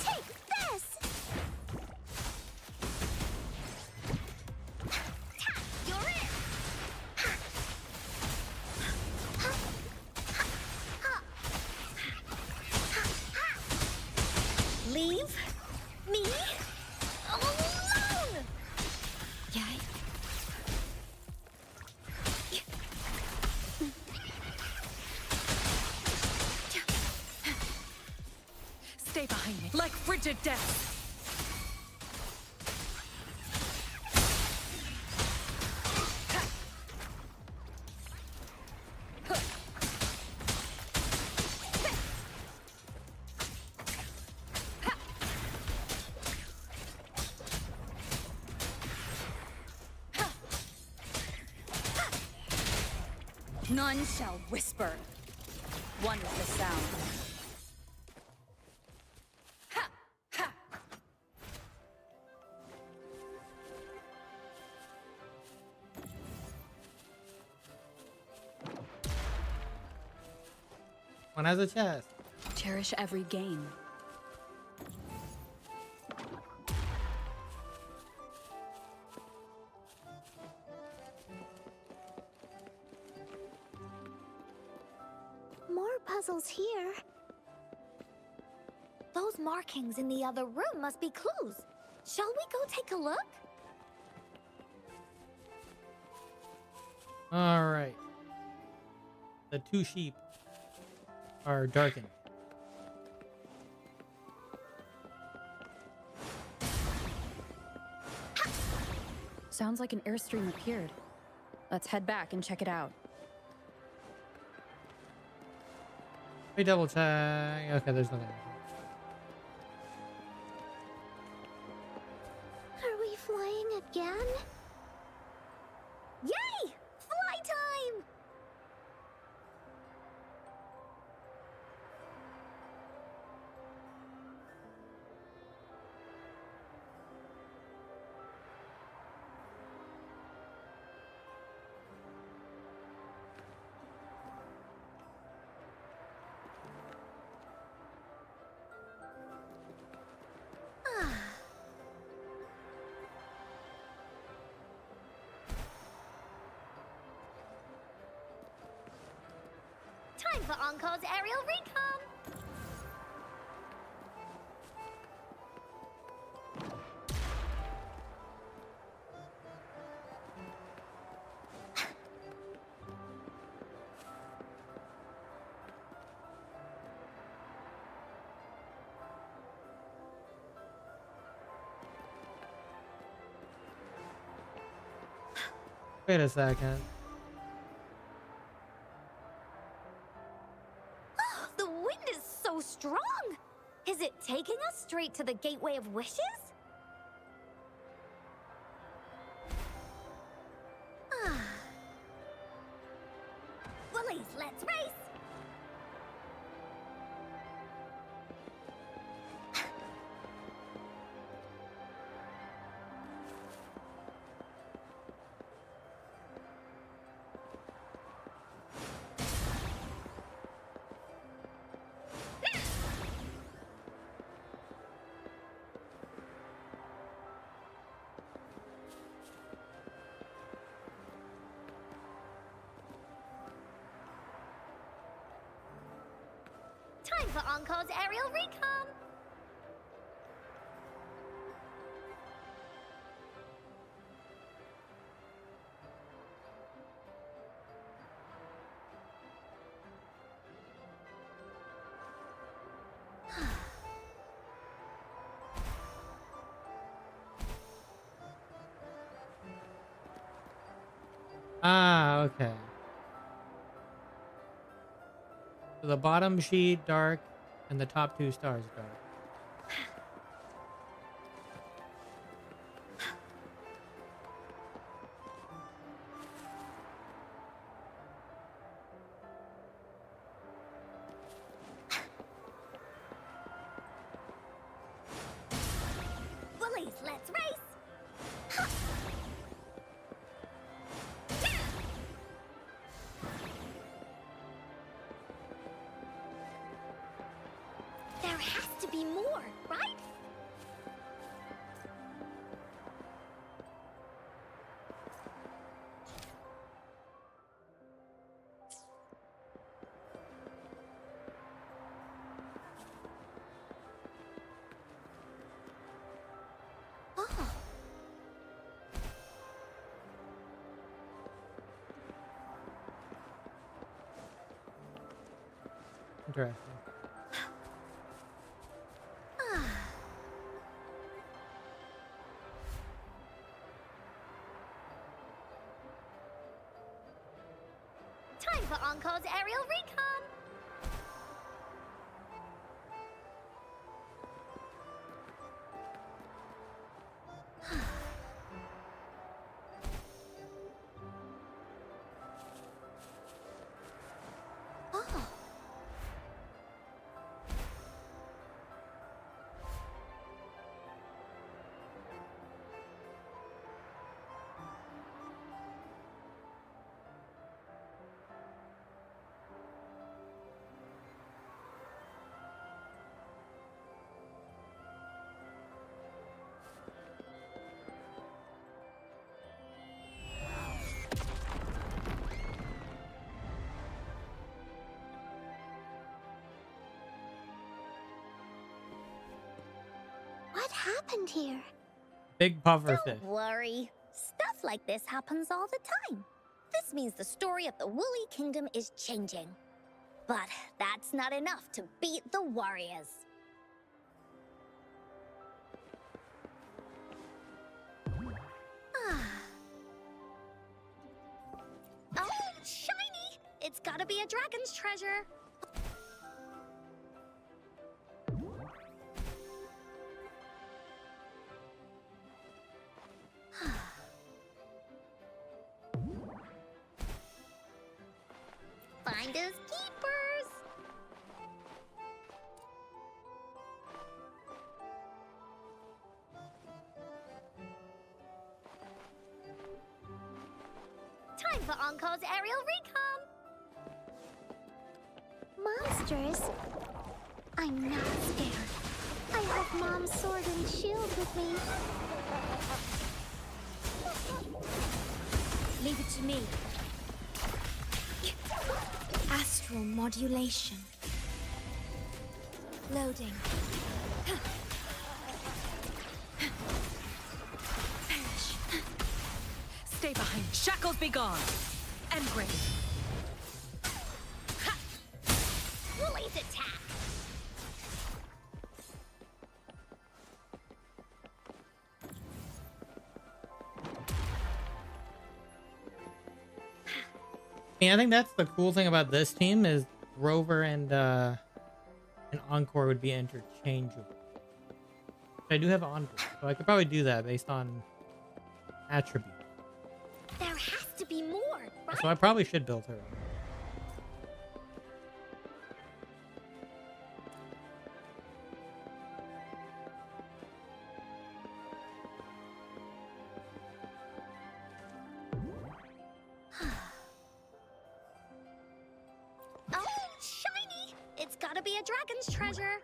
Take this! You're in! Leave me alone! Yay. Stay behind me, like frigid death. None shall whisper. One is the sound. One has a chest. Cherish every game. More puzzles here. Those markings in the other room must be clues. Shall we go take a look? All right. The two sheep are darkened. Sounds like an airstream appeared. Let's head back and check it out. Let me double check. Okay, there's nothing. Are we flying again? Yay! Fly time! Encore's aerial recon! Wait a second. Oh, the wind is so strong! Is it taking us straight to the Gateway of Wishes? Willies, let's race! Time for Encore's aerial recon! Ah, okay. So the bottom sheet dark and the top two stars dark. Willies, let's race! There has to be more, right? Oh. Interesting. Time for Encore's aerial recon! Oh. What happened here? Big puffer fish. Don't worry. Stuff like this happens all the time. This means the story of the Woolly Kingdom is changing. But that's not enough to beat the warriors. Oh, shiny! It's gotta be a dragon's treasure. Finders keepers. Time for Encore's aerial recon. Monsters? I'm not scared. I have Mom's sword and shield with me. Leave it to me. Astral modulation. Loading. Stay behind me. Shackles be gone. Engrave. Woolly's attack. Yeah, I think that's the cool thing about this team is Rover and Encore would be interchangeable. I do have Encore, so I could probably do that based on attribute. There has to be more, right? So I probably should build her. Oh, shiny! It's gotta be a dragon's treasure.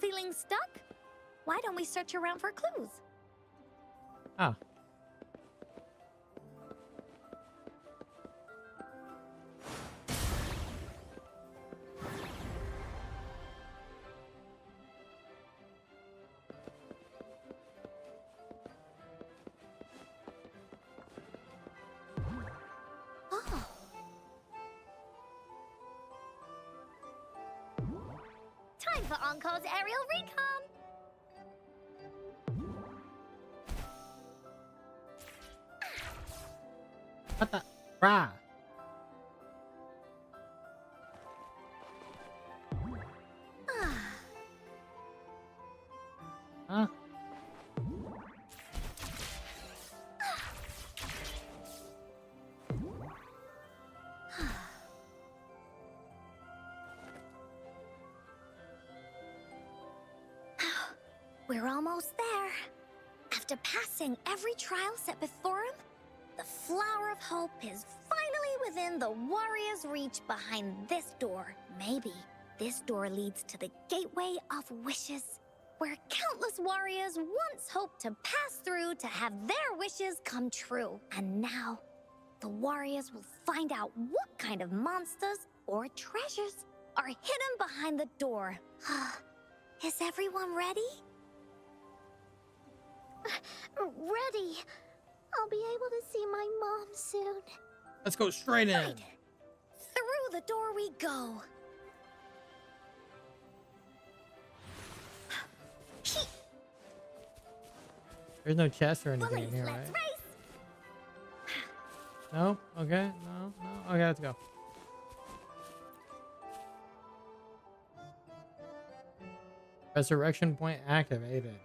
Feeling stuck? Why don't we search around for clues? Ah. Oh. Time for Encore's aerial recon. What the? Rah. Huh? We're almost there. After passing every trial set before him, the Flower of Hope is finally within the warrior's reach behind this door. Maybe this door leads to the Gateway of Wishes, where countless warriors once hoped to pass through to have their wishes come true. And now, the warriors will find out what kind of monsters or treasures are hidden behind the door. Is everyone ready? Ready. I'll be able to see my mom soon. Let's go straight in. Right. Through the door we go. There's no chest or anything Bullies, in here, let's right? race. No? Okay. No. Okay, let's go. Resurrection point activated.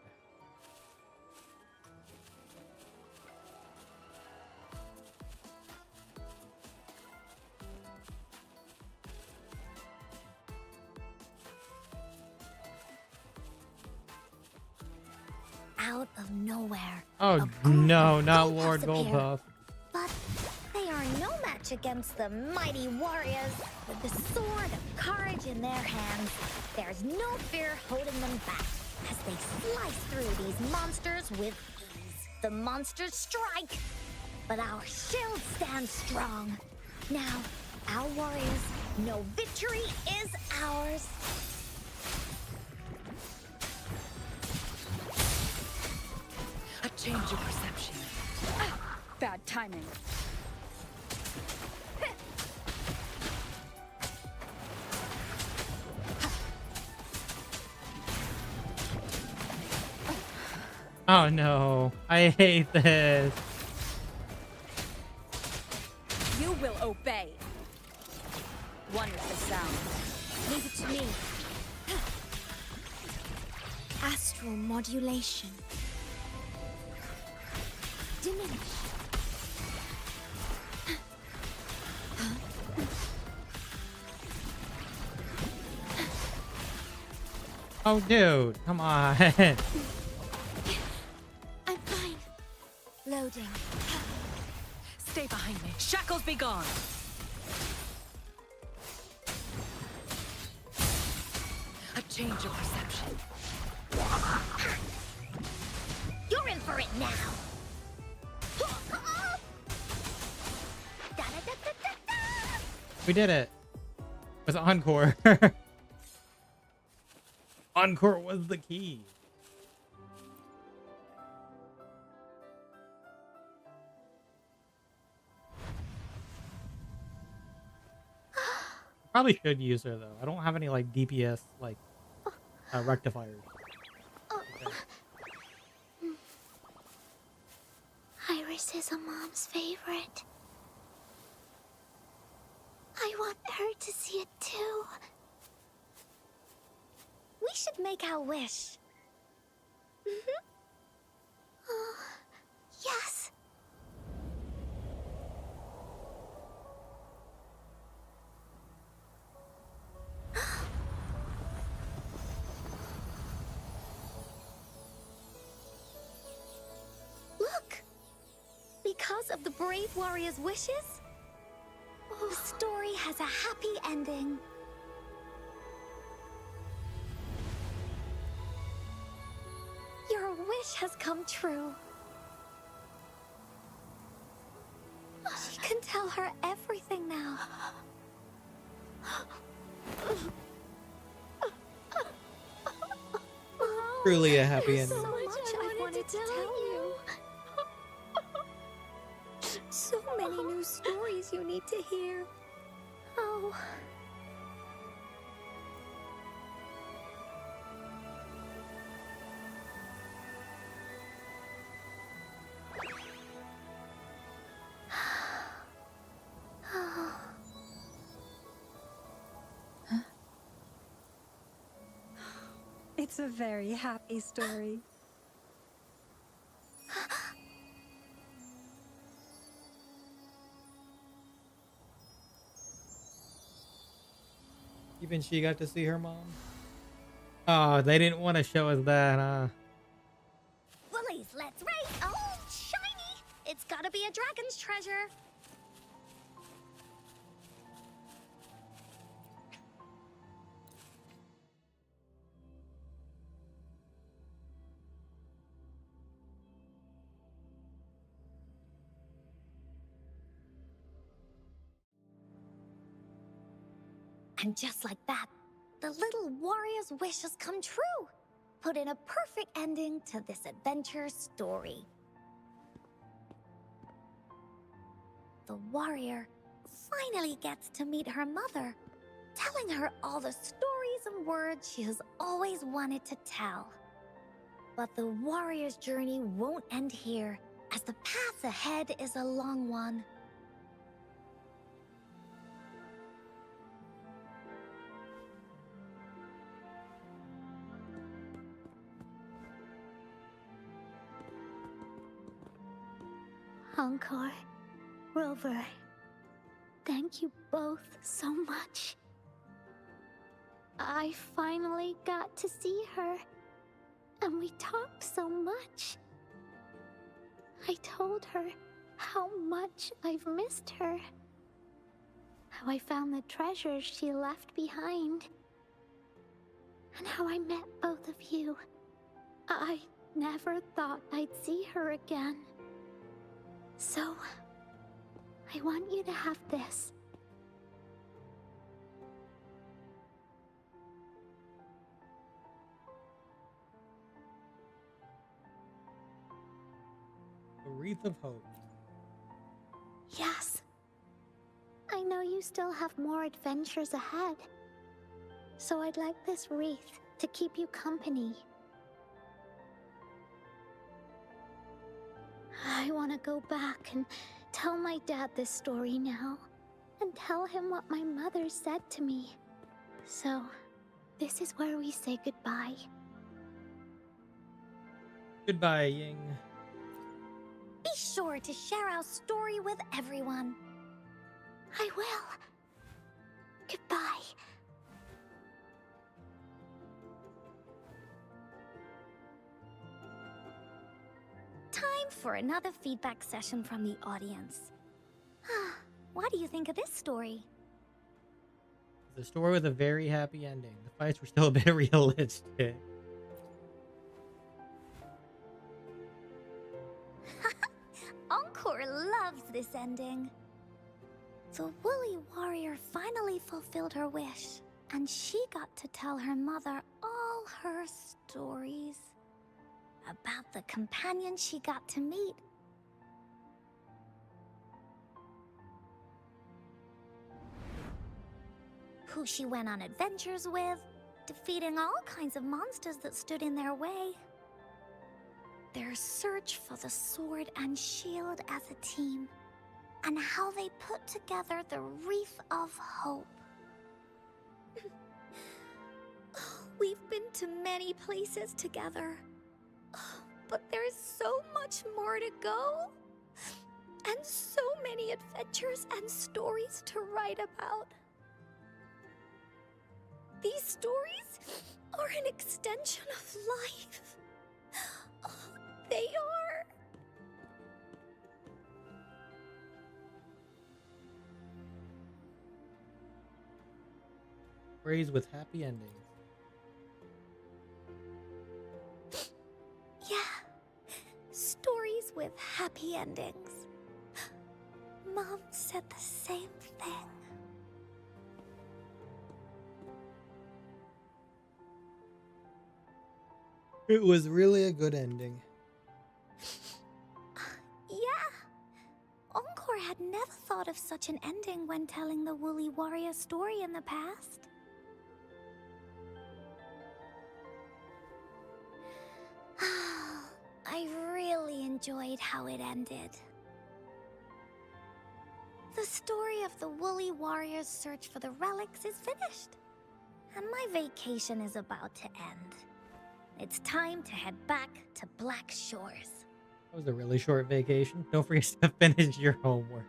Out of nowhere. Oh no, not Lord Goldpuff. But they are no match against the mighty warriors. With the sword of courage in their hands, there's no fear holding them back as they slice through these monsters with ease. The monsters strike, but our shield stands strong. Now, our warriors know victory is ours. A change of perception. Bad timing. Oh no, I hate this. You will obey. One with the sound. Leave it to me. Astral modulation. Diminish. Oh dude, come on. I'm fine. Loading. Stay behind me. Shackles be gone. A change of perception. You're for it now. We did it. It was Encore. Encore was the key. Probably should use her though. I don't have any like DPS like rectifiers. Iris is a mom's favorite. I want her to see it too. We should make our wish. Oh, yes. Look! Because of the brave warrior's wishes, the story has a happy ending. Your wish has come true. She can tell her everything now. Truly a happy ending. So much I wanted to tell you. So many new stories you need to hear. Oh. It's a very happy story. Even she got to see her mom. Oh, they didn't want to show us that, huh? Woolies, let's race! Oh, shiny! It's gotta be a dragon's treasure. And just like that, the little warrior's wish has come true. Put in a perfect ending to this adventure story. The warrior finally gets to meet her mother, telling her all the stories and words she has always wanted to tell. But the warrior's journey won't end here, as the path ahead is a long one. Encore, Rover, thank you both so much. I finally got to see her, and we talked so much. I told her how much I've missed her, how I found the treasures she left behind, and how I met both of you. I never thought I'd see her again. So, I want you to have this. A wreath of hope. Yes. I know you still have more adventures ahead. So I'd like this wreath to keep you company. I want to go back and tell my dad this story now, and tell him what my mother said to me. So, this is where we say goodbye. Goodbye, Ying. Be sure to share our story with everyone. I will. Goodbye. Time for another feedback session from the audience. What do you think of this story? The story with a very happy ending. The fights were still a bit realistic. this ending. The Woolly Warrior finally fulfilled her wish, and she got to tell her mother all her stories about the companion she got to meet. Who she went on adventures with, defeating all kinds of monsters that stood in their way. Their search for the sword and shield as a team, and how they put together the Wreath of Hope. We've been to many places together, but there's so much more to go, and so many adventures and stories to write about. These stories are an extension of life. They are. Stories with happy endings. Yeah, stories with happy endings. Mom said the same thing. It was really a good ending. Yeah. Encore had never thought of such an ending when telling the Woolly Warrior story in the past. I really enjoyed how it ended. The story of the Woolly Warrior's search for the relics is finished, and my vacation is about to end. It's time to head back to Black Shores. That was a really short vacation. Don't forget to finish your homework.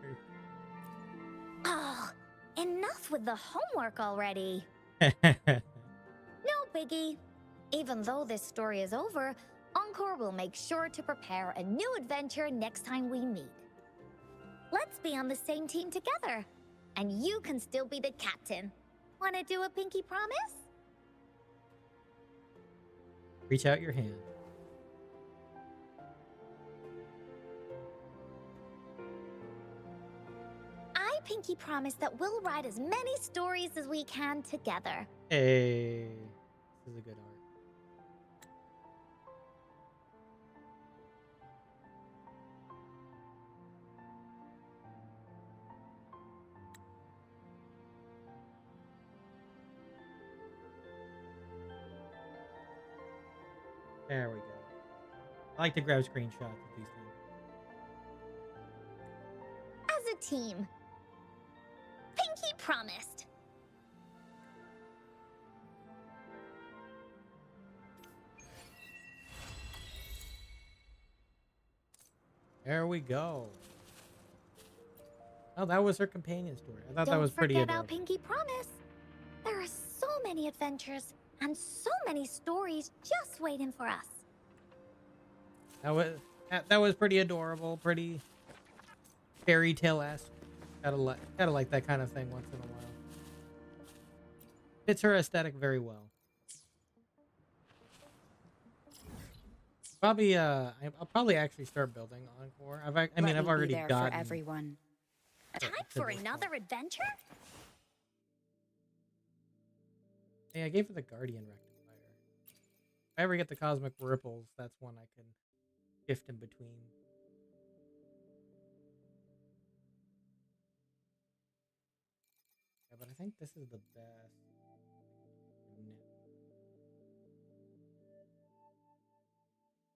Oh, enough with the homework already. No biggie. Even though this story is over, Encore will make sure to prepare a new adventure next time we meet. Let's be on the same team together, and you can still be the captain. Wanna do a pinky promise? Reach out your hand. I pinky promise that we'll write as many stories as we can together. Hey, this is a good art. There we go. I like to grab screenshots of these things. As a team. Pinky promised. There we go. Oh, that was her companion story. I thought that Don't was pretty forget adorable. our pinky promise. There are so many adventures and so many stories just waiting for us. That was pretty adorable, pretty fairy tale-esque. Gotta like that kind of thing once in a while. Fits her aesthetic very well. Probably I'll probably actually start building Encore. I've already there gotten for everyone. Time for another adventure? Hey, I gave her the Guardian Rectifier. If I ever get the Cosmic Ripples, that's one I can shift in between. Yeah, but I think this is the best.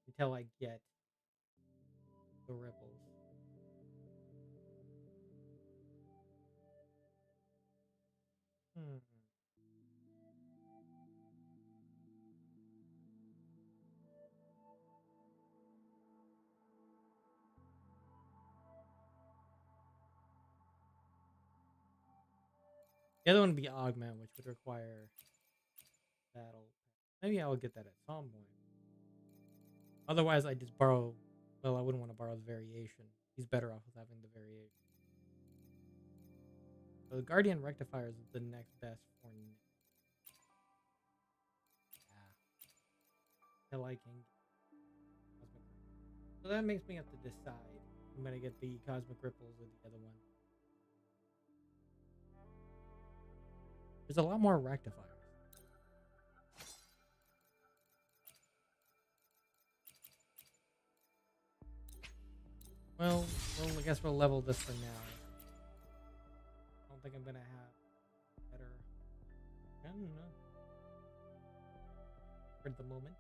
Until I get the ripples. The other one would be Augment, which would require battle. Maybe I will get that at some point. Otherwise, I just borrow. Well, I wouldn't want to borrow the variation. He's better off with having the variation. So the Guardian Rectifier is the next best for now. Yeah. I like him. So that makes me have to decide. I'm gonna get the Cosmic Ripples with the other one. There's a lot more rectifiers. Well, I guess we'll level this for now. I don't think I'm gonna have better. I don't know. For the moment.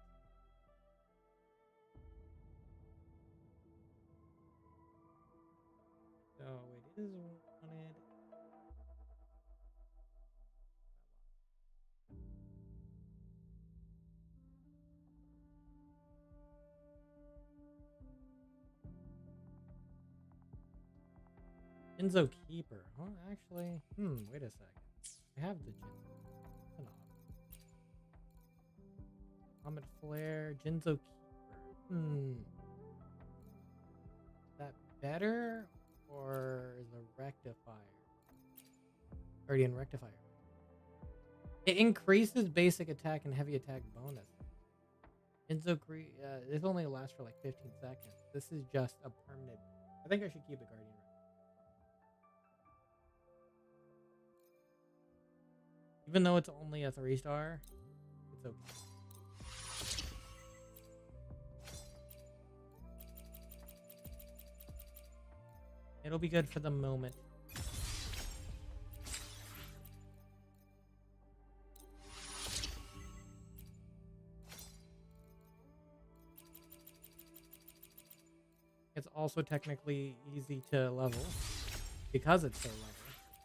So it is wanted. Jinzo Keeper. Huh? Actually, wait a second. I have the Jinzo. Comet Flare, Jinzo Keeper. Is that better or the Rectifier? Guardian Rectifier. It increases basic attack and heavy attack bonus. Jinzo this only lasts for like 15 seconds. This is just a permanent. I think I should keep the Guardian Rectifier. Even though it's only a 3-star, it's okay. It'll be good for the moment. It's also technically easy to level because it's so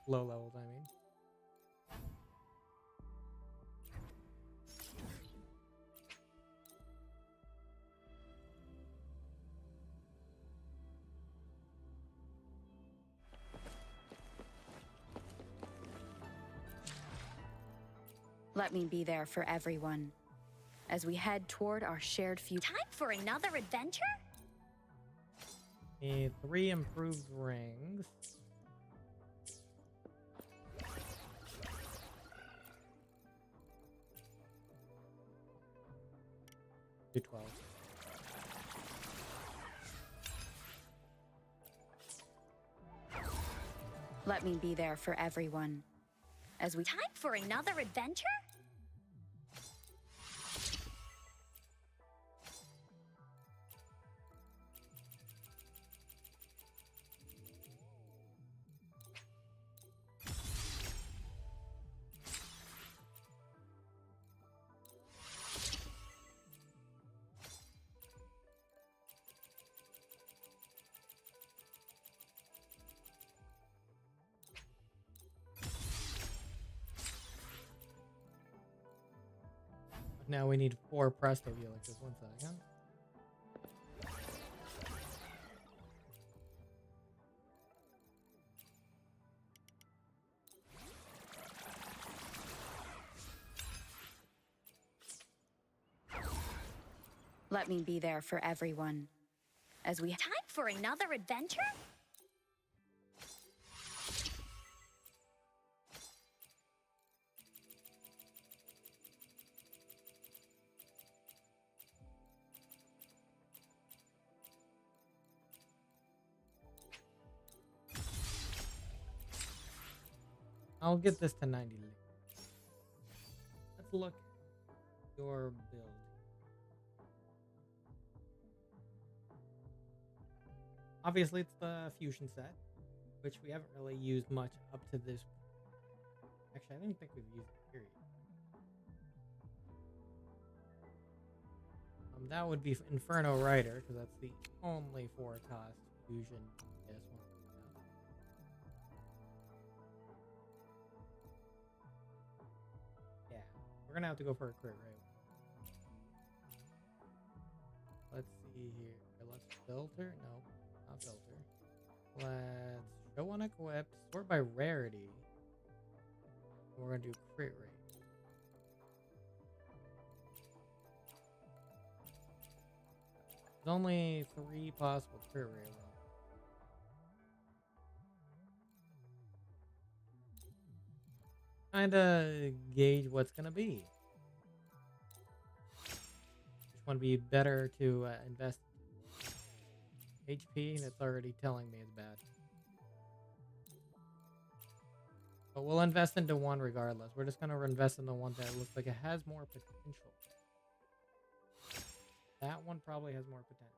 low levels, I mean. Let me be there for everyone as we head toward our shared future. Time for another adventure? 3 improved rings. Do 12. Let me be there for everyone as we. Time for another adventure? Now we need 4 Presto Helixes. 1 second. Let me be there for everyone as we. Time for another adventure? I'll get this to 90. Let's look at your build. Obviously, it's the fusion set, which we haven't really used much up to this point. Actually, I don't think we've used it, period. That would be Inferno Rider, because that's the only 4-cost fusion. Yes, one. Yeah, we're gonna have to go for a crit rate. Let's see here. Let's filter. No, not filter. Let's show unequipped. Sort by rarity. We're gonna do crit rate. There's only 3 possible crit rate rolls. Kinda gauge what's gonna be. Which one would be better to invest HP, and it's already telling me it's bad. But we'll invest into one regardless. We're just gonna invest in the one that looks like it has more potential. That one probably has more potential.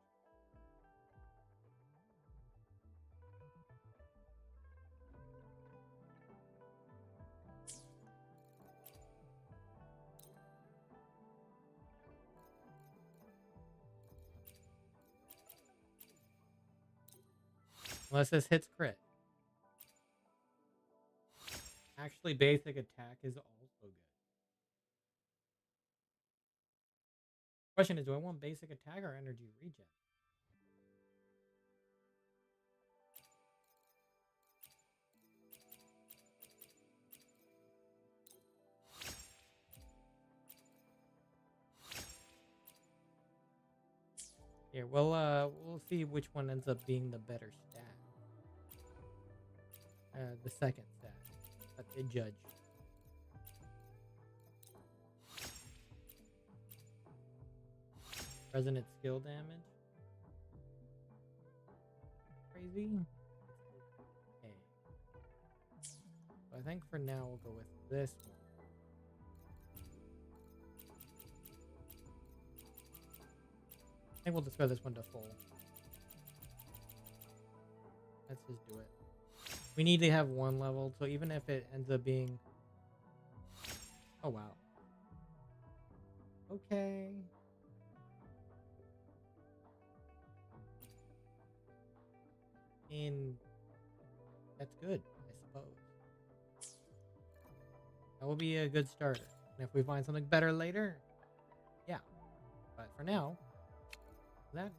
Unless this hits crit. Actually, basic attack is also good. Question is, do I want basic attack or energy regen? Here, we'll see which one ends up being the better stat. The second stat. Let the judge. Resonant skill damage. Crazy. Okay. So I think for now we'll go with this one. I think we'll just go this one to full. Let's just do it. We need to have one level, so even if it ends up being... Oh, wow. Okay. And that's good, I suppose. That will be a good starter. And if we find something better later, yeah. But for now, that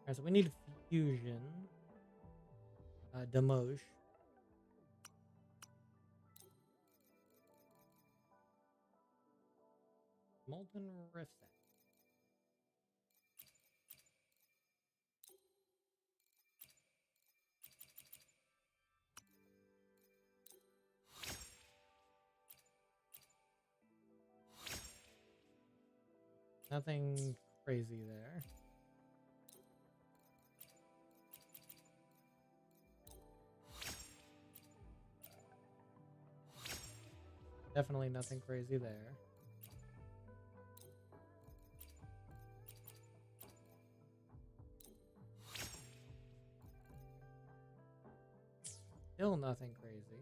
Alright, so we need fusion. Demoge. Molten Rift Set. Nothing crazy there. Definitely nothing crazy there. Still nothing crazy.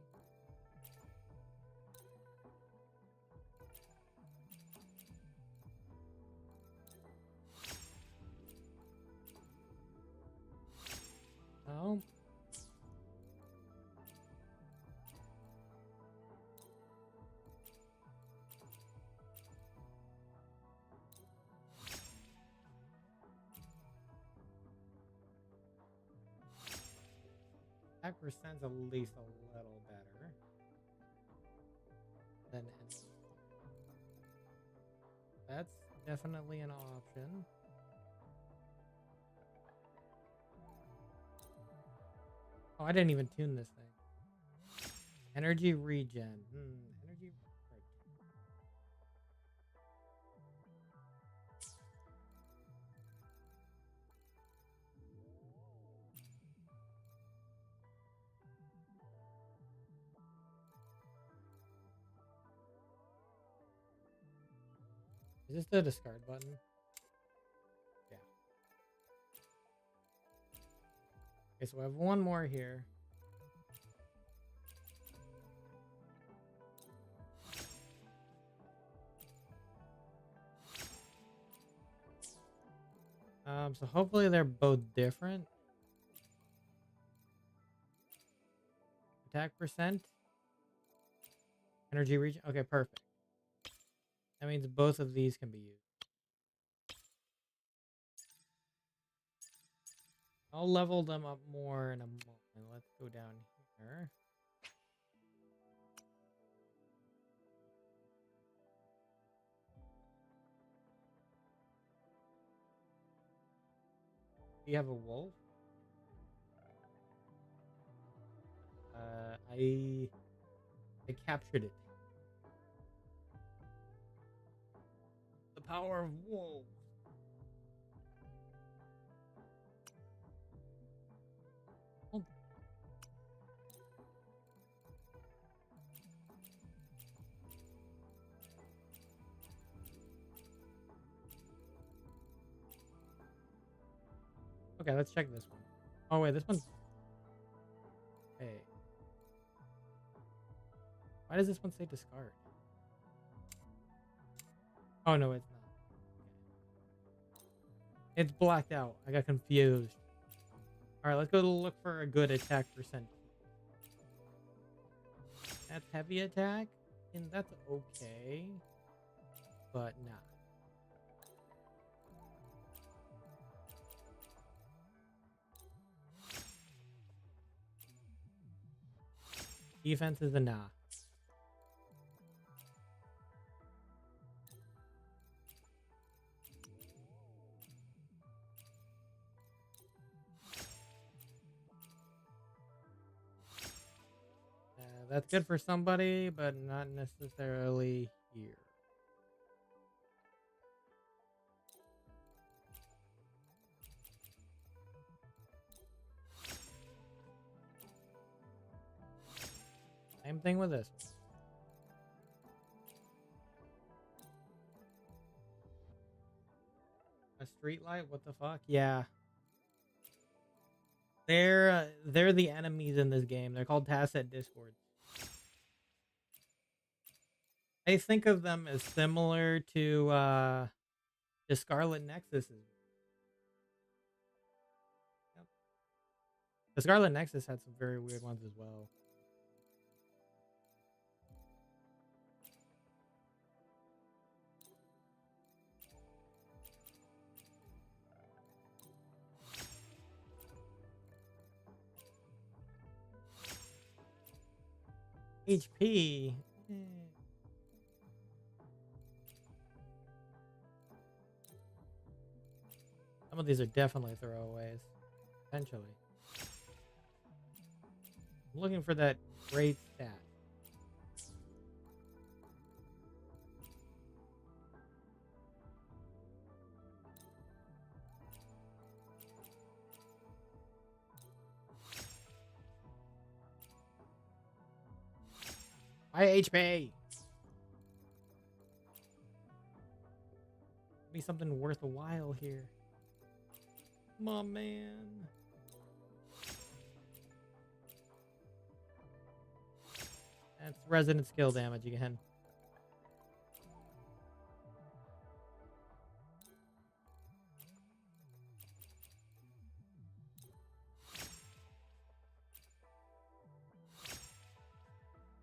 Oh. Attack percent's at least a little better than any. That's definitely an option. Oh, I didn't even tune this thing. Energy regen. Energy. Right. Is this the discard button? Yeah. Okay, so I have one more here. So hopefully they're both different. Attack percent. Energy regen. Okay, perfect. That means both of these can be used. I'll level them up more in a moment. Let's go down here. Do you have a wolf? I captured it. The power of wolves. Okay, let's check this one. Oh wait, this one's... Hey. Why does this one say discard? Oh no, it's not. It's blacked out. I got confused. Alright, let's go look for a good attack percent. That's heavy attack, and that's okay. But nah. Defense is a nah. That's good for somebody, but not necessarily here. Same thing with this one. A street light? What the fuck? Yeah. They're the enemies in this game. They're called Tacet Discords. I think of them as similar to the Scarlet Nexus. Yep. The Scarlet Nexus had some very weird ones as well. HP. Some of these are definitely throwaways. Potentially. I'm looking for that great stat. High HP. Be something worth a while here. Come on, man. That's resonant skill damage again.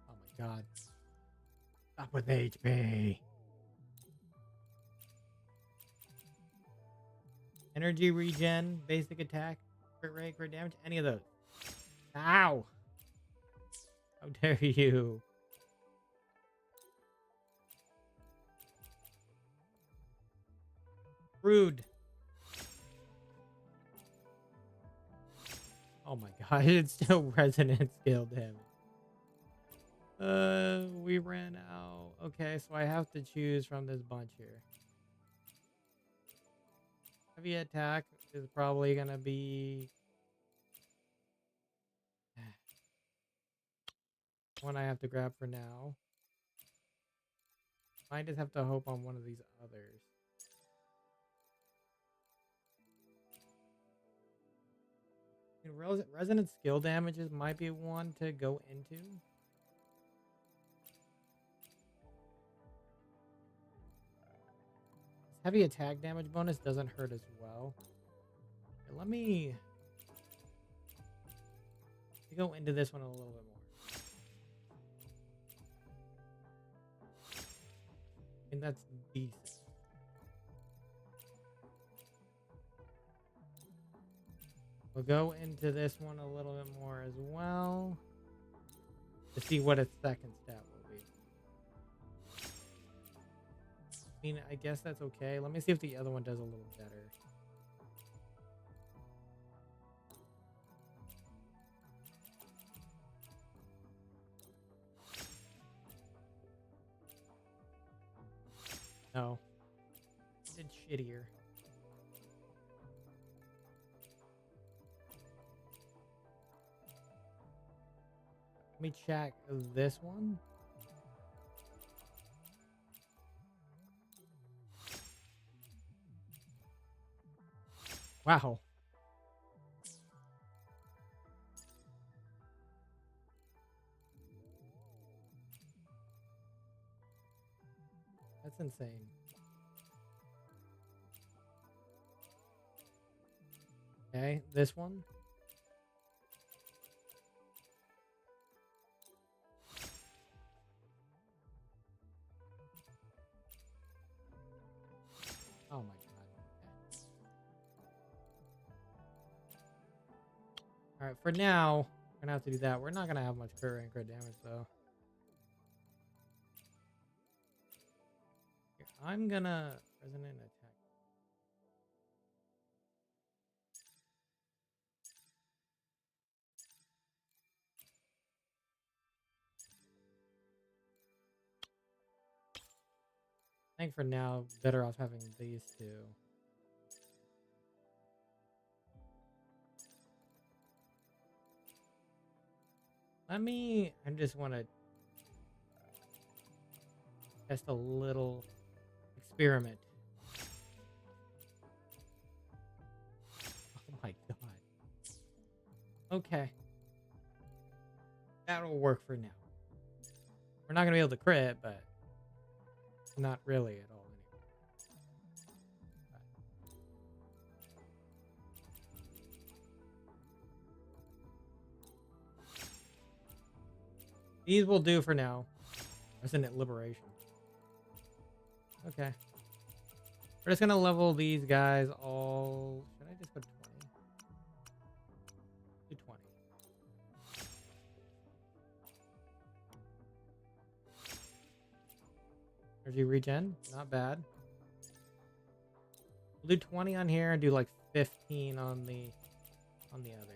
Oh my god. Stop with HP. Energy regen, basic attack, crit rate, crit damage, any of those. Ow! How dare you? Rude. Oh my god, it's still resonant skill damage. We ran out. Okay, so I have to choose from this bunch here. Heavy attack is probably gonna be one I have to grab for now. I just have to hope on one of these others. Resonant skill damages might be one to go into. Heavy attack damage bonus doesn't hurt as well. Okay, let me go into this one a little bit more. mean, that's decent. We'll go into this one a little bit more as well to see what its second stat will be. I mean, I guess that's okay. Let me see if the other one does a little better. No. It did shittier. Let me check this one. Wow. That's insane. Okay, this one. Oh my god. Okay. Alright, for now, we're gonna have to do that. We're not gonna have much crit rate and crit damage though. Here, I'm gonna resonant attack. I think for now, better off having these two. I just want to test a little experiment. Oh my god. Okay. That'll work for now. We're not going to be able to crit, but not really at all anyway. These will do for now. Isn't it liberation? Okay. We're just gonna level these guys all. Should I just put 20? Do 20. Energy regen, not bad. We'll do 20 on here and do like 15 on the others.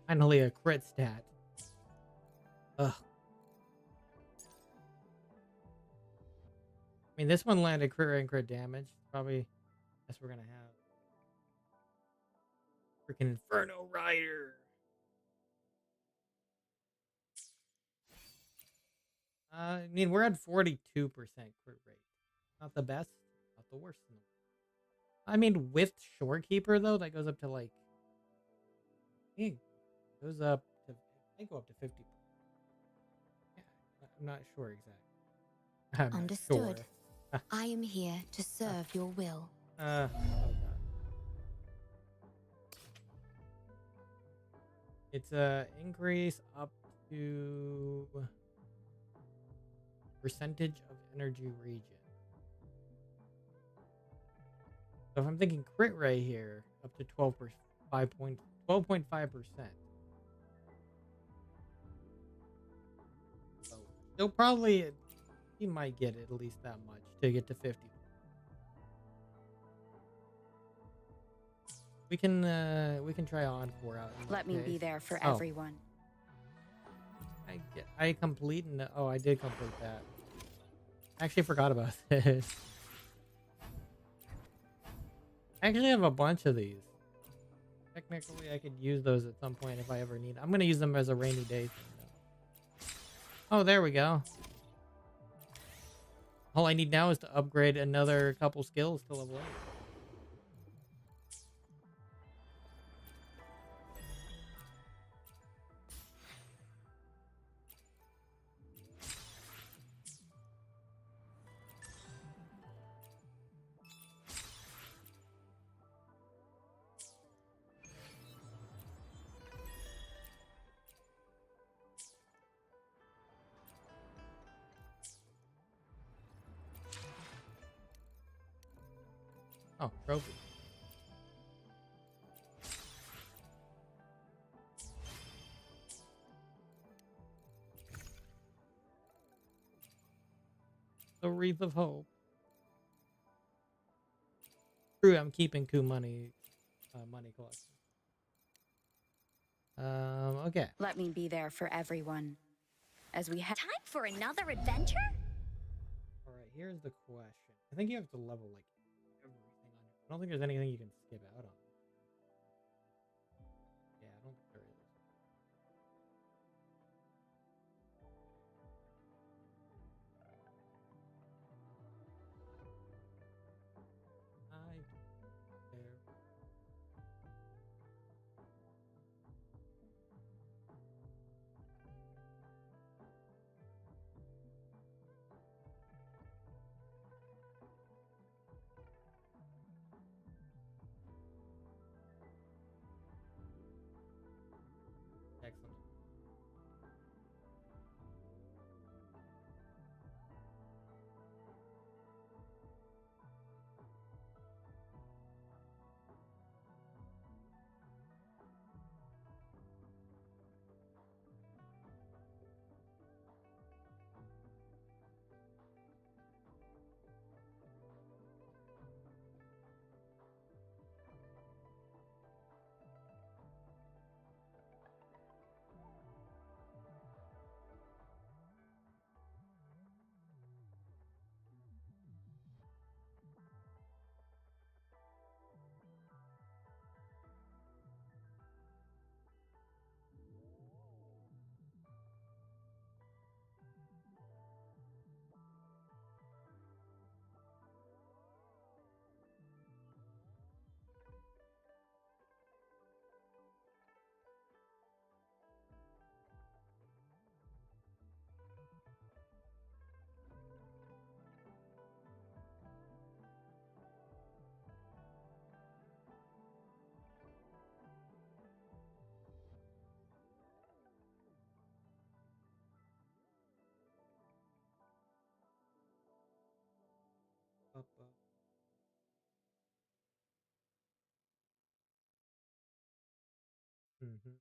Finally, a crit stat. Ugh. I mean, this one landed crit rate and crit damage. Probably, that's what we're gonna have. Freaking Inferno Rider. I mean, we're at 42% crit rate. Not the best, not the worst. I mean, with Shorekeeper though, that goes up to like. Goes up to, I go up to 50. Yeah, I'm not sure exactly. Understood. I am here to serve your will. Oh god. It's a increase up to percentage of energy regen. So if I'm thinking crit rate here, up to 12.5%. They'll probably, he might get at least that much to get to 50. We can try Encore out. Let me be there for everyone. I complete and oh, I did complete that. I actually forgot about this. I actually have a bunch of these. Technically, I could use those at some point if I ever need. I'm gonna use them as a rainy day thing, though. Oh, there we go. All I need now is to upgrade another couple skills to level 8. Oh, trophy. The Wreath of Hope. True, I'm keeping Ku money collection. Okay. Let me be there for everyone. As we have Time for another adventure? All right, here's the question. I think you have to level like everything on it. I don't think there's anything you can skip out on. Yeah, I don't think there is. There. Excellent. Up. Mm-hmm.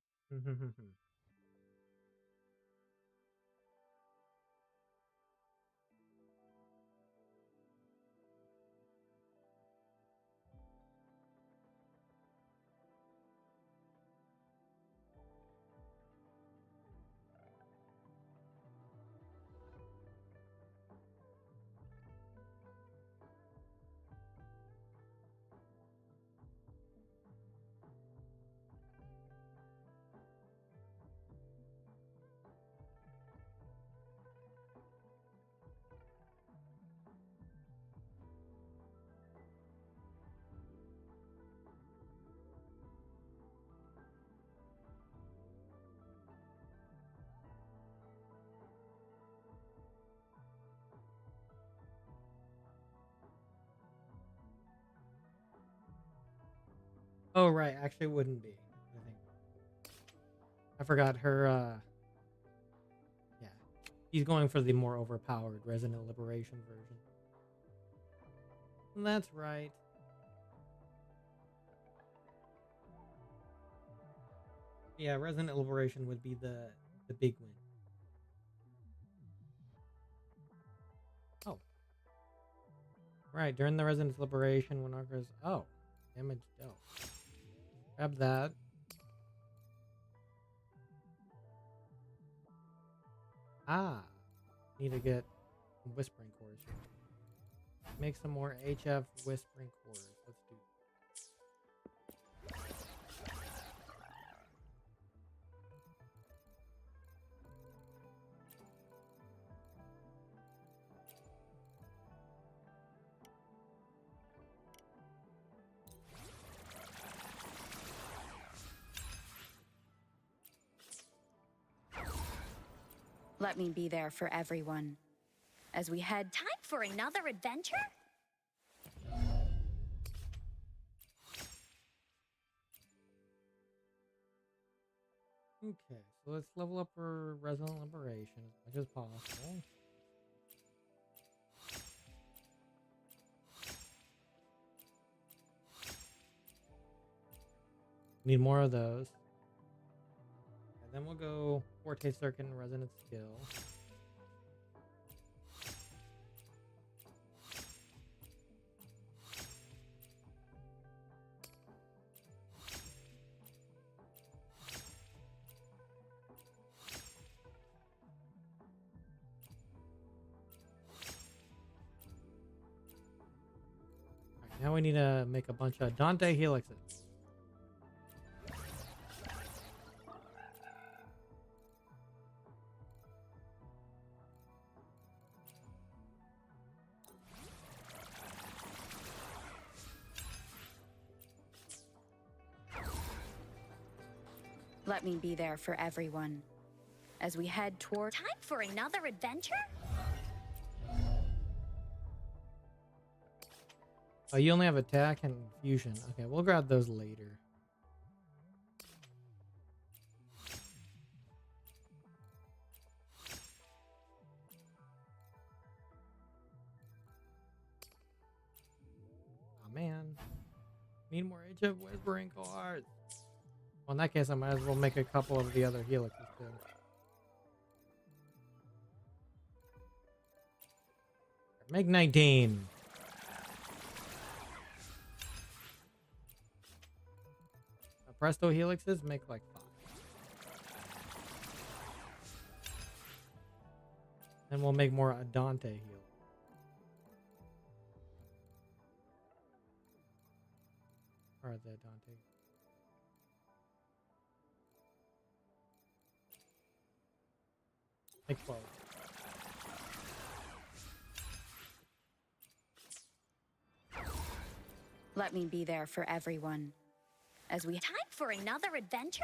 Oh, right. Actually, it wouldn't be. I think. I forgot her. Yeah. He's going for the more overpowered Resident Liberation version. That's right. Yeah, Resident Liberation would be the big win. Oh. Right, during the Resident Liberation when Argus. Oh. Damage dealt. Grab that. Ah. Need to get some Whispering Cores here. Make some more HF Whispering Cores. Let's do Let me be there for everyone. As we head... Time for another adventure? Okay, so let's level up our Resident Liberation as much as possible. Need more of those. And then we'll go Forte Circuit and Resonant Skill. Alright, now we need to make a bunch of Dante Helixes. Let me be there for everyone. As we head toward... Time for another adventure? Oh, you only have attack and fusion. Okay, we'll grab those later. Oh man. Need more Age of Whispering cards. Well, in that case, I might as well make a couple of the other helixes too. Make 19. Presto helixes make like 5. Then we'll make more Adante helix. Or the Adante. Make 12. Let me be there for everyone. As we... Time for another adventure?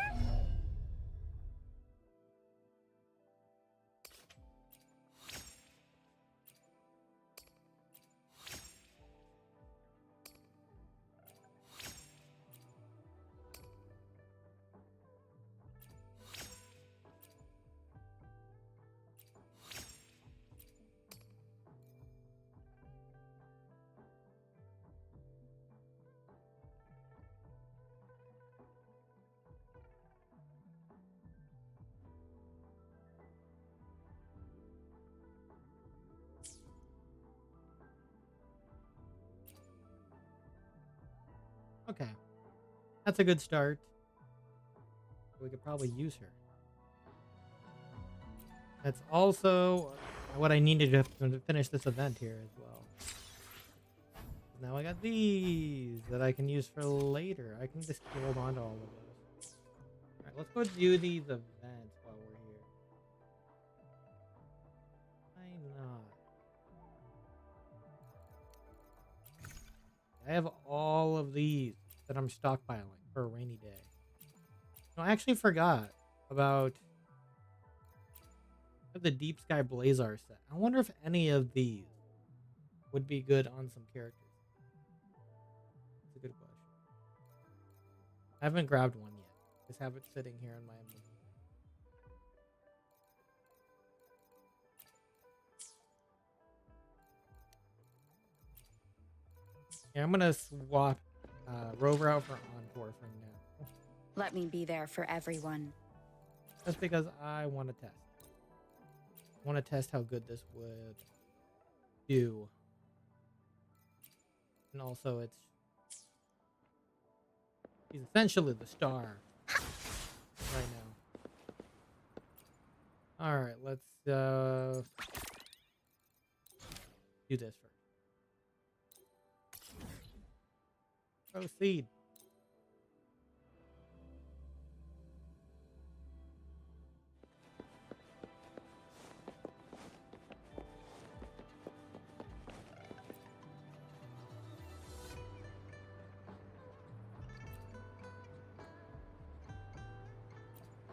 Okay. That's a good start. We could probably use her. That's also what I needed to finish this event here as well. Now I got these that I can use for later. I can just hold on to all of those. Alright, let's go do these events while we're here. Why not? I have all of these that I'm stockpiling for a rainy day. No, I actually forgot about the Deep Sky Blazar set. I wonder if any of these would be good on some characters. That's a good question. I haven't grabbed one yet. Just have it sitting here in my inventory. Yeah, I'm gonna swap Rover out for Encore for now. Let me be there for everyone. Just because I want to test. I want to test how good this would do. And also he's essentially the star right now. Alright, let's do this first. Proceed.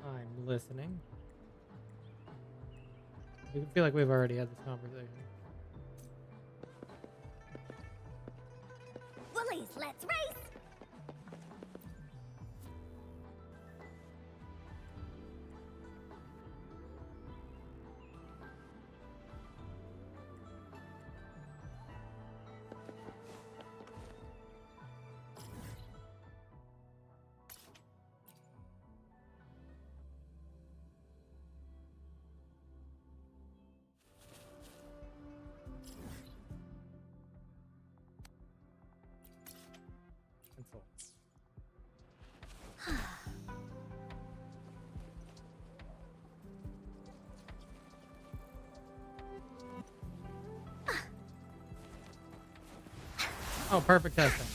I'm listening. I feel like we've already had this conversation. Woolies, let's race! Console. Oh, perfect testing.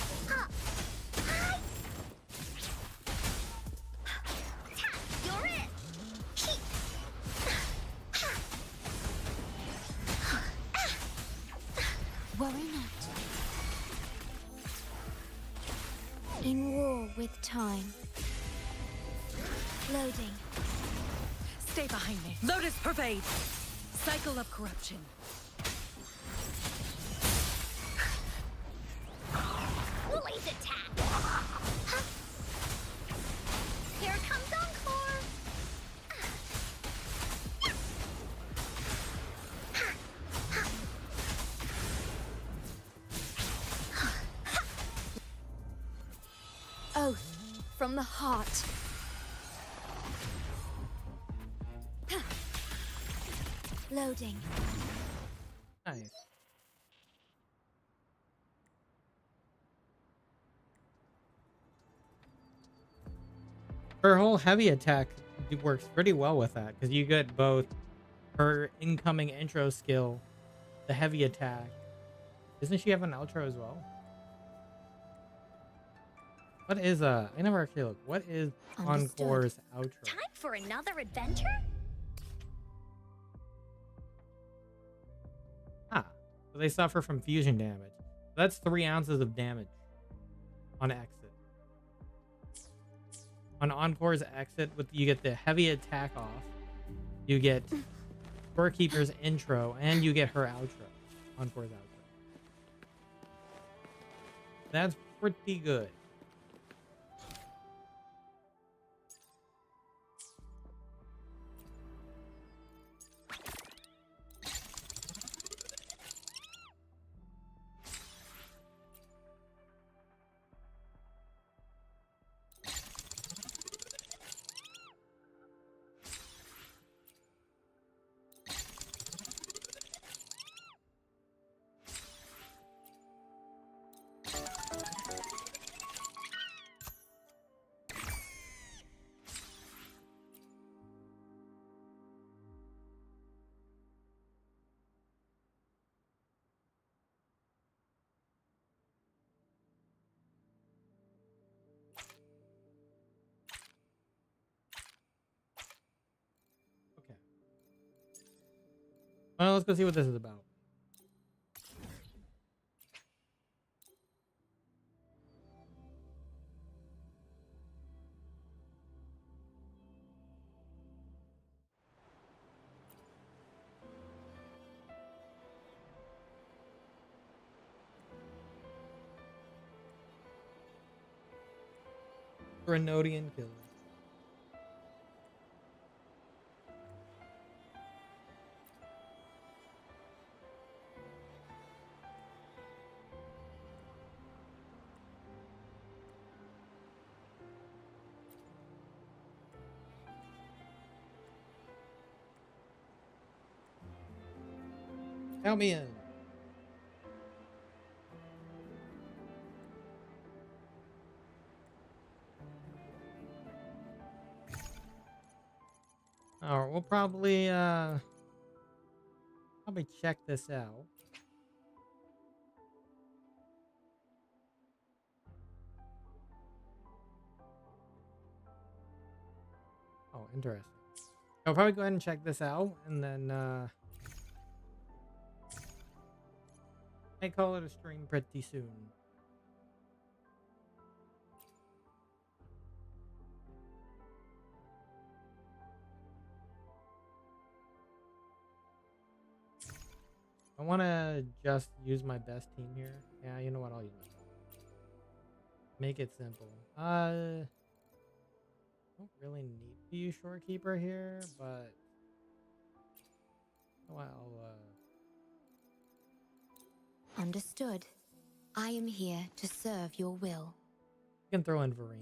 You're it! Worry not. In war with time. Loading. Stay behind me. Lotus pervade. Cycle of corruption. Woolies attack! Here comes Encore! Oath from the heart. Loading. Nice. Her whole heavy attack works pretty well with that because you get both her incoming intro skill, the heavy attack. Doesn't she have an outro as well? What is I never actually looked. What is Understood. Encore's outro? Time for another adventure? Ah, so they suffer from fusion damage. That's 3 ounces of damage on exit. On Encore's exit, you get the heavy attack off. You get Scorekeeper's intro, and you get her outro. Encore's outro. That's pretty good. Well, let's go see what this is about. Grenodian killer. Count me in. All right, we'll probably check this out. Oh, interesting. I'll probably go ahead and check this out, and then I call it a stream pretty soon. I want to just use my best team here. Yeah, you know what? I'll use my best. Make it simple. Don't really need to use Shorekeeper here, but well, Understood. I am here to serve your will. you can throw in Verena.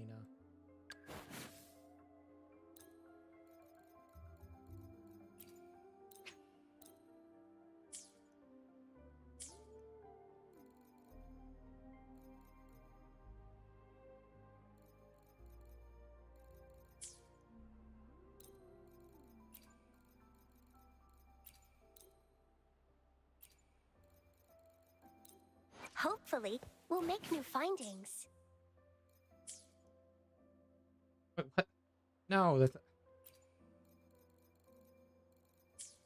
Hopefully, we'll make new findings. What? No, that's...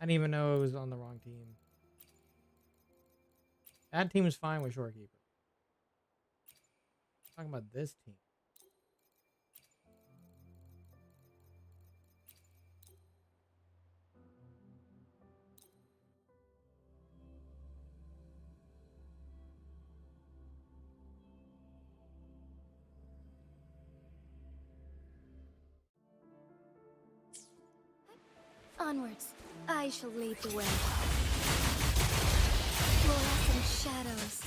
I didn't even know it was on the wrong team. That team is fine with Shorekeeper. I'm talking about this team. Onwards. I shall lead the way. Fluorescent shadows.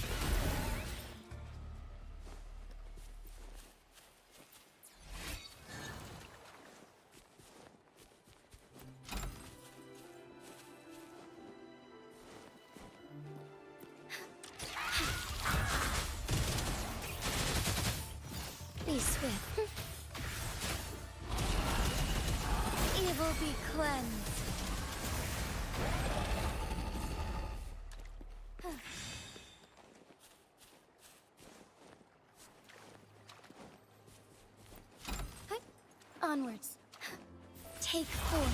Be swift. Evil be cleansed. Onwards. Take form.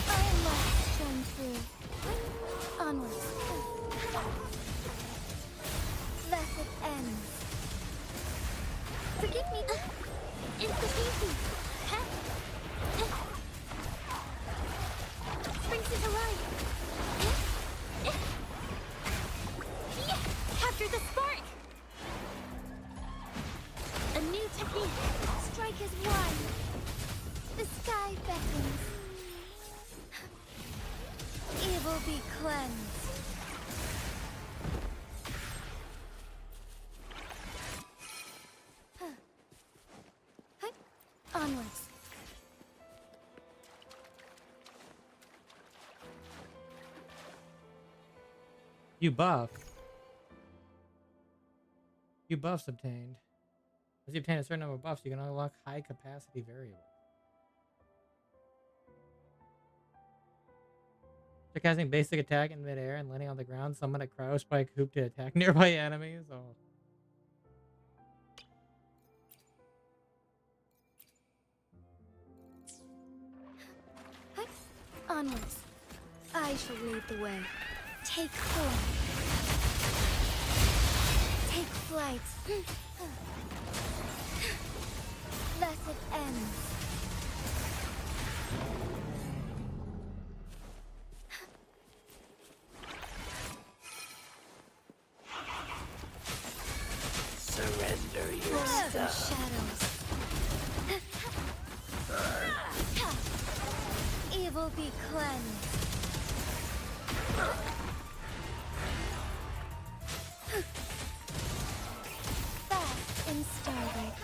I must shine through. Onwards. Thus it ends. Forgive me. It's the easy. Springs it alive. Capture the spark. A new technique. Strike as one. The sky beckons. Evil be cleansed. Onwards. You buff. You buffs obtained. As you obtain a certain number of buffs, you can unlock high capacity variable. After casting basic attack in midair and landing on the ground, summon a cryo spike hoop to attack nearby enemies. Oh. Onwards. I shall lead the way. Take form. Take flight. Thus it ends. Surrender Fluorescent yourself. shadows. Evil be cleansed. Fast in starlight.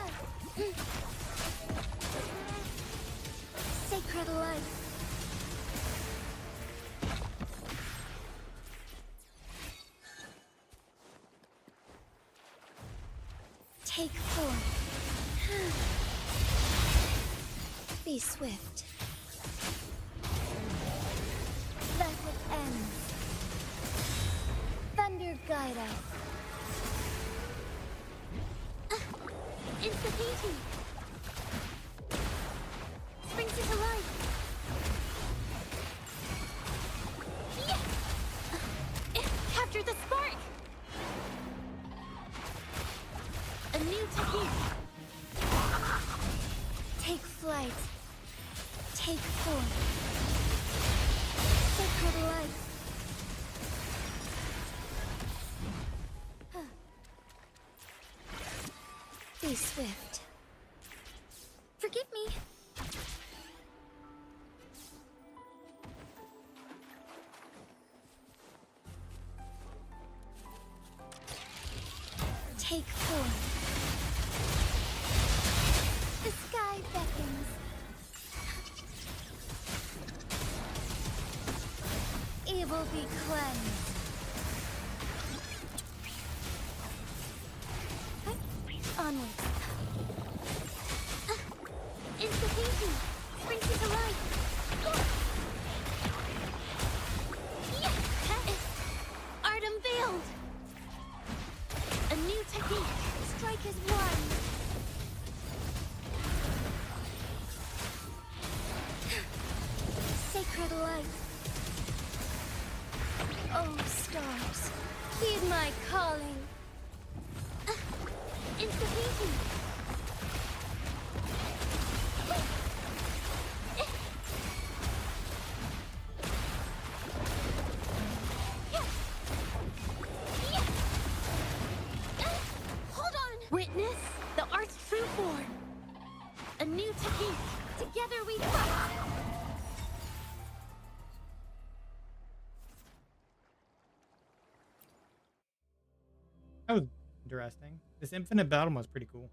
Sacred light. Take form. Be swift. Let it end. Thunder guide us. Insta-painting. Springs it alive. Capture the spark. A new technique. Take flight. Take form. Sacred light. Be swift. Forgive me. Take form. The sky beckons. Evil be cleansed. Onward. Instantaneity brings you to life. Art unveiled. A new technique. Strike as one. Sacred light. Oh, stars, heed my calling. Instantaneity. Hold on! Witness the art's true form. A new technique. Together we fight. That was interesting. This infinite battle was pretty cool.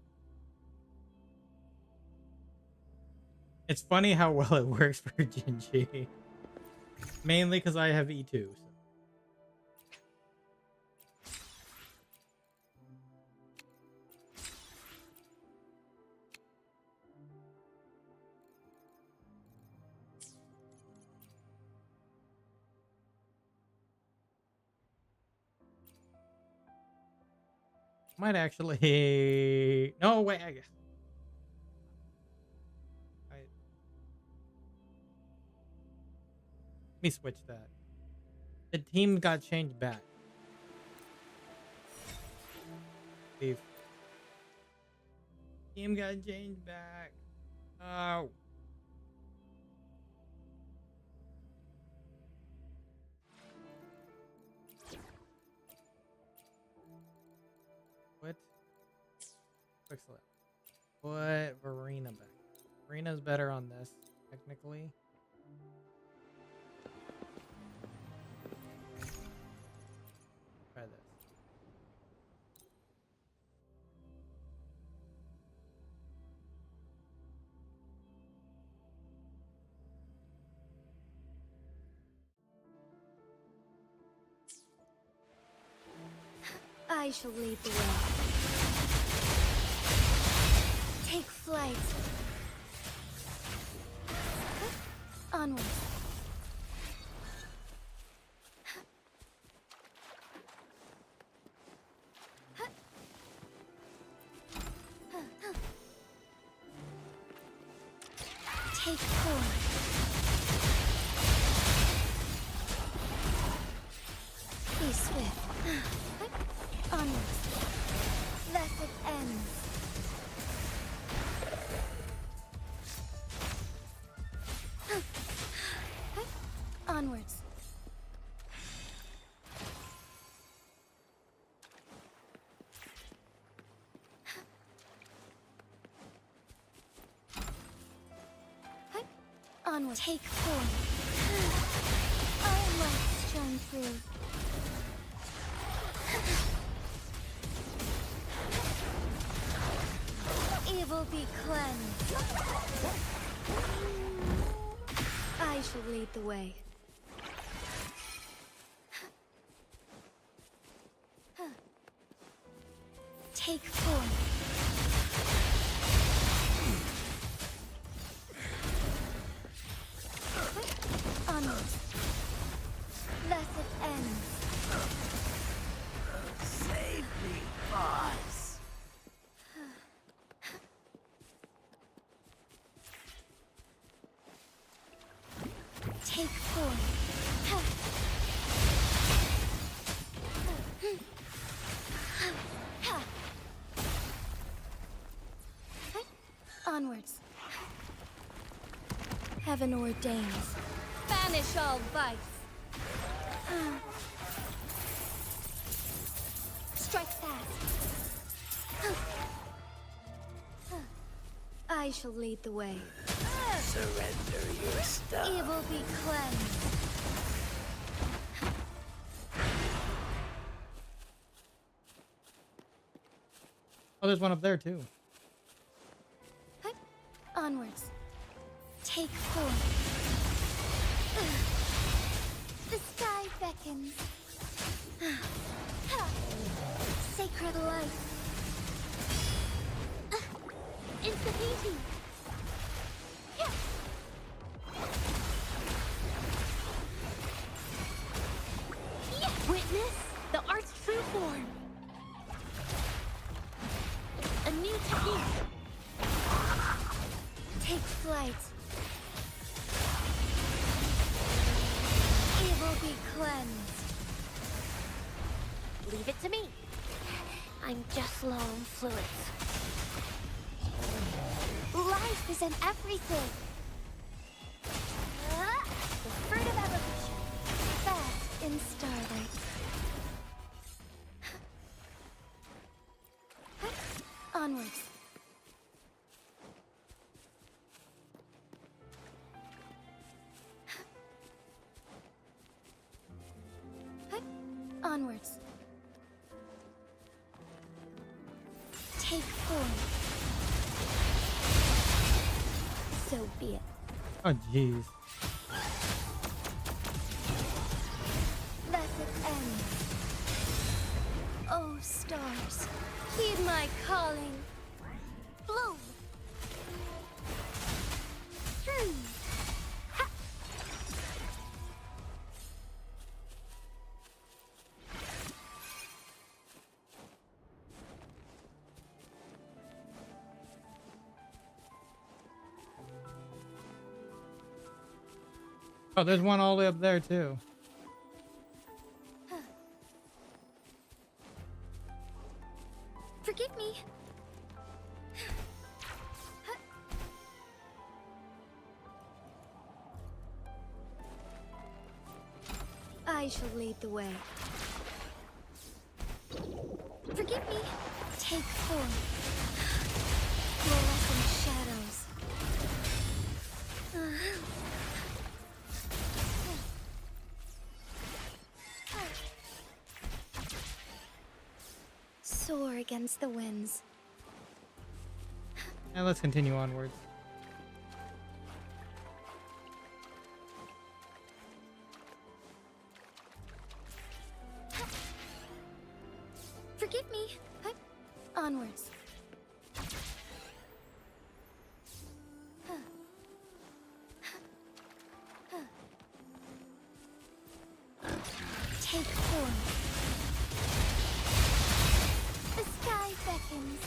It's funny how well it works for Genji. Mainly because I have E2. So. Might actually... No, wait, I guess. Let me switch that. The team got changed back. Leave. Team got changed back. Oh. What? Quick select. Put Verena back. Verena's better on this, technically. Try this. I shall lead the way. Take flight. Onward. Take form. Be swift. Onward. Thus it ends. Onwards. Onward. Take form. Our lights shine through. Evil be cleansed. I shall lead the way. Take form. Onward. Thus it ends. Save me, boss. Take form. Onwards. Heaven ordains. Banish all vice. Strike fast. I shall lead the way. Surrender your stuff. Evil be cleansed. Oh, there's one up there too. Onwards. Take form. The sky beckons. Sacred light. Infinity. Witness the art's true form. A new technique. Take flight. Evil be cleansed. Leave it to me. I'm just low on fluids. Life is in everything. The fruit of evolution. Fast in starlight. Onwards. Onwards. Take form. So be it. Oh, jeez. Let it end. Oh, stars, heed my calling. Bloom. Ha. Oh, there's one all the way up there too. Forgive me. I shall lead the way. Forgive me. Take form. Fluorescent shadows. Soar against the winds. And let's continue onwards. Forgive me. Onwards. Take form. The sky beckons.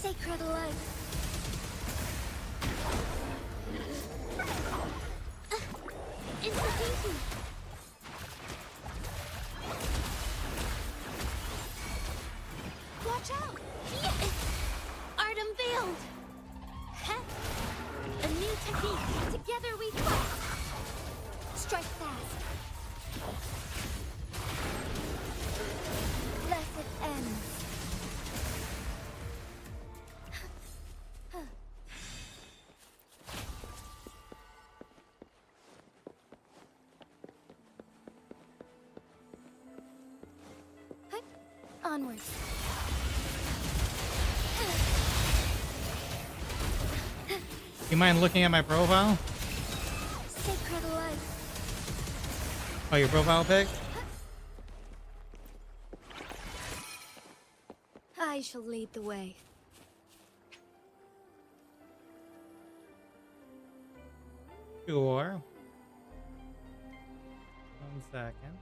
Sacred light. Infinity. Watch out! Art unveiled! A new technique! Together we fight! Strike fast! Blessed end! Onwards! You mind looking at my profile? Sacred light! Oh, your profile pic? I shall lead the way. Sure. 1 second.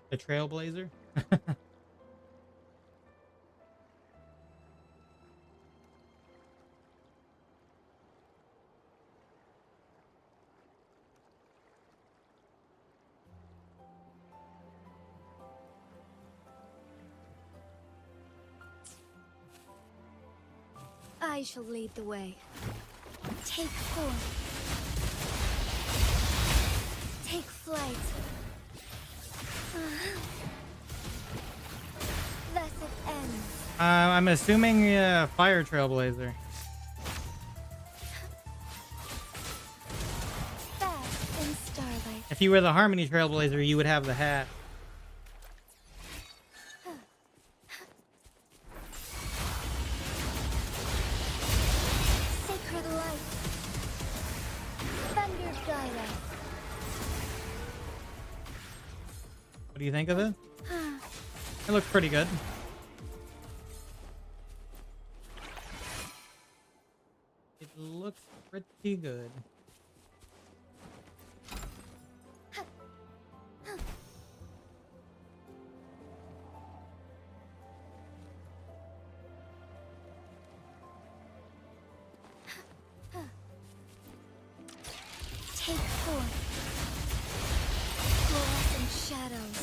The Trailblazer? I shall lead the way. Take form. Take flight. Thus it ends. I'm assuming Fire Trailblazer. Fast in starlight. If you were the Harmony Trailblazer, you would have the hat. Sacred light. Thunder guide us. What do you think of it? It looks pretty good. It looks pretty good. Take form. Fluorescent shadows.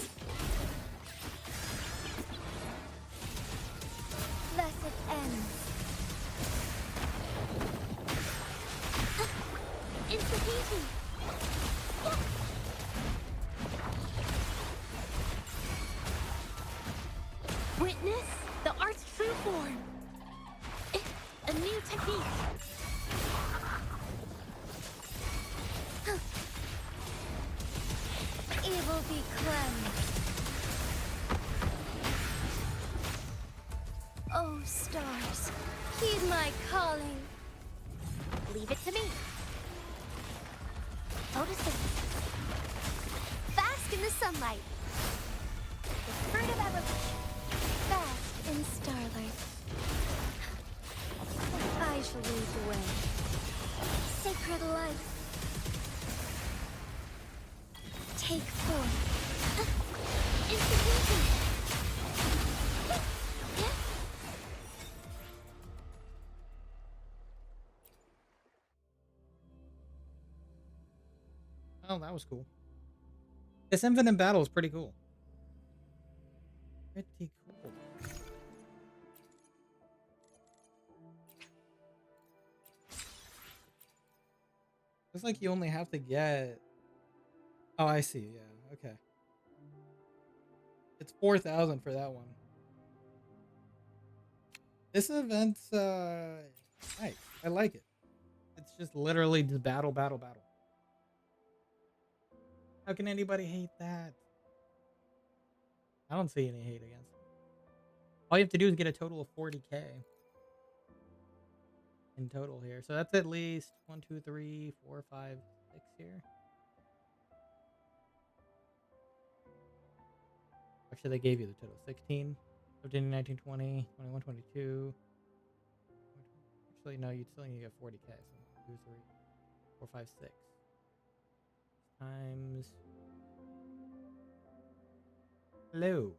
Thus it ends. Insta-beauty. Witness the art's true form. A new technique. Evil be cleansed. Oh, stars, heed my calling. Leave it to me. Photosynthesis. Bask in the sunlight. The fruit of evolution. Fast in starlight. I shall lead the way. Sacred light. Take form. Insta-beauty. Oh, that was cool. This infinite battle is pretty cool. Pretty cool. Looks like you only have to get... Oh, I see. Yeah, okay. It's 4,000 for that one. This event's nice. I like it. It's just literally just battle, battle, battle. How can anybody hate that? I don't see any hate against it. All you have to do is get a total of 40k in total here. So that's at least 1, 2, 3, 4, 5, 6 here. Actually, they gave you the total. 16, 15, 19, 20, 21, 22. Actually, no, you'd still need to get 40k. So 2, 3, 4, 5, 6. Times... Hello.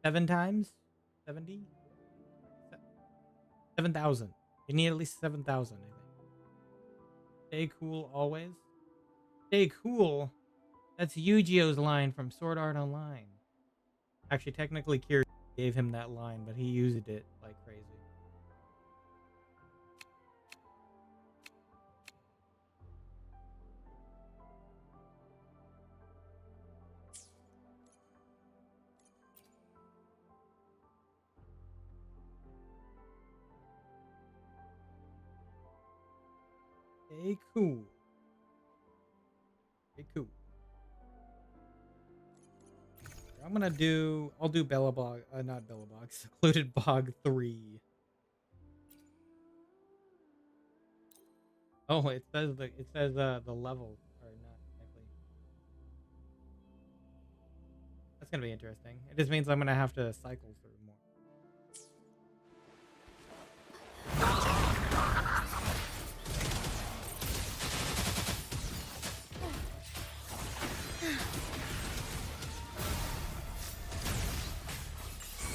7 times? 70? 7,000. You need at least 7,000, I think. Stay cool always. Stay cool? That's Yu-Gi-Oh's line from Sword Art Online. Actually, technically, Kira gave him that line, but he used it like crazy. Stay cool. Stay cool. I'll do Bellabog, not Bellabog, Secluded Bog 3. Oh, it says the levels are not exactly. That's gonna be interesting. It just means I'm gonna have to cycle through more.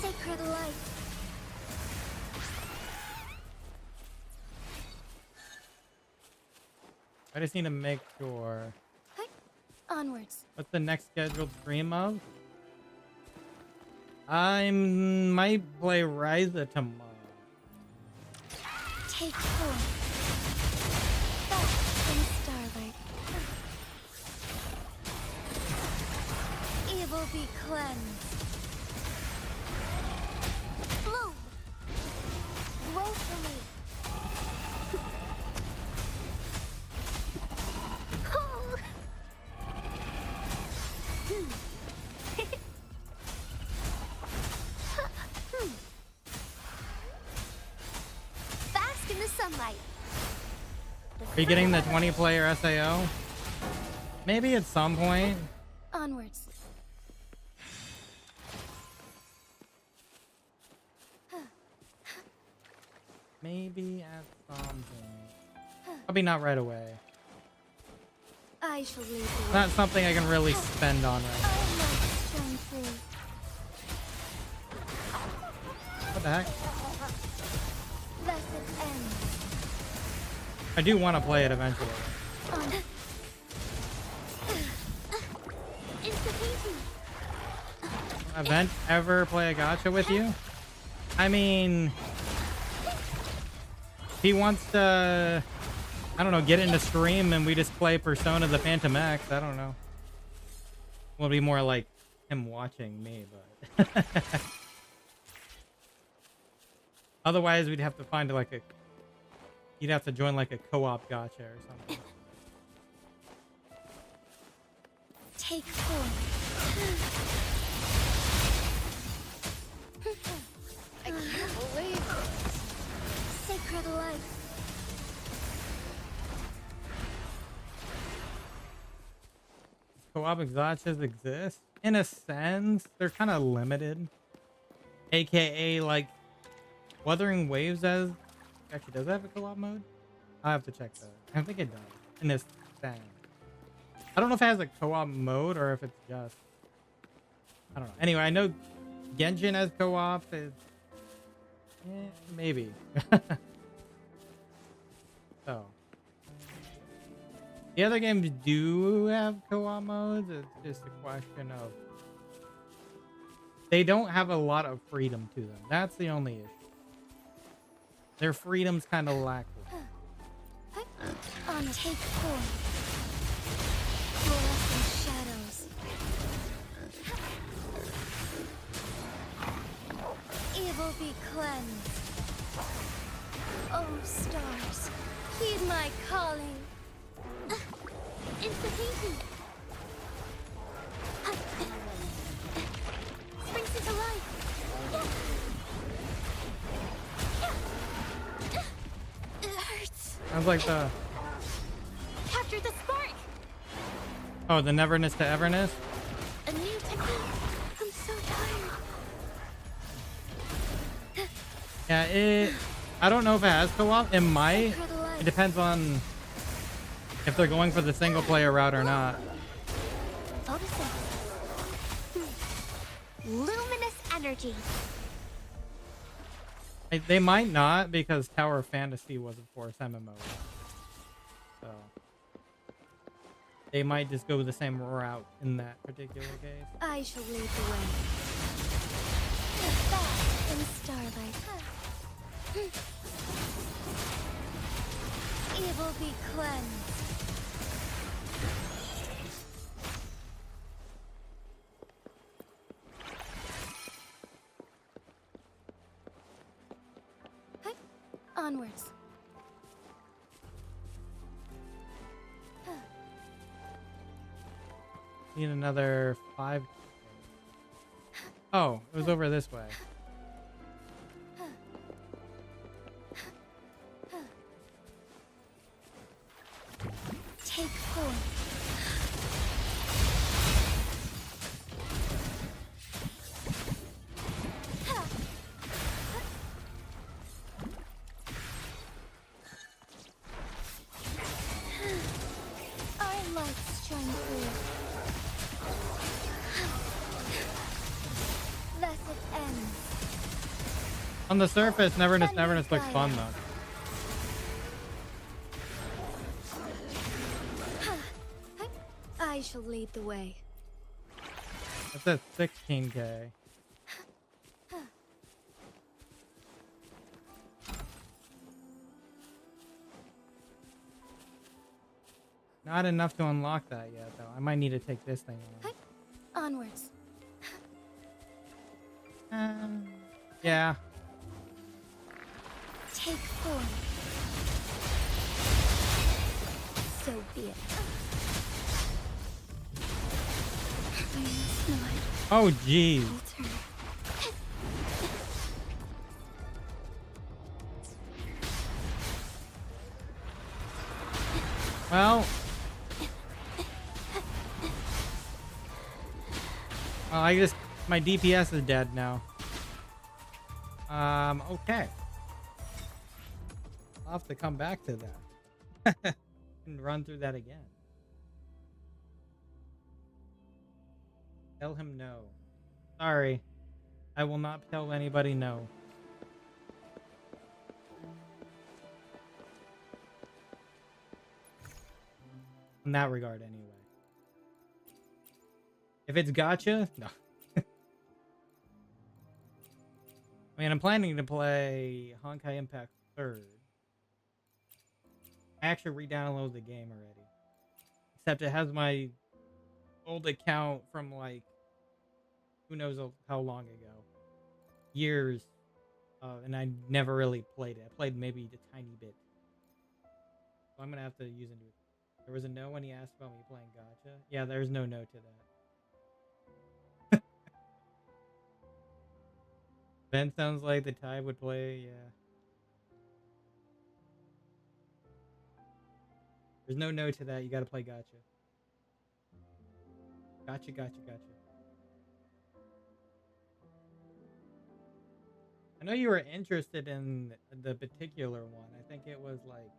Sacred light. I just need to make sure. Onwards. What's the next scheduled stream of? I might play Ryza tomorrow. Take 4. Bask in starlight. Evil be cleansed. Bloom. Grow for me. Oh. Bask in the sunlight. Are you getting the 20-player SAO? Maybe at some point. Onwards. Maybe at some point. Probably not right away. I shall lead the way. Not something I can really spend on right now. I must shine through. What the heck? Let it end. I do want to play it eventually. Event ever play a gacha with you? I mean, he wants to, I don't know, get into stream and we just play Persona the Phantom X. I don't know. Will be more like him watching me, but otherwise we'd have to find like a, you'd have to join like a co-op gacha or something. Take 4. I can't believe it. Sacred life. Co-op gachas exist? In a sense, they're kind of limited. AKA like Wuthering Waves actually does it have a co-op mode? I'll have to check that. I think it does. In a sense. I don't know if it has a co-op mode or if it's just, I don't know. Anyway, I know Genshin has co-op. Maybe. So. The other games do have co-op modes. It's just a question of they don't have a lot of freedom to them. That's the only issue. Their freedom's kind of lackluster. On take 4. Fluorescent shadows. Evil be cleansed. Oh, stars, heed my calling. Into painting. Springs into life. It hurts. Sounds like the, Capture the spark. oh, the neverness to everness. A new technique. I'm so tired. Yeah, I don't know if it has co-op. It might. It depends on if they're going for the single player route or not. Luminous energy. They might not, because Tower of Fantasy was, of course, MMO. So they might just go the same route in that particular case. I shall lead the way. Bask in starlight. Evil be cleansed. Onwards. Need another 5. Oh, it was over this way. Take 4. Our lights shine through. Thus it ends. On the surface, Neverness looks fun though. I shall lead the way. That's at 16K. Not enough to unlock that yet, though. I might need to take this thing on. Onwards. Yeah. Take form. So be it. I must not Oh, jeez. alter. Well, I guess my DPS is dead now. Okay. I'll have to come back to that and run through that again. Tell him no. Sorry. I will not tell anybody no. In that regard, anyway. If it's gacha, no. I mean, I'm planning to play Honkai Impact 3rd. I actually re-downloaded the game already. Except it has my old account from, like, who knows how long ago. Years. And I never really played it. I played maybe a tiny bit. So I'm going to have to use a new... There was a no when he asked about me playing gacha. Yeah, there's no to that. Ben sounds like the Ty would play, yeah. There's no to that. You gotta play gacha. Gotcha. I know you were interested in the particular one. I think it was like...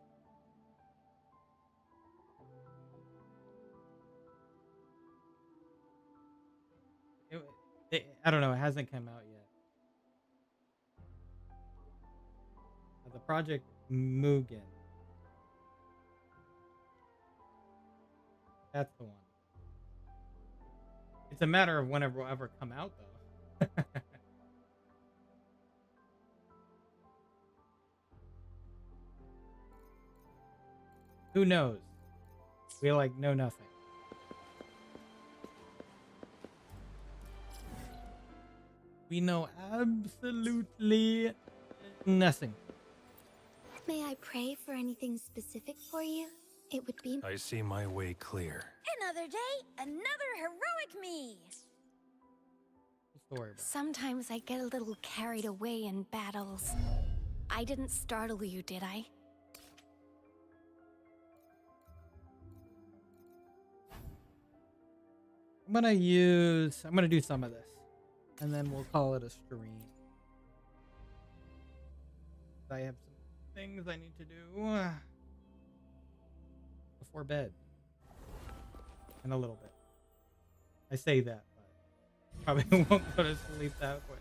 I don't know. It hasn't come out yet. The Project Mugen. That's the one. It's a matter of whenever it will ever come out, though. Who knows? We like know nothing. We know absolutely nothing. May I pray for anything specific for you? It would be... I see my way clear. Another day, another heroic me. Story. Sometimes I get a little carried away in battles. I didn't startle you, did I? I'm gonna do some of this. And then we'll call it a stream. I have some things I need to do before bed. In a little bit. I say that, but probably won't go to sleep that quick.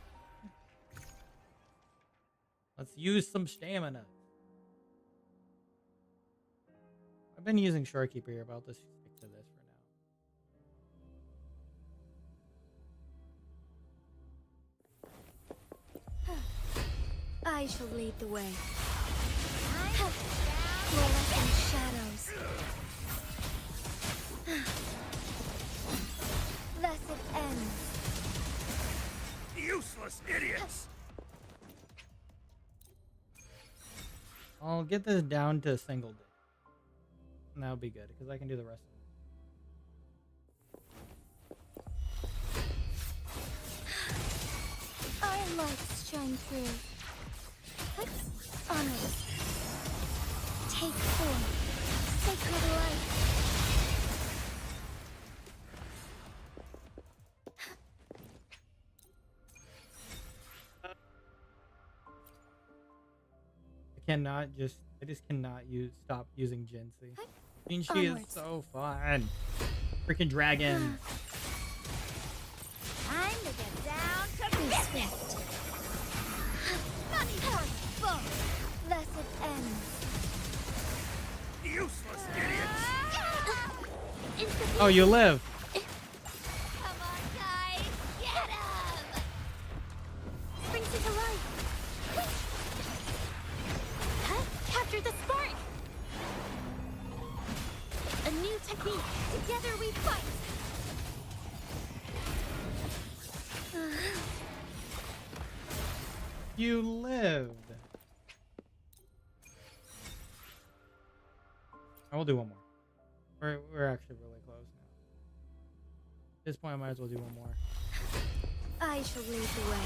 Let's use some stamina. I've been using Shorekeeper here, but I'll just stick to this for now. I shall lead the way. Fluorescent shadows. Thus it ends. Useless idiots! I'll get this down to a single day. And that'll be good, because I can do the rest of it. Our lights shine through. Onward. Take form. Sacred light. I just cannot stop using Jinxie. Jinxie is so fun. Freaking dragon. Time to get down to business. Thus it ends. Useless idiots! Oh, you live. Come on, guys. Get him! Brings it to life. Capture the spark! A new technique. Together we fight. You lived. I will do one more. We're actually really close now. At this point, I might as well do one more. I shall lead the way.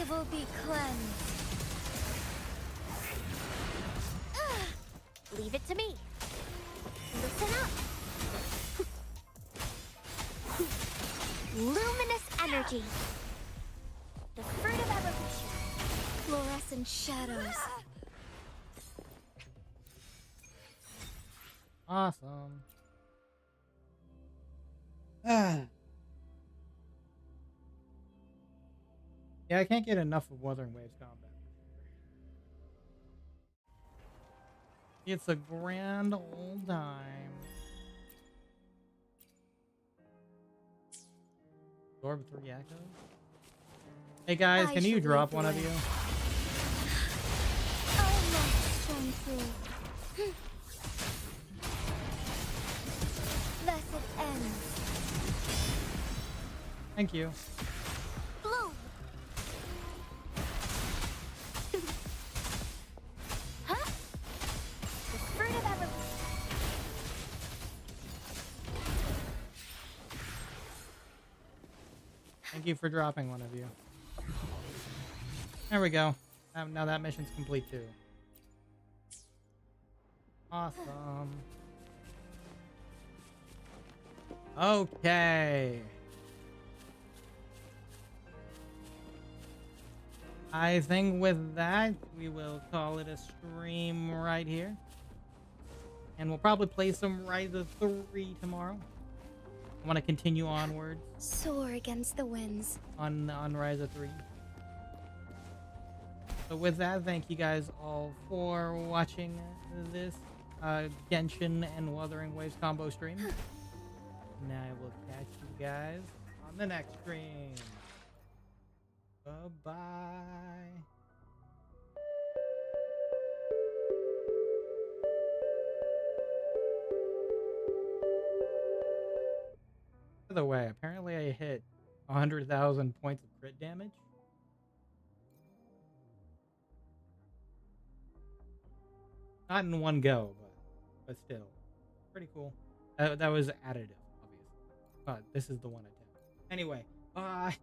Evil be cleansed. Leave it to me. Listen up. Luminous energy. The fruit of evolution. Fluorescent shadows. Awesome. Yeah, I can't get enough of Wuthering Waves combat. It's a grand old time. Absorb 3 echoes. Hey guys, can you drop one of you? Blessed end. Thank you. Bloom. Huh? The fruit of evolution. Thank you for dropping one of you. There we go. Now that mission's complete too. Awesome. Okay. I think with that, we will call it a stream right here. And we'll probably play some Rise of 3 tomorrow. I want to continue onwards. Soar against the winds. On Rise of 3. So with that, thank you guys all for watching this Genshin and Wuthering Waves combo stream. And I will catch you guys on the next stream. Bye-bye. By the way, apparently I hit 100,000 points of crit damage. Not in one go, but still. Pretty cool. That was additive, obviously. But this is the one attempt. Anyway, bye.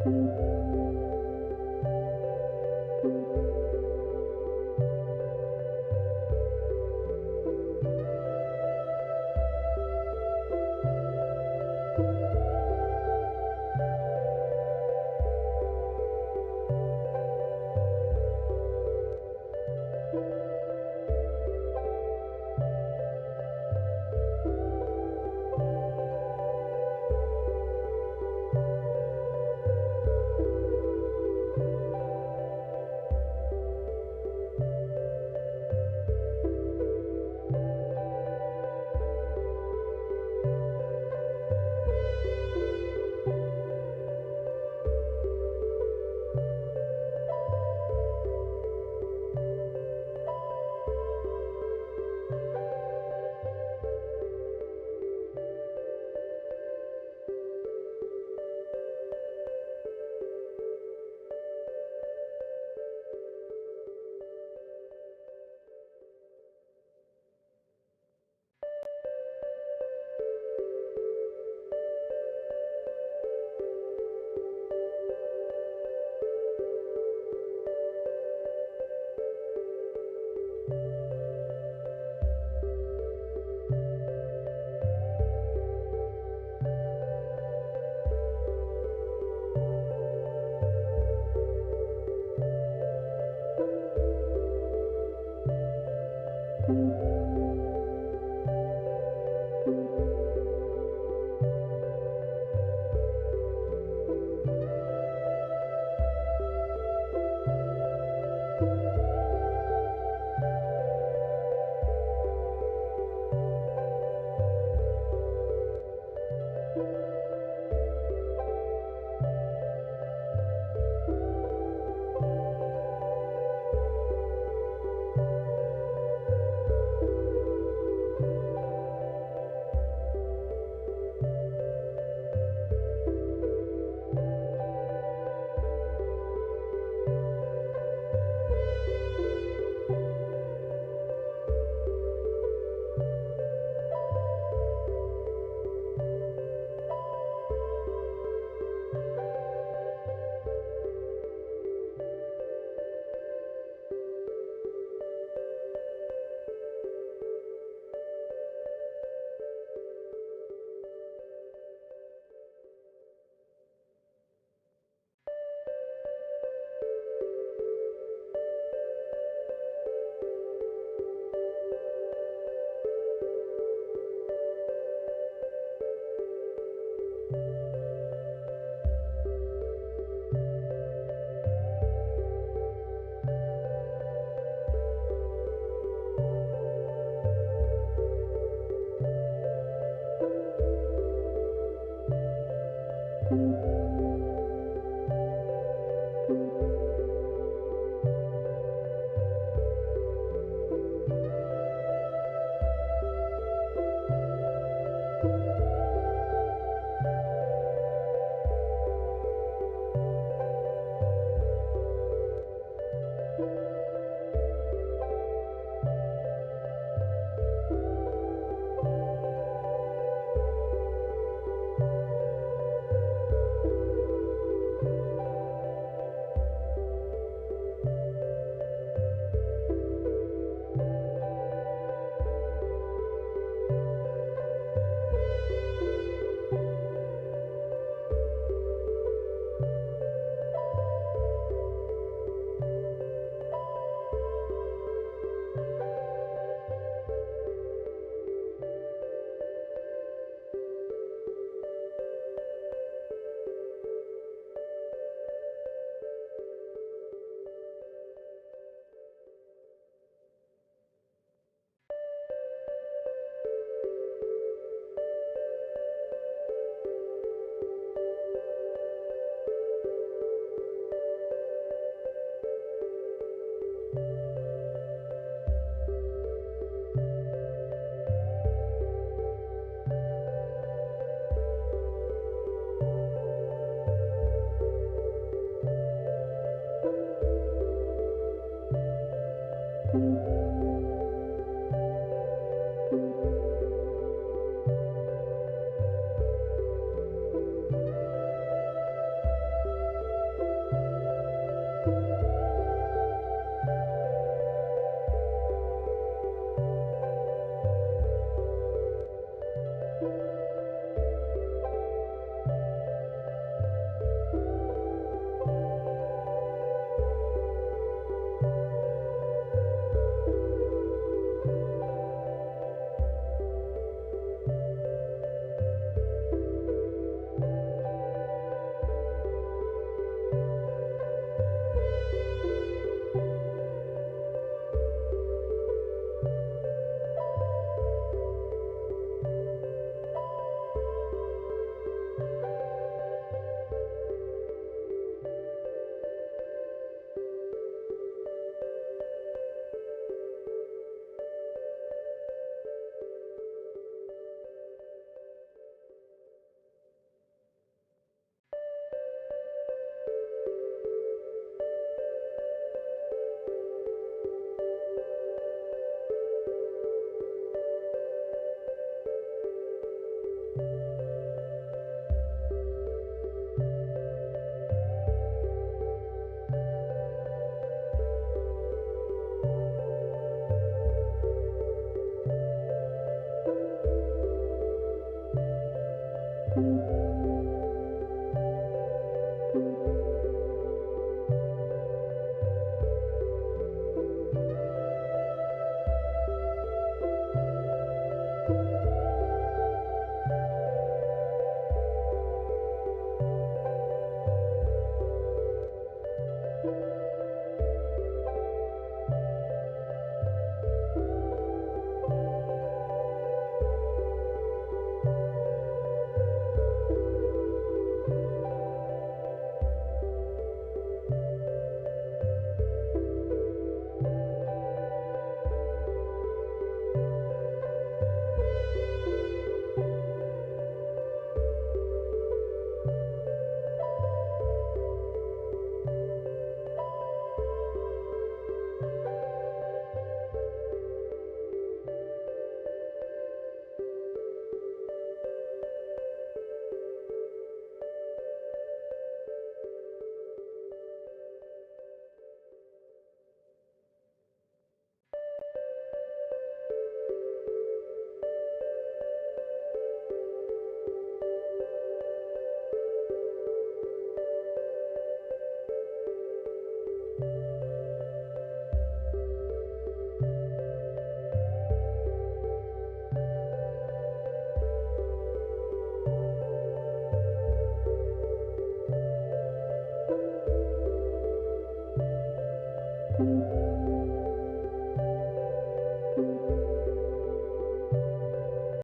Thank you.